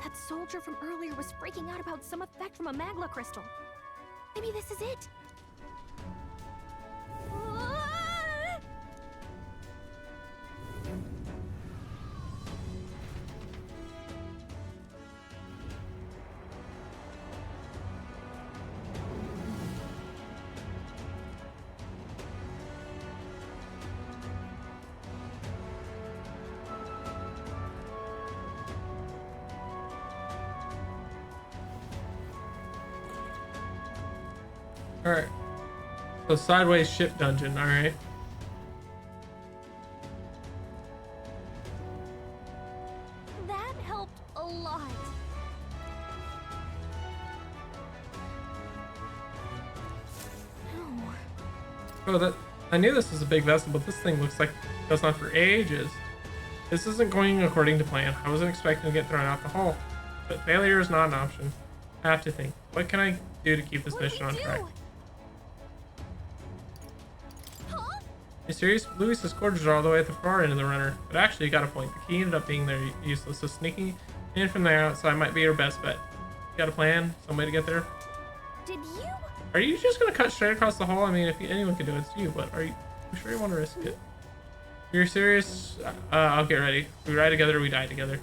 Speaker 1: That soldier from earlier was freaking out about some effect from a magma crystal. Maybe this is it.
Speaker 2: Alright. So sideways ship dungeon, alright.
Speaker 1: That helped a lot.
Speaker 2: Oh, I knew this was a big vessel, but this thing looks like it goes on for ages. This isn't going according to plan. I wasn't expecting to get thrown out the hull, but failure is not an option. I have to think. What can I do to keep this mission on track? You're serious? Luis's quarters are all the way at the far end of the runner, but actually you got a point. The key ended up being there useless, so sneaking in from the outside might be your best bet. You got a plan? Some way to get there?
Speaker 1: Did you?
Speaker 2: Are you just gonna cut straight across the hall? I mean, if anyone can do it, it's you, but are you sure you want to risk it? You're serious? I'll get ready. We ride together, we die together.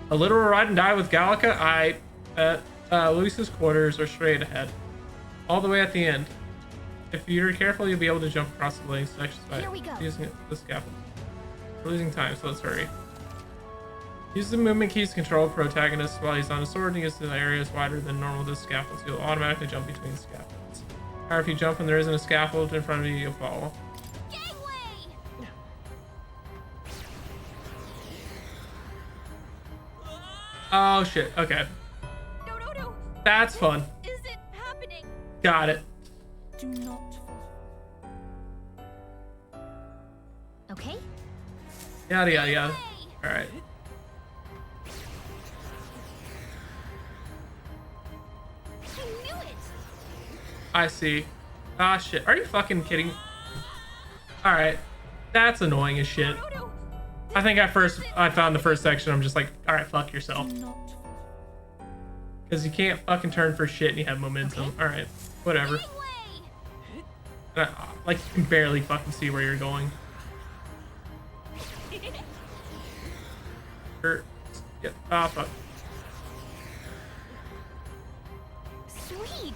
Speaker 2: A literal ride and die with Gallica? Luis's quarters are straight ahead. All the way at the end. If you're careful, you'll be able to jump across the lane section by using the scaffold. We're losing time, so let's hurry. Use the movement keys to control protagonist while he's on a sword and use the areas wider than normal to scaffolds. You'll automatically jump between scaffolds. However, if you jump and there isn't a scaffold in front of you, you'll fall. Oh shit, okay.
Speaker 1: No.
Speaker 2: That's fun.
Speaker 1: Is it happening?
Speaker 2: Got it.
Speaker 1: Do not fall. Okay.
Speaker 2: Yada yada yada. Alright.
Speaker 1: I knew it.
Speaker 2: I see. Ah shit. Are you fucking kidding? Alright. That's annoying as shit. I think I found the first section, I'm just like, alright, fuck yourself. Because you can't fucking turn for shit and you have momentum. Alright, whatever. Like, you can barely fucking see where you're going. Ah, fuck.
Speaker 1: Sweet.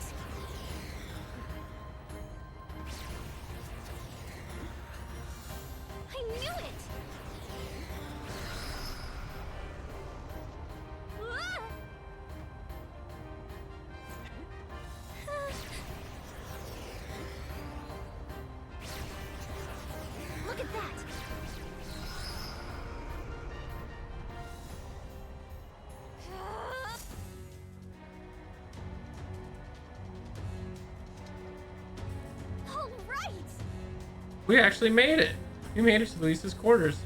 Speaker 1: I knew it. Look at that. All right.
Speaker 2: We actually made it. We made it to Luis's quarters.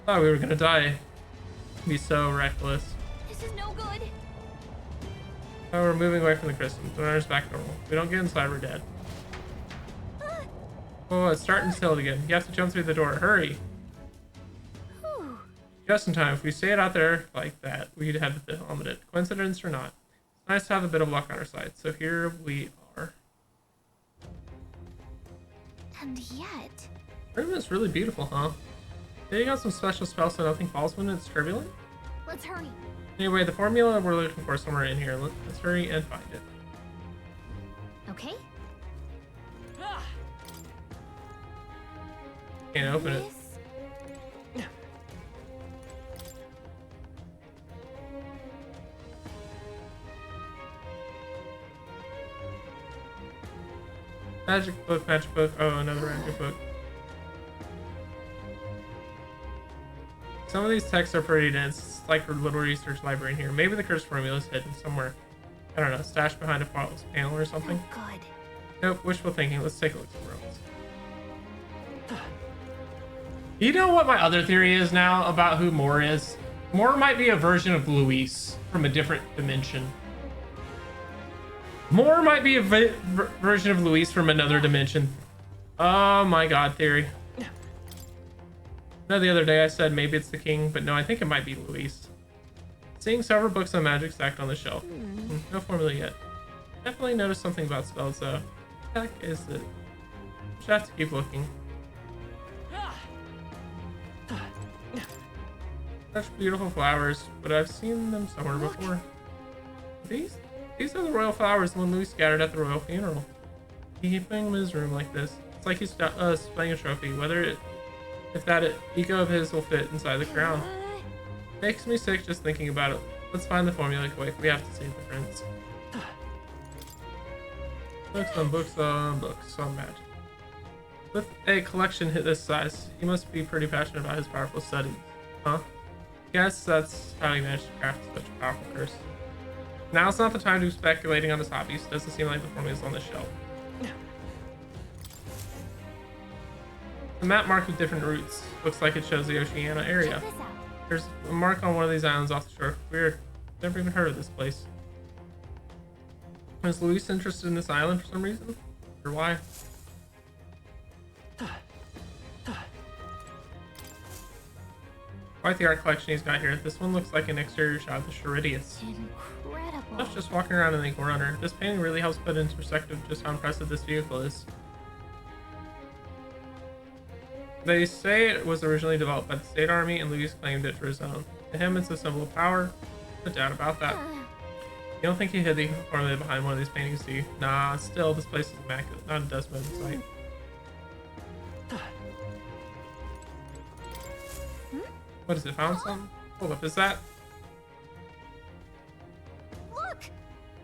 Speaker 2: Thought we were gonna die. Be so reckless.
Speaker 1: This is no good.
Speaker 2: Oh, we're moving away from the crystal. The runner's back normal. If we don't get inside, we're dead. Oh, it's starting to tilt again. You have to jump through the door. Hurry. Just in time. If we stayed out there like that, we'd have the helmeted. Coincidence or not. It's nice to have a bit of luck on our side. So here we are.
Speaker 1: And yet...
Speaker 2: Room is really beautiful, huh? They got some special spells so nothing falls when it's turbulent?
Speaker 1: Let's hurry.
Speaker 2: Anyway, the formula we're looking for somewhere in here. Let's hurry and find it.
Speaker 1: Okay.
Speaker 2: Can't open it. Magic book, magic book. Oh, another magic book. Some of these texts are pretty dense. It's like a little research library in here. Maybe the curse formula is hidden somewhere. I don't know, stashed behind a panel or something.
Speaker 1: Oh, good.
Speaker 2: Nope, wishful thinking. Let's take a look somewhere else. You know what my other theory is now about who Moore is? Moore might be a version of Luis from a different dimension. Moore might be a version of Luis from another dimension. Oh my god, theory. No, the other day I said maybe it's the king, but no, I think it might be Luis. Seeing several books on magic stacked on the shelf. No formula yet. Definitely noticed something about spells though. What the heck is it? Just have to keep looking. Such beautiful flowers, but I've seen them somewhere before. These are the royal flowers, the one Louis scattered at the royal funeral. Keeping them in his room like this. It's like he's displaying a trophy. If that ego of his will fit inside the crown. Makes me sick just thinking about it. Let's find the formula quick. We have to save the prince. Books on books on books on magic. With a collection hit this size, he must be pretty passionate about his powerful studies. Huh? Guess that's how he managed to craft such a powerful curse. Now's not the time to be speculating on his hobbies. Doesn't seem like the formula's on the shelf. The map marked with different routes. Looks like it shows the Oceania area. There's a mark on one of these islands off the shore. Weird. Never even heard of this place. Is Luis interested in this island for some reason? Or why? Quite the art collection he's got here. This one looks like an exterior shot of the Charidius.
Speaker 1: Incredible.
Speaker 2: Let's just walking around in the Eagle Runner. This painting really helps put into perspective just how impressive this vehicle is. They say it was originally developed by the State Army and Louis claimed it for his own. To him, it's a symbol of power. No doubt about that. You don't think he hid the formula behind one of these paintings, do you? Nah, still, this place is immaculate. Not a dust mote in sight. What is it? Found something? Hold up, is that?
Speaker 1: Look!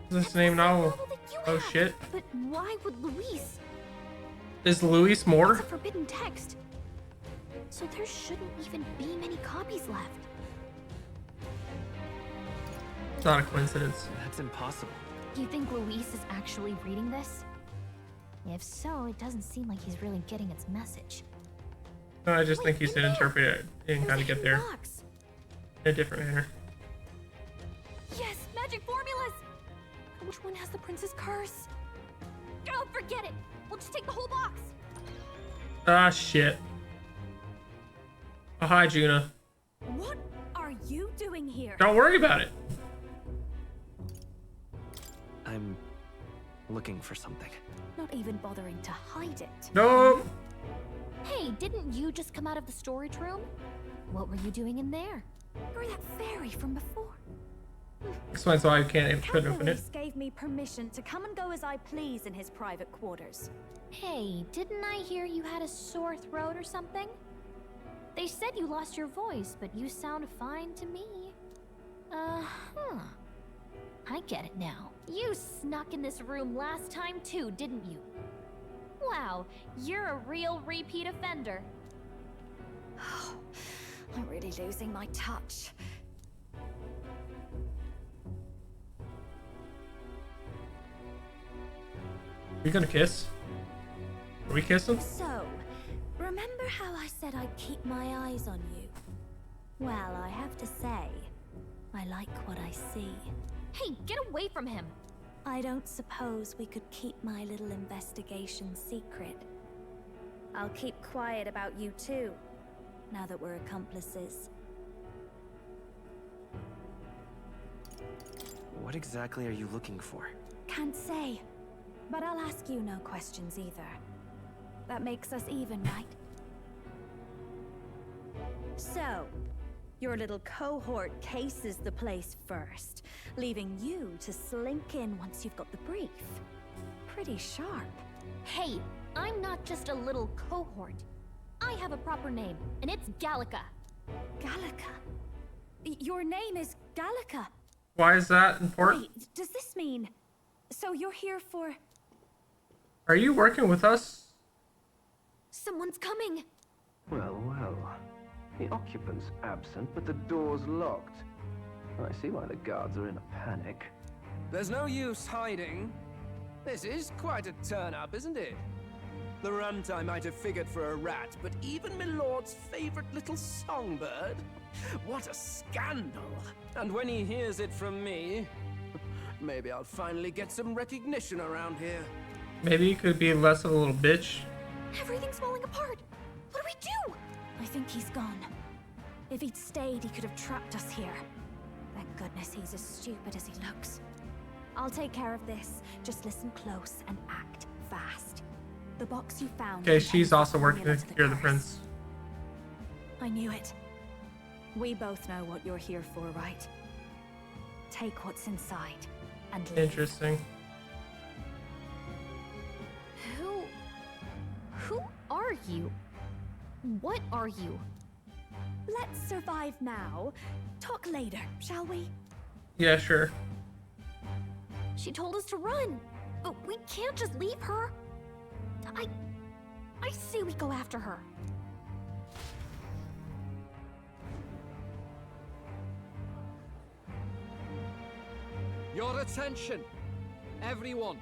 Speaker 2: Is this name novel? Oh shit.
Speaker 1: But why would Luis?
Speaker 2: Is Luis more?
Speaker 1: It's a forbidden text. So there shouldn't even be many copies left.
Speaker 2: It's not a coincidence.
Speaker 13: That's impossible.
Speaker 1: Do you think Luis is actually reading this? If so, it doesn't seem like he's really getting its message.
Speaker 2: No, I just think he should interpret it and kind of get there in a different manner.
Speaker 1: Yes, magic formulas! Which one has the prince's curse? Oh, forget it! We'll just take the whole box!
Speaker 2: Ah, shit. Oh, hi, Juna.
Speaker 14: What are you doing here?
Speaker 2: Don't worry about it.
Speaker 13: I'm looking for something.
Speaker 14: Not even bothering to hide it.
Speaker 2: No.
Speaker 1: Hey, didn't you just come out of the storage room? What were you doing in there?
Speaker 14: You're that fairy from before.
Speaker 2: Explains why I couldn't open it.
Speaker 14: Luis gave me permission to come and go as I please in his private quarters.
Speaker 1: Hey, didn't I hear you had a sore throat or something? They said you lost your voice, but you sound fine to me. Uh-huh. I get it now. You snuck in this room last time too, didn't you? Wow, you're a real repeat offender.
Speaker 14: I'm really losing my touch.
Speaker 2: You gonna kiss? Are we kissing?
Speaker 14: So, remember how I said I'd keep my eyes on you? Well, I have to say, I like what I see.
Speaker 1: Hey, get away from him!
Speaker 14: I don't suppose we could keep my little investigation secret. I'll keep quiet about you too, now that we're accomplices.
Speaker 13: What exactly are you looking for?
Speaker 14: Can't say, but I'll ask you no questions either. That makes us even, right? So, your little cohort cases the place first, leaving you to slink in once you've got the brief. Pretty sharp.
Speaker 1: Hey, I'm not just a little cohort. I have a proper name, and it's Gallica.
Speaker 14: Gallica? Your name is Gallica?
Speaker 2: Why is that important?
Speaker 14: Wait, does this mean... So you're here for...
Speaker 2: Are you working with us?
Speaker 1: Someone's coming!
Speaker 15: Well, well. The occupant's absent, but the door's locked. I see why the guards are in a panic.
Speaker 12: There's no use hiding. This is quite a turn-up, isn't it? The runt I might have figured for a rat, but even Milord's favorite little songbird? What a scandal! And when he hears it from me, maybe I'll finally get some recognition around here.
Speaker 2: Maybe you could be less of a little bitch.
Speaker 1: Everything's falling apart! What do we do?
Speaker 14: I think he's gone. If he'd stayed, he could have trapped us here. Thank goodness he's as stupid as he looks. I'll take care of this. Just listen close and act fast. The box you found...
Speaker 2: Okay, she's also working to cure the prince.
Speaker 14: I knew it. We both know what you're here for, right? Take what's inside and leave.
Speaker 2: Interesting.
Speaker 1: Who are you? What are you?
Speaker 14: Let's survive now. Talk later, shall we?
Speaker 2: Yeah, sure.
Speaker 1: She told us to run, but we can't just leave her. I say we go after her.
Speaker 7: Your attention, everyone.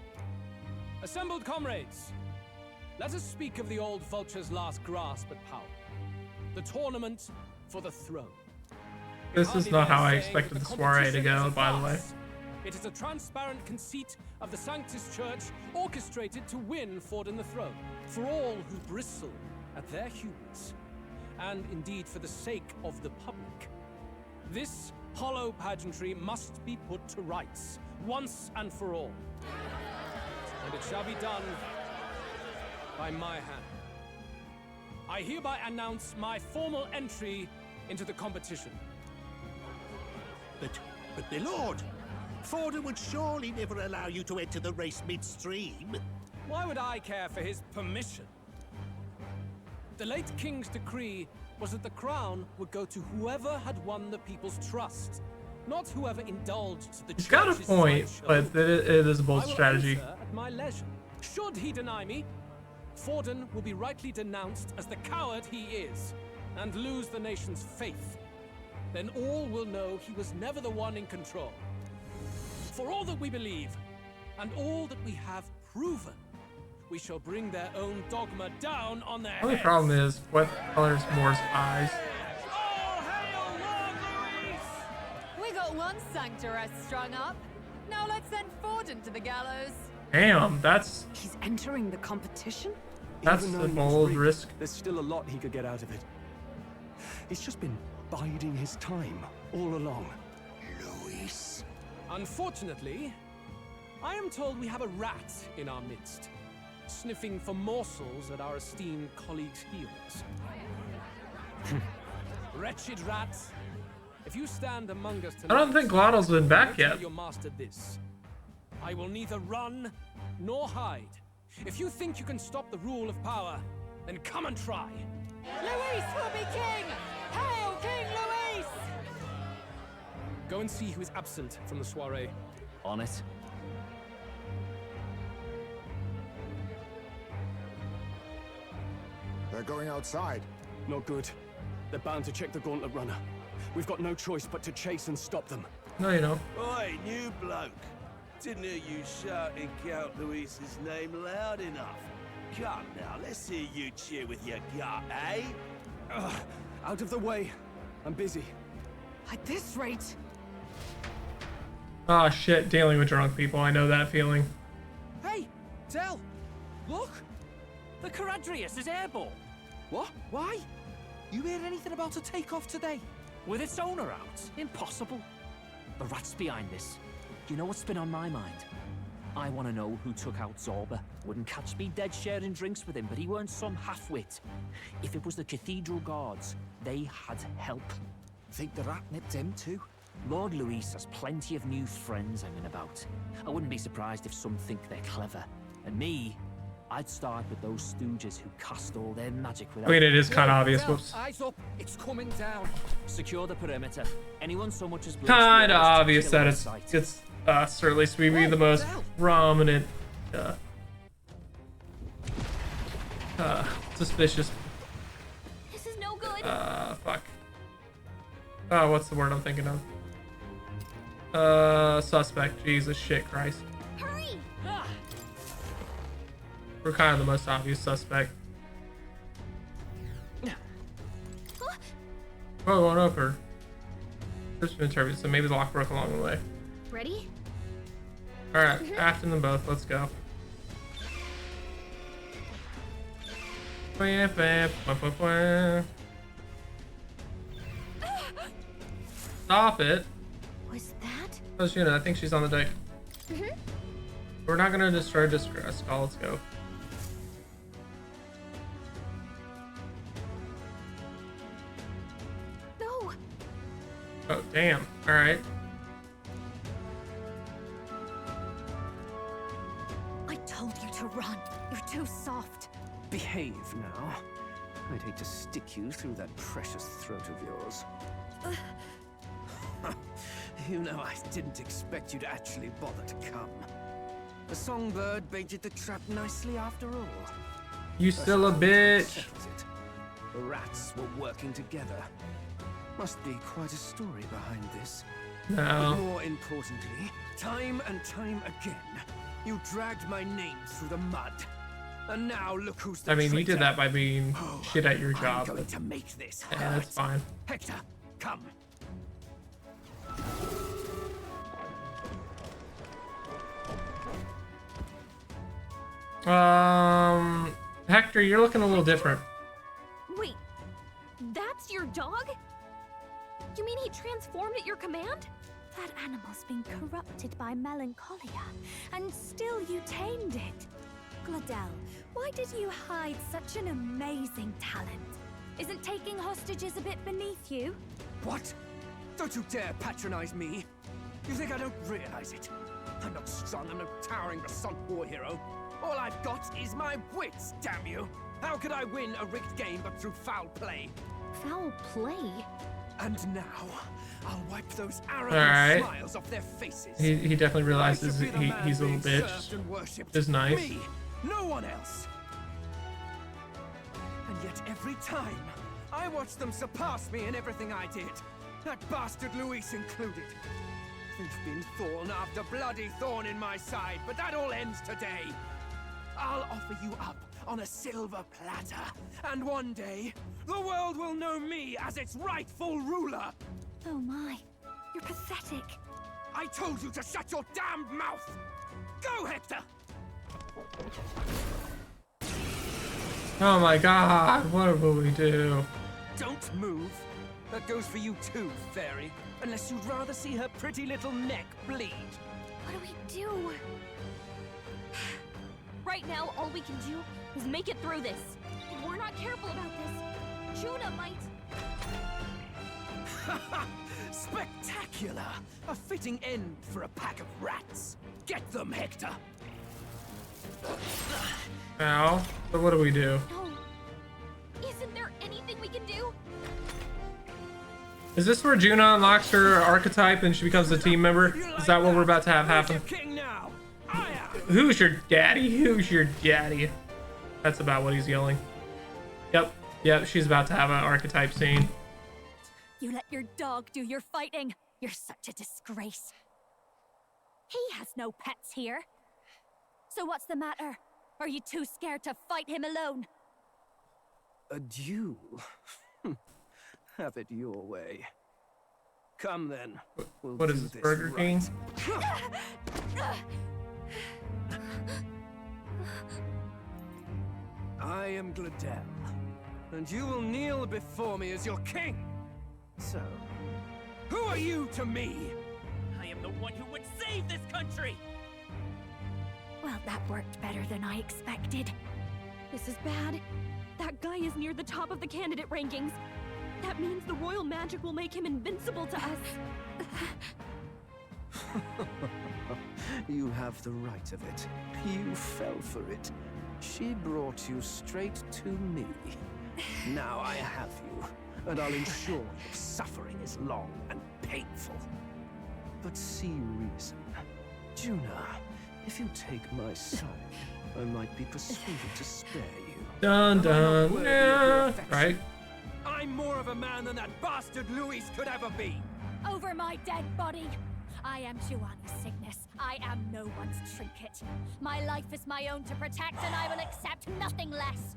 Speaker 7: Assembled comrades, let us speak of the old vulture's last grasp at power. The tournament for the throne.
Speaker 2: This is not how I expected the soiree to go, by the way.
Speaker 7: It is a transparent conceit of the Sanctus Church orchestrated to win Forden the throne, for all who bristle at their humors, and indeed for the sake of the public. This hollow pageantry must be put to rights, once and for all. And it shall be done by my hand. I hereby announce my formal entry into the competition.
Speaker 8: But my lord, Forden would surely never allow you to enter the race midstream.
Speaker 7: Why would I care for his permission? The late king's decree was that the crown would go to whoever had won the people's trust, not whoever indulged the
Speaker 2: He's got a
Speaker 7: church's
Speaker 2: point,
Speaker 7: sideshow.
Speaker 2: but it is a bold
Speaker 7: I will
Speaker 2: strategy.
Speaker 7: answer at my leisure. Should he deny me, Forden will be rightly denounced as the coward he is, and lose the nation's faith. Then all will know he was never the one in control. For all that we believe, and all that we have proven, we shall bring their own dogma down on their
Speaker 2: The only
Speaker 7: heads.
Speaker 2: problem is what color's Moore's eyes.
Speaker 16: We got one sanctuary strung up. Now let's send Forden to the gallows.
Speaker 2: Damn, that's
Speaker 11: He's entering the competition?
Speaker 2: That's
Speaker 5: Even
Speaker 2: a
Speaker 5: though he's
Speaker 2: bold
Speaker 5: rigged,
Speaker 2: risk.
Speaker 5: There's still a lot he could get out of it. He's just been biding his time all along.
Speaker 8: Luis.
Speaker 7: Unfortunately, I am told we have a rat in our midst, sniffing for morsels at our esteemed colleagues' heels. Wretched rat, if you stand among us tonight,
Speaker 2: I don't think Glottal's been back
Speaker 7: tell
Speaker 2: yet.
Speaker 7: your master this: I will neither run nor hide. If you think you can stop the rule of power, then come and try.
Speaker 16: Luis will be king! Hail King Luis!
Speaker 7: Go and see who is absent from the soiree.
Speaker 4: On it.
Speaker 3: They're going outside.
Speaker 5: Not good. They're bound to check the gauntlet runner. We've got no choice but to chase and stop them.
Speaker 2: No, you don't.
Speaker 17: Oi, new bloke. Didn't hear you shouting Count Luis's name loud enough. Come now, let's hear you cheer with your gut, eh?
Speaker 5: Ugh, out of the way. I'm busy.
Speaker 11: At this rate.
Speaker 2: Ah, shit, dealing with drunk people. I know that feeling.
Speaker 12: Hey, Del, look! The Caradrius is airborne. What? Why? You hear anything about a takeoff today?
Speaker 4: With its owner out? Impossible. The rat's behind this. You know what's been on my mind? I want to know who took out Zorba. Wouldn't catch me dead sharing drinks with him, but he weren't some half-wit. If it was the Cathedral Guards, they had help. Think the rat nipped him too? Lord Luis has plenty of new friends hanging about. I wouldn't be surprised if some think they're clever. And me, I'd start with those stooges who cast all their magic without...
Speaker 2: I mean, it is kind of obvious. Whoops.
Speaker 12: Eyes up, it's coming down.
Speaker 4: Secure the perimeter. Anyone so much as...
Speaker 2: Kind of obvious that it's certainly Sweetie the most prominent, suspicious.
Speaker 1: This is no good.
Speaker 2: Fuck. Oh, what's the word I'm thinking of? Suspect. Jesus shit Christ.
Speaker 1: Hurry!
Speaker 2: We're kind of the most obvious suspect. Oh, it won't open. There's been turbulence, so maybe the lock broke along the way.
Speaker 1: Ready?
Speaker 2: Alright, after them both, let's go. Stop it.
Speaker 1: Was that?
Speaker 2: Oh, Shuna, I think she's on the deck.
Speaker 1: Mm-hmm.
Speaker 2: We're not gonna destroy Distress. Oh, let's go.
Speaker 1: No.
Speaker 2: Oh, damn. Alright.
Speaker 14: I told you to run. You're too soft.
Speaker 15: Behave now. I'd hate to stick you through that precious throat of yours.
Speaker 12: You know, I didn't expect you to actually bother to come. The songbird baited the trap nicely after all.
Speaker 2: You still a bitch.
Speaker 12: Settles it. The rats were working together. Must be quite a story behind this.
Speaker 2: No.
Speaker 12: But more importantly, time and time again, you dragged my name through the mud. And now look who's the
Speaker 2: I mean, you
Speaker 12: traitor.
Speaker 2: did that by being shit at your
Speaker 12: I'm
Speaker 2: job.
Speaker 12: going
Speaker 2: But
Speaker 12: to make this
Speaker 2: yeah,
Speaker 12: hurt.
Speaker 2: that's fine.
Speaker 12: Hector, come.
Speaker 2: Hector, you're looking a little different.
Speaker 1: Wait, that's your dog? You mean he transformed at your command?
Speaker 14: That animal's been corrupted by melancholia, and still you tamed it. Gladel, why did you hide such an amazing talent? Isn't taking hostages a bit beneath you?
Speaker 12: What? Don't you dare patronize me. You think I don't realize it? I'm not strong, I'm no towering Rassant war hero. All I've got is my wits, damn you! How could I win a rigged game but through foul play?
Speaker 1: Foul play?
Speaker 12: And now, I'll wipe those arrogant smiles off their faces.
Speaker 2: He definitely realizes he's a little bitch. Is nice.
Speaker 12: Me, no one else. And yet every time, I watch them surpass me in everything I did. That bastard Luis included. They've been thorn after bloody thorn in my side, but that all ends today. I'll offer you up on a silver platter, and one day, the world will know me as its rightful ruler.
Speaker 14: Oh my, you're pathetic.
Speaker 12: I told you to shut your damned mouth! Go, Hector!
Speaker 2: Oh my god, what will we do?
Speaker 12: Don't move. That goes for you too, fairy. Unless you'd rather see her pretty little neck bleed.
Speaker 1: What do we do? Right now, all we can do is make it through this. If we're not careful about this, Juna might...
Speaker 12: Spectacular! A fitting end for a pack of rats. Get them, Hector!
Speaker 2: Ow. So what do we do?
Speaker 1: No. Isn't there anything we can do?
Speaker 2: Is this where Juna unlocks her archetype and she becomes a team member? Is that what we're about to have happen? Who's your daddy? Who's your daddy? That's about what he's yelling. Yep, she's about to have an archetype scene.
Speaker 14: You let your dog do your fighting. You're such a disgrace. He has no pets here. So what's the matter? Are you too scared to fight him alone?
Speaker 15: A duel? Have it your way. Come then.
Speaker 2: What is this, Burger King?
Speaker 12: I am Gladel, and you will kneel before me as your king. So, who are you to me?
Speaker 18: I am the one who would save this country!
Speaker 14: Well, that worked better than I expected.
Speaker 1: This is bad. That guy is near the top of the candidate rankings. That means the royal magic will make him invincible to us.
Speaker 15: You have the right of it. You fell for it. She brought you straight to me. Now I have you, and I'll ensure your suffering is long and painful. But see reason. Juna, if you take my side, I might be persuaded to spare you.
Speaker 2: Dun dun, yeah, right?
Speaker 12: I'm more of a man than that bastard Luis could ever be.
Speaker 14: Over my dead body. I am Juana's Cygnus. I am no one's trinket. My life is my own to protect, and I will accept nothing less.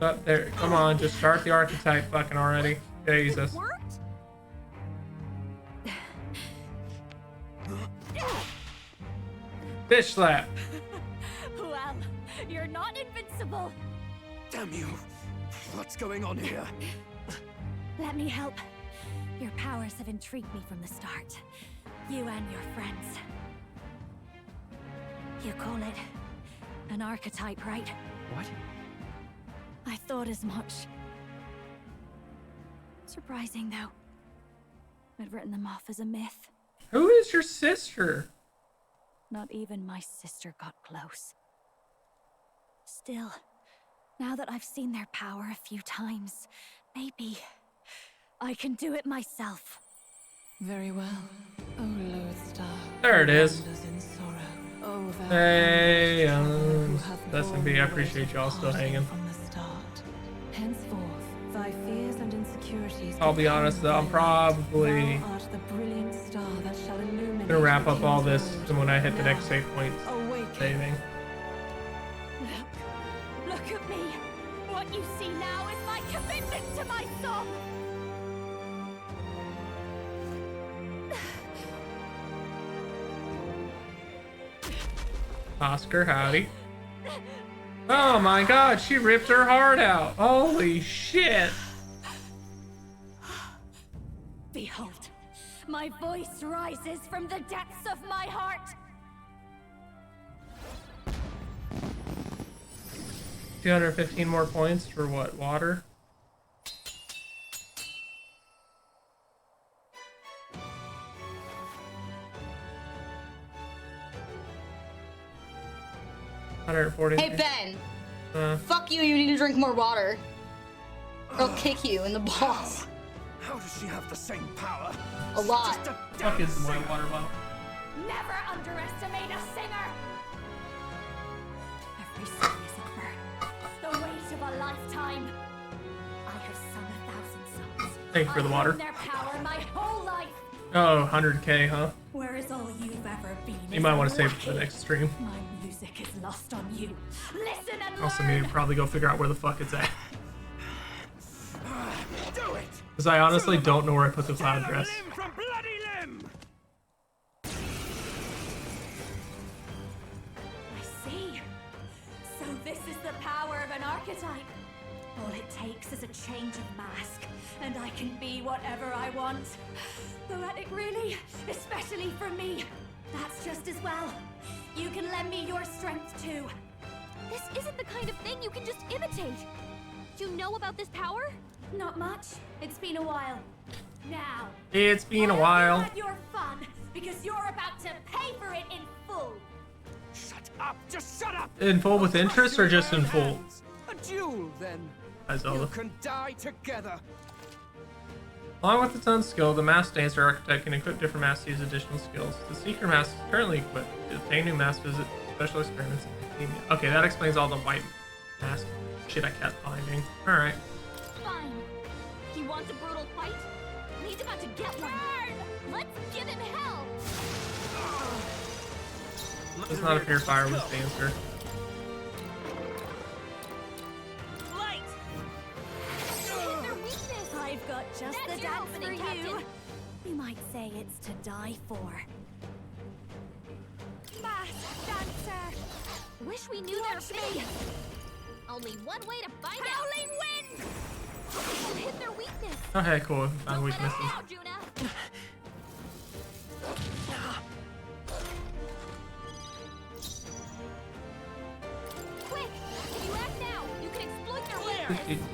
Speaker 2: Oh, there, come on, just start the archetype fucking already. Jesus. Bitch slap.
Speaker 14: Well, you're not invincible.
Speaker 12: Damn you. What's going on here?
Speaker 14: Let me help. Your powers have intrigued me from the start. You and your friends. You call it an archetype, right?
Speaker 15: What?
Speaker 14: I thought as much. Surprising, though. I'd written them off as a myth.
Speaker 2: Who is your sister?
Speaker 14: Not even my sister got close. Still, now that I've seen their power a few times, maybe I can do it myself.
Speaker 9: Very well. Oh, Lodestar.
Speaker 2: There it is.
Speaker 9: In sorrow. Oh,
Speaker 2: Hey, SMB, I appreciate y'all still hanging.
Speaker 9: From the start. Henceforth, thy fears and insecurities.
Speaker 2: I'll be honest though, I'm probably
Speaker 9: Thou art the brilliant star that shall illuminate
Speaker 2: gonna wrap
Speaker 9: the
Speaker 2: up all this,
Speaker 9: king's
Speaker 2: and when I hit the
Speaker 9: now
Speaker 2: next save point,
Speaker 9: awaken.
Speaker 2: saving.
Speaker 14: Look at me. What you see now is my commitment to my song.
Speaker 2: Oscar, howdy. Oh my god, she ripped her heart out. Holy shit.
Speaker 14: Behold, my voice rises from the depths of my heart.
Speaker 2: 215 more points for what? Water?
Speaker 19: Hey Ben, fuck you, you need to drink more water. Or I'll kick you in the balls.
Speaker 15: How does she have the same power?
Speaker 19: A lot.
Speaker 2: Fuck is the white water bottle?
Speaker 14: Never underestimate a singer! Every song is a burden, the weight of a lifetime. I have sung 1,000 songs.
Speaker 2: Thank you for the water.
Speaker 14: I've known their power my whole life.
Speaker 2: Oh, 100k, huh?
Speaker 14: Whereas all you've ever been
Speaker 2: You might want to save it for the next stream.
Speaker 14: My music is lost on you. Listen and
Speaker 2: Also
Speaker 14: learn.
Speaker 2: need to probably go figure out where the fuck it's at.
Speaker 15: Do it!
Speaker 2: Because I honestly don't know where I put the cloud dress.
Speaker 15: From bloody limb!
Speaker 14: I see. So this is the power of an archetype. All it takes is a change of mask, and I can be whatever I want. Poetic, really? Especially for me. That's just as well. You can lend me your strength too.
Speaker 1: This isn't the kind of thing you can just imitate. Do you know about this power?
Speaker 14: Not much. It's been a while. Now.
Speaker 2: It's been a while.
Speaker 14: Have your fun, because you're about to pay for it in full.
Speaker 15: Shut up! Just shut up!
Speaker 2: In full with interest or just in full?
Speaker 15: A duel, then.
Speaker 2: Hi, Zelda.
Speaker 15: You can die together.
Speaker 2: Along with its own skill, the Masked Dancer archetype can equip different masks to use additional skills. The Seeker mask is currently equipped. To obtain new masks, visit special experiments in Academia. Okay, that explains all the white mask shit I kept finding. Alright.
Speaker 1: Fine. Do you want a brutal fight? He's about to get one. Let's give him hell.
Speaker 2: Does not appear fire with Dancer.
Speaker 1: Light. Hit their weakness.
Speaker 14: I've got just
Speaker 1: That's
Speaker 14: the
Speaker 1: your
Speaker 14: dance
Speaker 1: opening,
Speaker 14: for you.
Speaker 1: Captain.
Speaker 14: You might say it's to die for. Masked Dancer.
Speaker 1: Wish we knew their fate. Only one way to find
Speaker 14: Howling
Speaker 1: out. Wind. Hit their weakness.
Speaker 2: Okay, cool. Found weaknesses.
Speaker 1: Now, Juna. Quick! If you act now, you can exploit their weakness.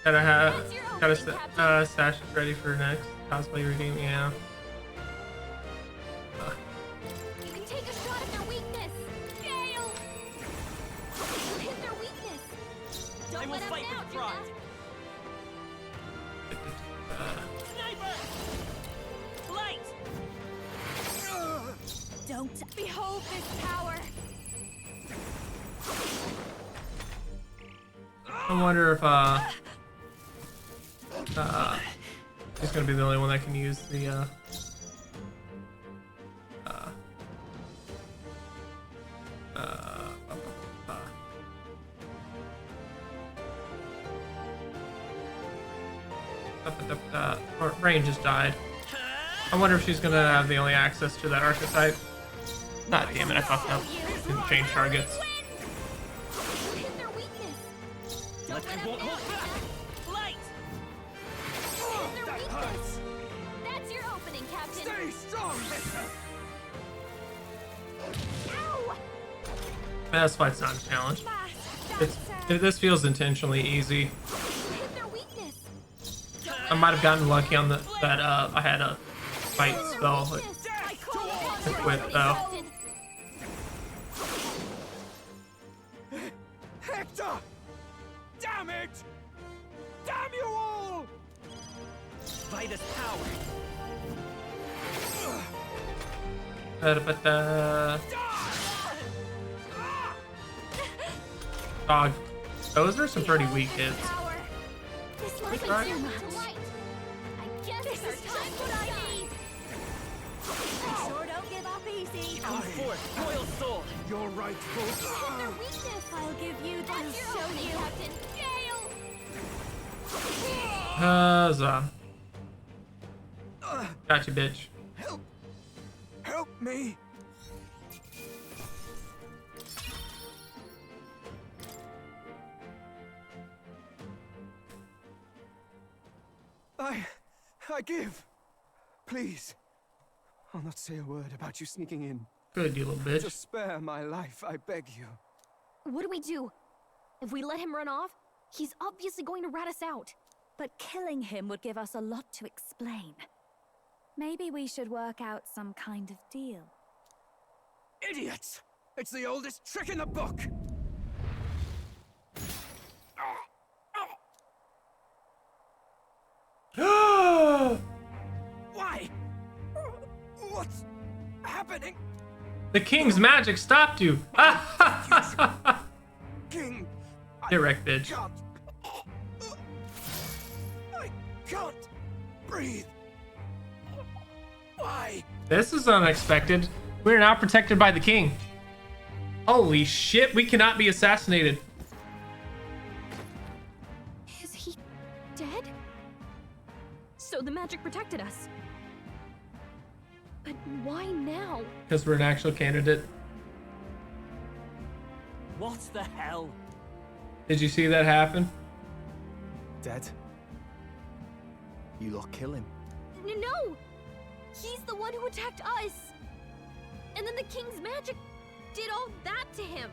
Speaker 2: Gotta stash it ready for next cosplay redeem. Yeah.
Speaker 1: You can take a shot at their weakness. Gale! You hit their weakness. Don't let up now, Juna.
Speaker 18: Sniper! Light!
Speaker 14: Don't behold this power.
Speaker 2: I wonder if he's gonna be the only one that can use the Rain just died. I wonder if she's gonna have the only access to that archetype. God damn it, I fucked up. Didn't change targets.
Speaker 18: Let me won't hold back! Light!
Speaker 1: That hurts. That's your opening, Captain.
Speaker 15: Stay strong, mister!
Speaker 1: Ow!
Speaker 2: This fight's not a challenge. This feels intentionally easy.
Speaker 1: Hit their weakness.
Speaker 2: I might have gotten lucky on that I had a fight spell with though.
Speaker 15: Hector! Damn it! Damn you all!
Speaker 18: By this power.
Speaker 2: Dog. Those are some pretty weak hits.
Speaker 14: This might be
Speaker 2: Right.
Speaker 14: too much.
Speaker 1: I guess this is just what I need.
Speaker 14: I sure don't give up easy.
Speaker 18: Come forth, royal soul.
Speaker 15: You're rightful.
Speaker 1: Hit their weakness.
Speaker 14: I'll give you
Speaker 1: That's
Speaker 14: this.
Speaker 1: your
Speaker 14: Show
Speaker 1: opening,
Speaker 14: you.
Speaker 1: Captain. Gale!
Speaker 2: Huzzah. Gotcha, bitch.
Speaker 15: Help me! I give. Please. I'll not say a word about you sneaking in.
Speaker 2: Good, you little bitch.
Speaker 15: Just spare my life, I beg you.
Speaker 1: What do we do? If we let him run off, he's obviously going to rat us out.
Speaker 14: But killing him would give us a lot to explain. Maybe we should work out some kind of deal.
Speaker 12: Idiots! It's the oldest trick in the book! Why? What's happening?
Speaker 2: The king's magic stopped you.
Speaker 12: King,
Speaker 2: Get wrecked, bitch.
Speaker 12: I can't breathe. Why?
Speaker 2: This is unexpected. We are now protected by the king. Holy shit, we cannot be assassinated.
Speaker 1: Is he dead? So the magic protected us. But why now?
Speaker 2: Because we're an actual candidate.
Speaker 4: What the hell?
Speaker 2: Did you see that happen?
Speaker 5: Dead? You lot kill him.
Speaker 1: No! He's the one who attacked us! And then the king's magic did all that to him!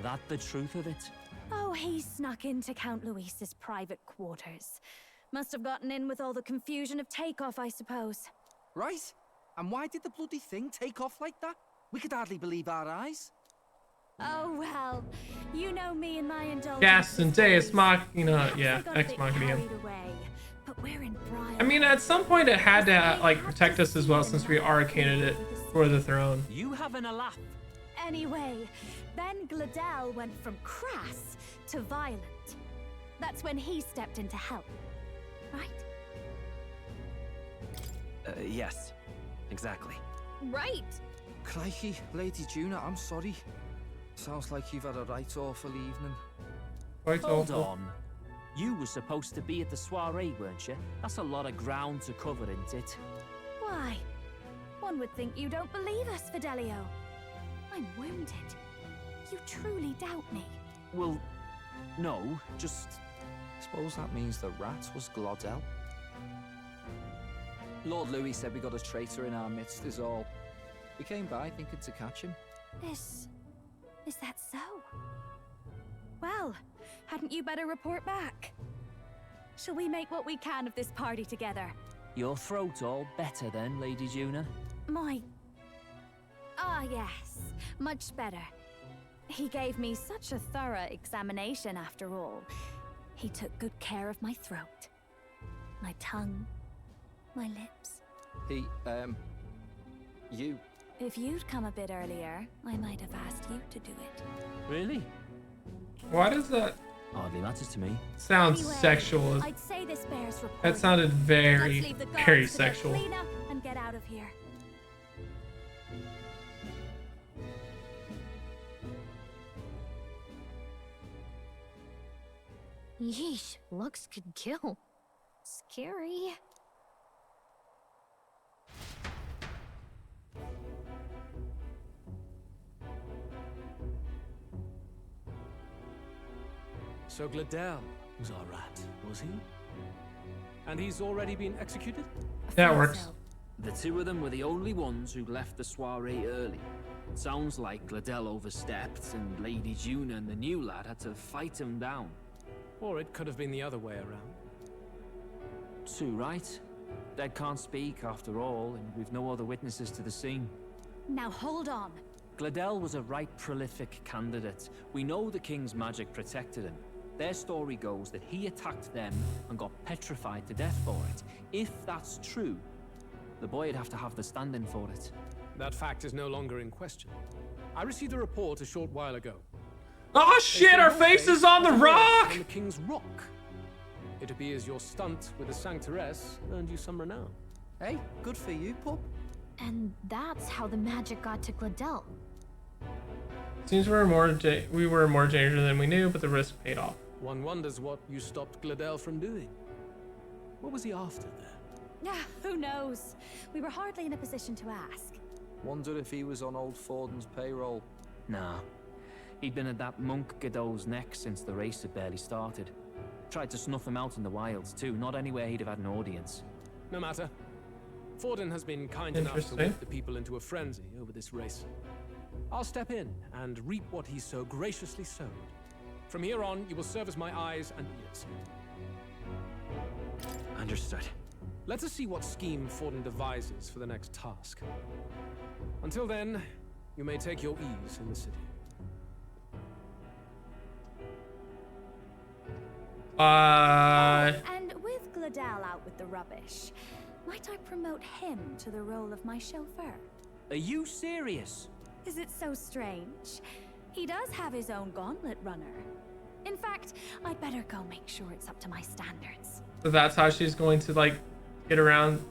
Speaker 4: That the truth of it?
Speaker 14: Oh, he snuck into Count Luis's private quarters. Must have gotten in with all the confusion of takeoff, I suppose.
Speaker 15: Right? And why did the bloody thing take off like that? We could hardly believe our eyes.
Speaker 14: Oh, well. You know me and my indulgence.
Speaker 2: Gas and Deus Machina. Yeah, Ex Machina.
Speaker 14: But we're in Briar.
Speaker 2: I mean, at some point it had to like protect us as well, since we are a candidate for the throne.
Speaker 4: You having a laugh?
Speaker 14: Anyway, then Gladel went from crass to violent. That's when he stepped in to help. Right?
Speaker 13: Yes. Exactly.
Speaker 1: Right!
Speaker 15: Crikey, Lady Juna, I'm sorry. Sounds like you've had a right awful evening.
Speaker 2: Quite
Speaker 4: Hold
Speaker 2: awful.
Speaker 4: on. You were supposed to be at the soiree, weren't you? That's a lot of ground to cover, isn't it?
Speaker 14: Why? One would think you don't believe us, Fidelio. I'm wounded. You truly doubt me.
Speaker 4: Well, no, just...
Speaker 15: Suppose that means the rat was Glodell. Lord Louis said we got a traitor in our midst is all. We came by thinking to catch him.
Speaker 14: Is that so? Well, hadn't you better report back? Shall we make what we can of this party together?
Speaker 4: Your throat all better then, Lady Juna?
Speaker 14: Yes, much better. He gave me such a thorough examination after all. He took good care of my throat, my tongue, my lips.
Speaker 15: You.
Speaker 14: If you'd come a bit earlier, I might have asked you to do it.
Speaker 4: Really?
Speaker 2: Why does that
Speaker 4: Hardly matters to me.
Speaker 2: sound
Speaker 14: Anyway,
Speaker 2: sexual?
Speaker 14: I'd say this bears report.
Speaker 2: That sounded
Speaker 14: Let's
Speaker 2: very,
Speaker 14: leave the
Speaker 2: very
Speaker 14: guards to their
Speaker 2: sexual.
Speaker 14: cleanup and get out of here.
Speaker 1: Yeesh, looks could kill. Scary.
Speaker 7: So Gladel was our rat, was he? And he's already been executed?
Speaker 2: That works.
Speaker 4: The two of them were the only ones who left the soiree early. Sounds like Gladel overstepped, and Lady Juna and the new lad had to fight him down.
Speaker 7: Or it could have been the other way around.
Speaker 4: Too right. Dead can't speak, after all, and we've no other witnesses to the scene.
Speaker 14: Now hold on.
Speaker 4: Gladel was a right prolific candidate. We know the king's magic protected him. Their story goes that he attacked them and got petrified to death for it. If that's true, the boy would have to have the stand-in for it.
Speaker 7: That fact is no longer in question. I received a report a short while ago.
Speaker 2: Oh shit, our face is on the rock!
Speaker 7: On the King's Rock. It appears your stunt with the Sanctoress earned you some renown.
Speaker 15: Hey, good for you, pup.
Speaker 1: And that's how the magic got to Gladel.
Speaker 2: Seems we were in more danger than we knew, but the risk paid off.
Speaker 7: One wonders what you stopped Gladel from doing. What was he after there?
Speaker 14: Who knows? We were hardly in a position to ask.
Speaker 15: Wonder if he was on old Forden's payroll.
Speaker 4: Nah. He'd been at that monk Godot's neck since the race had barely started. Tried to snuff him out in the wilds too, not anywhere he'd have had an audience.
Speaker 7: No matter. Forden has been kind enough to whip the people into a frenzy over this race. I'll step in and reap what he so graciously sowed. From here on, you will serve as my eyes and ears.
Speaker 13: Understood.
Speaker 7: Let us see what scheme Forden devises for the next task. Until then, you may take your ease in the city.
Speaker 14: And with Gladell out with the rubbish, might I promote him to the role of my chauffeur?
Speaker 4: Are you serious?
Speaker 14: Is it so strange? He does have his own gauntlet runner. In fact, I'd better go make sure it's up to my standards.
Speaker 2: So that's how she's going to like get around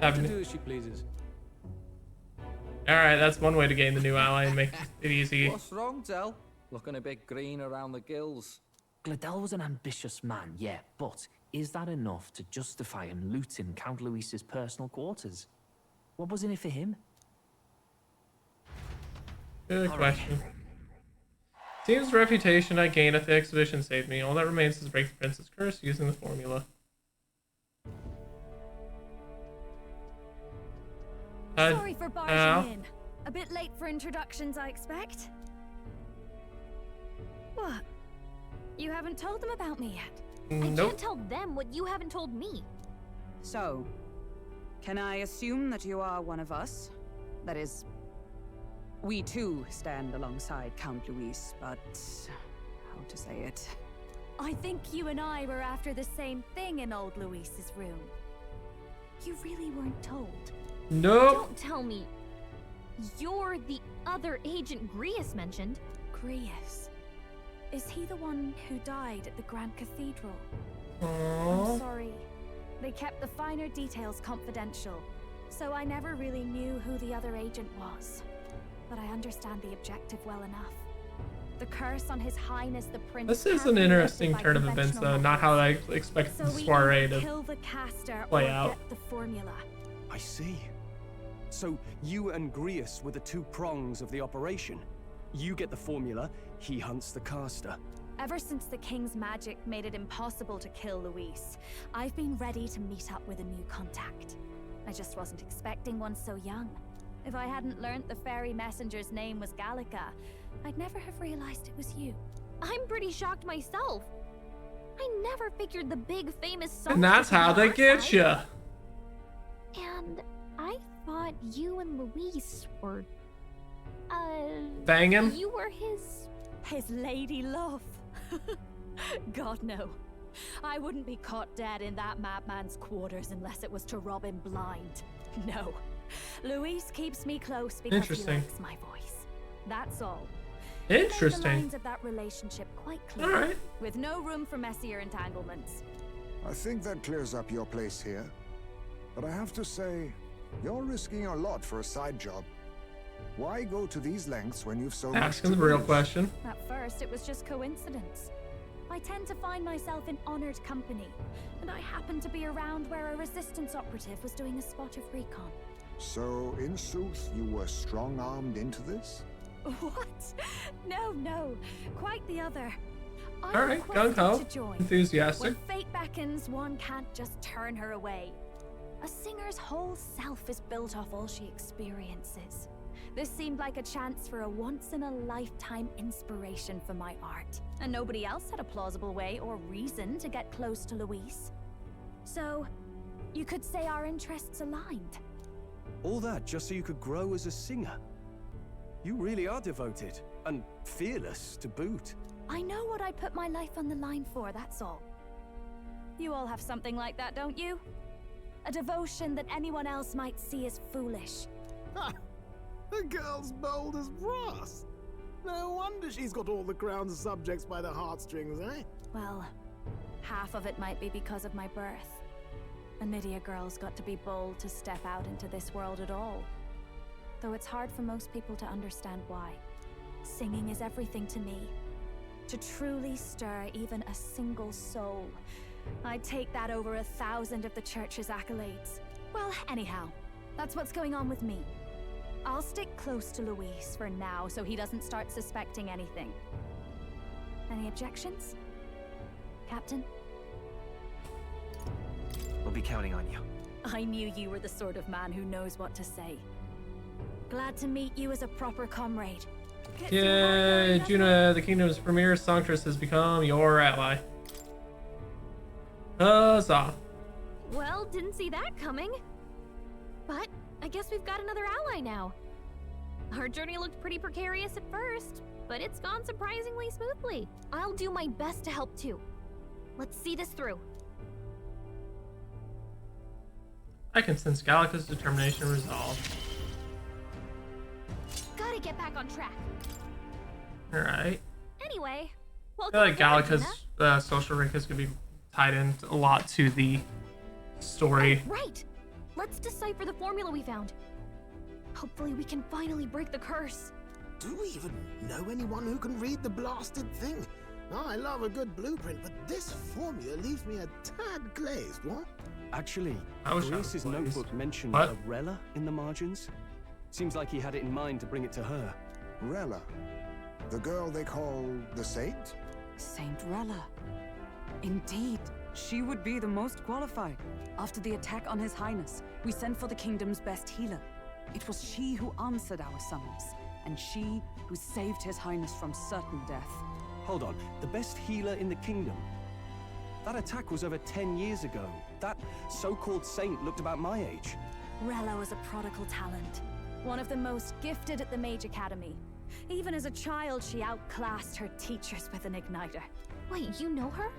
Speaker 7: Let her do as she pleases.
Speaker 2: Alright, that's one way to gain the new ally and make it easy.
Speaker 20: What's wrong, Del? Looking a bit green around the gills.
Speaker 4: Gladell was an ambitious man, yeah, but is that enough to justify him looting Count Luis's personal quarters? What was in it for him?
Speaker 2: Good question. Seems the reputation I gained at the exhibition saved me. All that remains is to break the prince's curse using the formula.
Speaker 14: Sorry for barging in. A bit late for introductions, I expect. What? You haven't told them about me yet?
Speaker 1: I can't tell them what you haven't told me.
Speaker 11: So, can I assume that you are one of us? That is, we too stand alongside Count Luis, but how to say it?
Speaker 14: I think you and I were after the same thing in old Luis's room. You really weren't told.
Speaker 2: No.
Speaker 1: Don't tell me. You're the other agent Grius mentioned.
Speaker 14: Grius? Is he the one who died at the Grand Cathedral?
Speaker 2: Aww.
Speaker 14: I'm sorry. They kept the finer details confidential, so I never really knew who the other agent was. But I understand the objective well enough. The curse on His Highness the Prince.
Speaker 2: This is an interesting turn of events, though. Not how I expected the soiree to
Speaker 14: kill the caster
Speaker 2: play
Speaker 14: or
Speaker 2: out.
Speaker 14: Get the formula.
Speaker 5: I see. So you and Grius were the two prongs of the operation. You get the formula, he hunts the caster.
Speaker 14: Ever since the King's magic made it impossible to kill Luis, I've been ready to meet up with a new contact. I just wasn't expecting one so young. If I hadn't learnt the fairy messenger's name was Gallica, I'd never have realized it was you.
Speaker 1: I'm pretty shocked myself. I never figured the big famous song.
Speaker 2: And that's how they get you.
Speaker 1: And I thought you and Luis were
Speaker 2: banging?
Speaker 1: You were his
Speaker 14: lady love. God no. I wouldn't be caught dead in that madman's quarters unless it was to rob him blind. No. Luis keeps me close because he likes my voice. That's all.
Speaker 2: Interesting.
Speaker 14: The lines of that relationship quite clear.
Speaker 2: All right.
Speaker 14: With no room for messier entanglements.
Speaker 3: I think that clears up your place here. But I have to say, you're risking a lot for a side job. Why go to these lengths when you've so much
Speaker 2: Asking
Speaker 3: to
Speaker 2: the real
Speaker 3: lose?
Speaker 2: question.
Speaker 14: At first, it was just coincidence. I tend to find myself in honored company, and I happened to be around where a resistance operative was doing a spot of recon.
Speaker 3: So, in sooth, you were strong-armed into this?
Speaker 14: What? No. Quite the other.
Speaker 2: All right, gung-ho, enthusiastic.
Speaker 14: When fate beckons, one can't just turn her away. A singer's whole self is built off all she experiences. This seemed like a chance for a once-in-a-lifetime inspiration for my art. And nobody else had a plausible way or reason to get close to Luis. So, you could say our interests aligned.
Speaker 5: All that just so you could grow as a singer. You really are devoted, and fearless to boot.
Speaker 14: I know what I put my life on the line for, that's all. You all have something like that, don't you? A devotion that anyone else might see as foolish.
Speaker 21: Ha! The girl's bold as brass. No wonder she's got all the crown's subjects by the heartstrings, eh?
Speaker 14: Well, half of it might be because of my birth. A Nydia girl's got to be bold to step out into this world at all. Though it's hard for most people to understand why. Singing is everything to me. To truly stir even a single soul, I'd take that over 1,000 of the church's accolades. Well, anyhow, that's what's going on with me. I'll stick close to Luis for now so he doesn't start suspecting anything. Any objections? Captain?
Speaker 13: We'll be counting on you.
Speaker 14: I knew you were the sort of man who knows what to say. Glad to meet you as a proper comrade.
Speaker 2: Yeah, Juna, the kingdom's premier songstress has become your ally. Huzzah.
Speaker 1: Well, didn't see that coming. But I guess we've got another ally now. Our journey looked pretty precarious at first, but it's gone surprisingly smoothly. I'll do my best to help too. Let's see this through.
Speaker 2: I can sense Gallica's determination and resolve.
Speaker 1: Gotta get back on track.
Speaker 2: Alright.
Speaker 1: Anyway,
Speaker 2: I
Speaker 1: welcome
Speaker 2: feel like
Speaker 1: aboard,
Speaker 2: Gallica's social rank is going to be tied in a lot to the story.
Speaker 1: Oh, right! Let's decipher the formula we found. Hopefully we can finally break the curse.
Speaker 21: Do we even know anyone who can read the blasted thing? I love a good blueprint, but this formula leaves me a tad glazed, what?
Speaker 5: Actually,
Speaker 2: I was
Speaker 5: Grace's notebook mentioned
Speaker 2: What?
Speaker 5: a Rella in the margins. Seems like he had it in mind to bring it to her.
Speaker 3: Rella, the girl they call the Saint?
Speaker 11: Saint Rella. Indeed, she would be the most qualified. After the attack on His Highness, we sent for the kingdom's best healer. It was she who answered our summons, and she who saved His Highness from certain death.
Speaker 5: Hold on, the best healer in the kingdom? That attack was over 10 years ago. That so-called saint looked about my age.
Speaker 14: Rella was a prodigal talent. One of the most gifted at the Mage Academy. Even as a child, she outclassed her teachers with an igniter.
Speaker 1: Wait, you know her?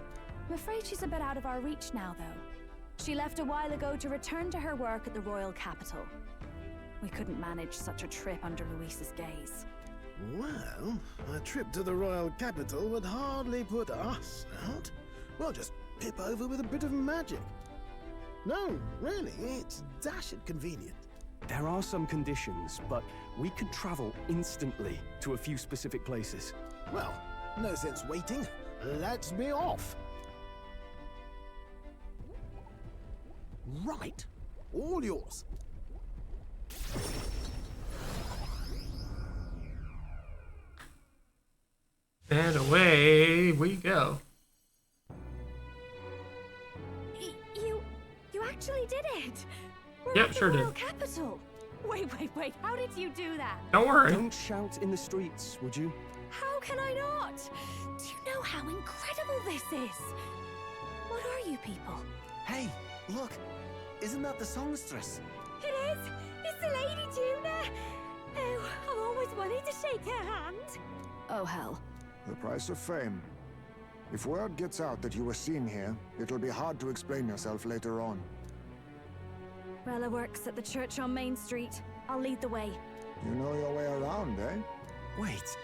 Speaker 14: I'm afraid she's a bit out of our reach now, though. She left a while ago to return to her work at the royal capital. We couldn't manage such a trip under Luis's gaze.
Speaker 21: Well, a trip to the royal capital would hardly put us out. We'll just pip over with a bit of magic. No, really, it's dashed convenient.
Speaker 5: There are some conditions, but we could travel instantly to a few specific places.
Speaker 21: Well, no sense waiting. Let's be off. Right, all yours.
Speaker 2: And away we go.
Speaker 14: You actually did it! We're
Speaker 2: Yep,
Speaker 14: at the
Speaker 2: sure did.
Speaker 14: royal capital! Wait, how did you do that?
Speaker 2: Don't worry.
Speaker 5: Don't shout in the streets, would you?
Speaker 14: How can I not? Do you know how incredible this is? What are you people?
Speaker 13: Hey, look! Isn't that the songstress?
Speaker 14: It is! It's the Lady Juna! Oh, I've always wanted to shake her hand. Oh, hell.
Speaker 3: The price of fame. If word gets out that you were seen here, it'll be hard to explain yourself later on.
Speaker 14: Rella works at the church on Main Street. I'll lead the way.
Speaker 3: You know your way around, eh?
Speaker 5: Wait,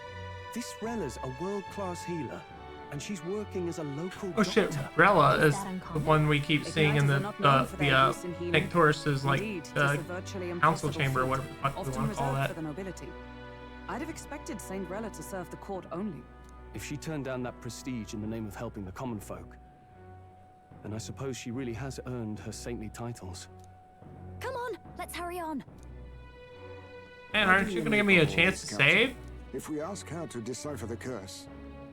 Speaker 5: this Rella's a world-class healer, and she's working as a local
Speaker 2: Oh shit,
Speaker 5: doctor.
Speaker 2: Rella is the one we keep seeing in the Tank Taurus's like council chamber, whatever the fuck we
Speaker 11: Often
Speaker 2: want to call
Speaker 11: reserved
Speaker 2: that.
Speaker 11: for the nobility. I'd have expected Saint Rella to serve the court only.
Speaker 5: If she turned down that prestige in the name of helping the common folk, then I suppose she really has earned her saintly titles.
Speaker 14: Come on, let's hurry on.
Speaker 2: Man, aren't you gonna give me a chance to save?
Speaker 3: If we ask her to decipher the curse,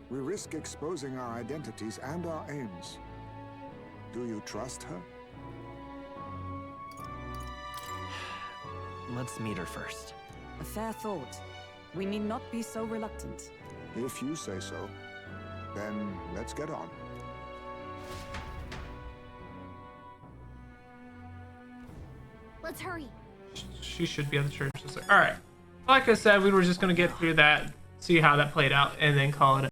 Speaker 3: we risk exposing our identities and our aims. Do you trust her?
Speaker 13: Let's meet her first.
Speaker 11: A fair thought. We need not be so reluctant.
Speaker 3: If you say so, then let's get on.
Speaker 1: Let's hurry.
Speaker 2: She should be at the church. All right. Like I said, we were just gonna get through that, see how that played out, and then call it a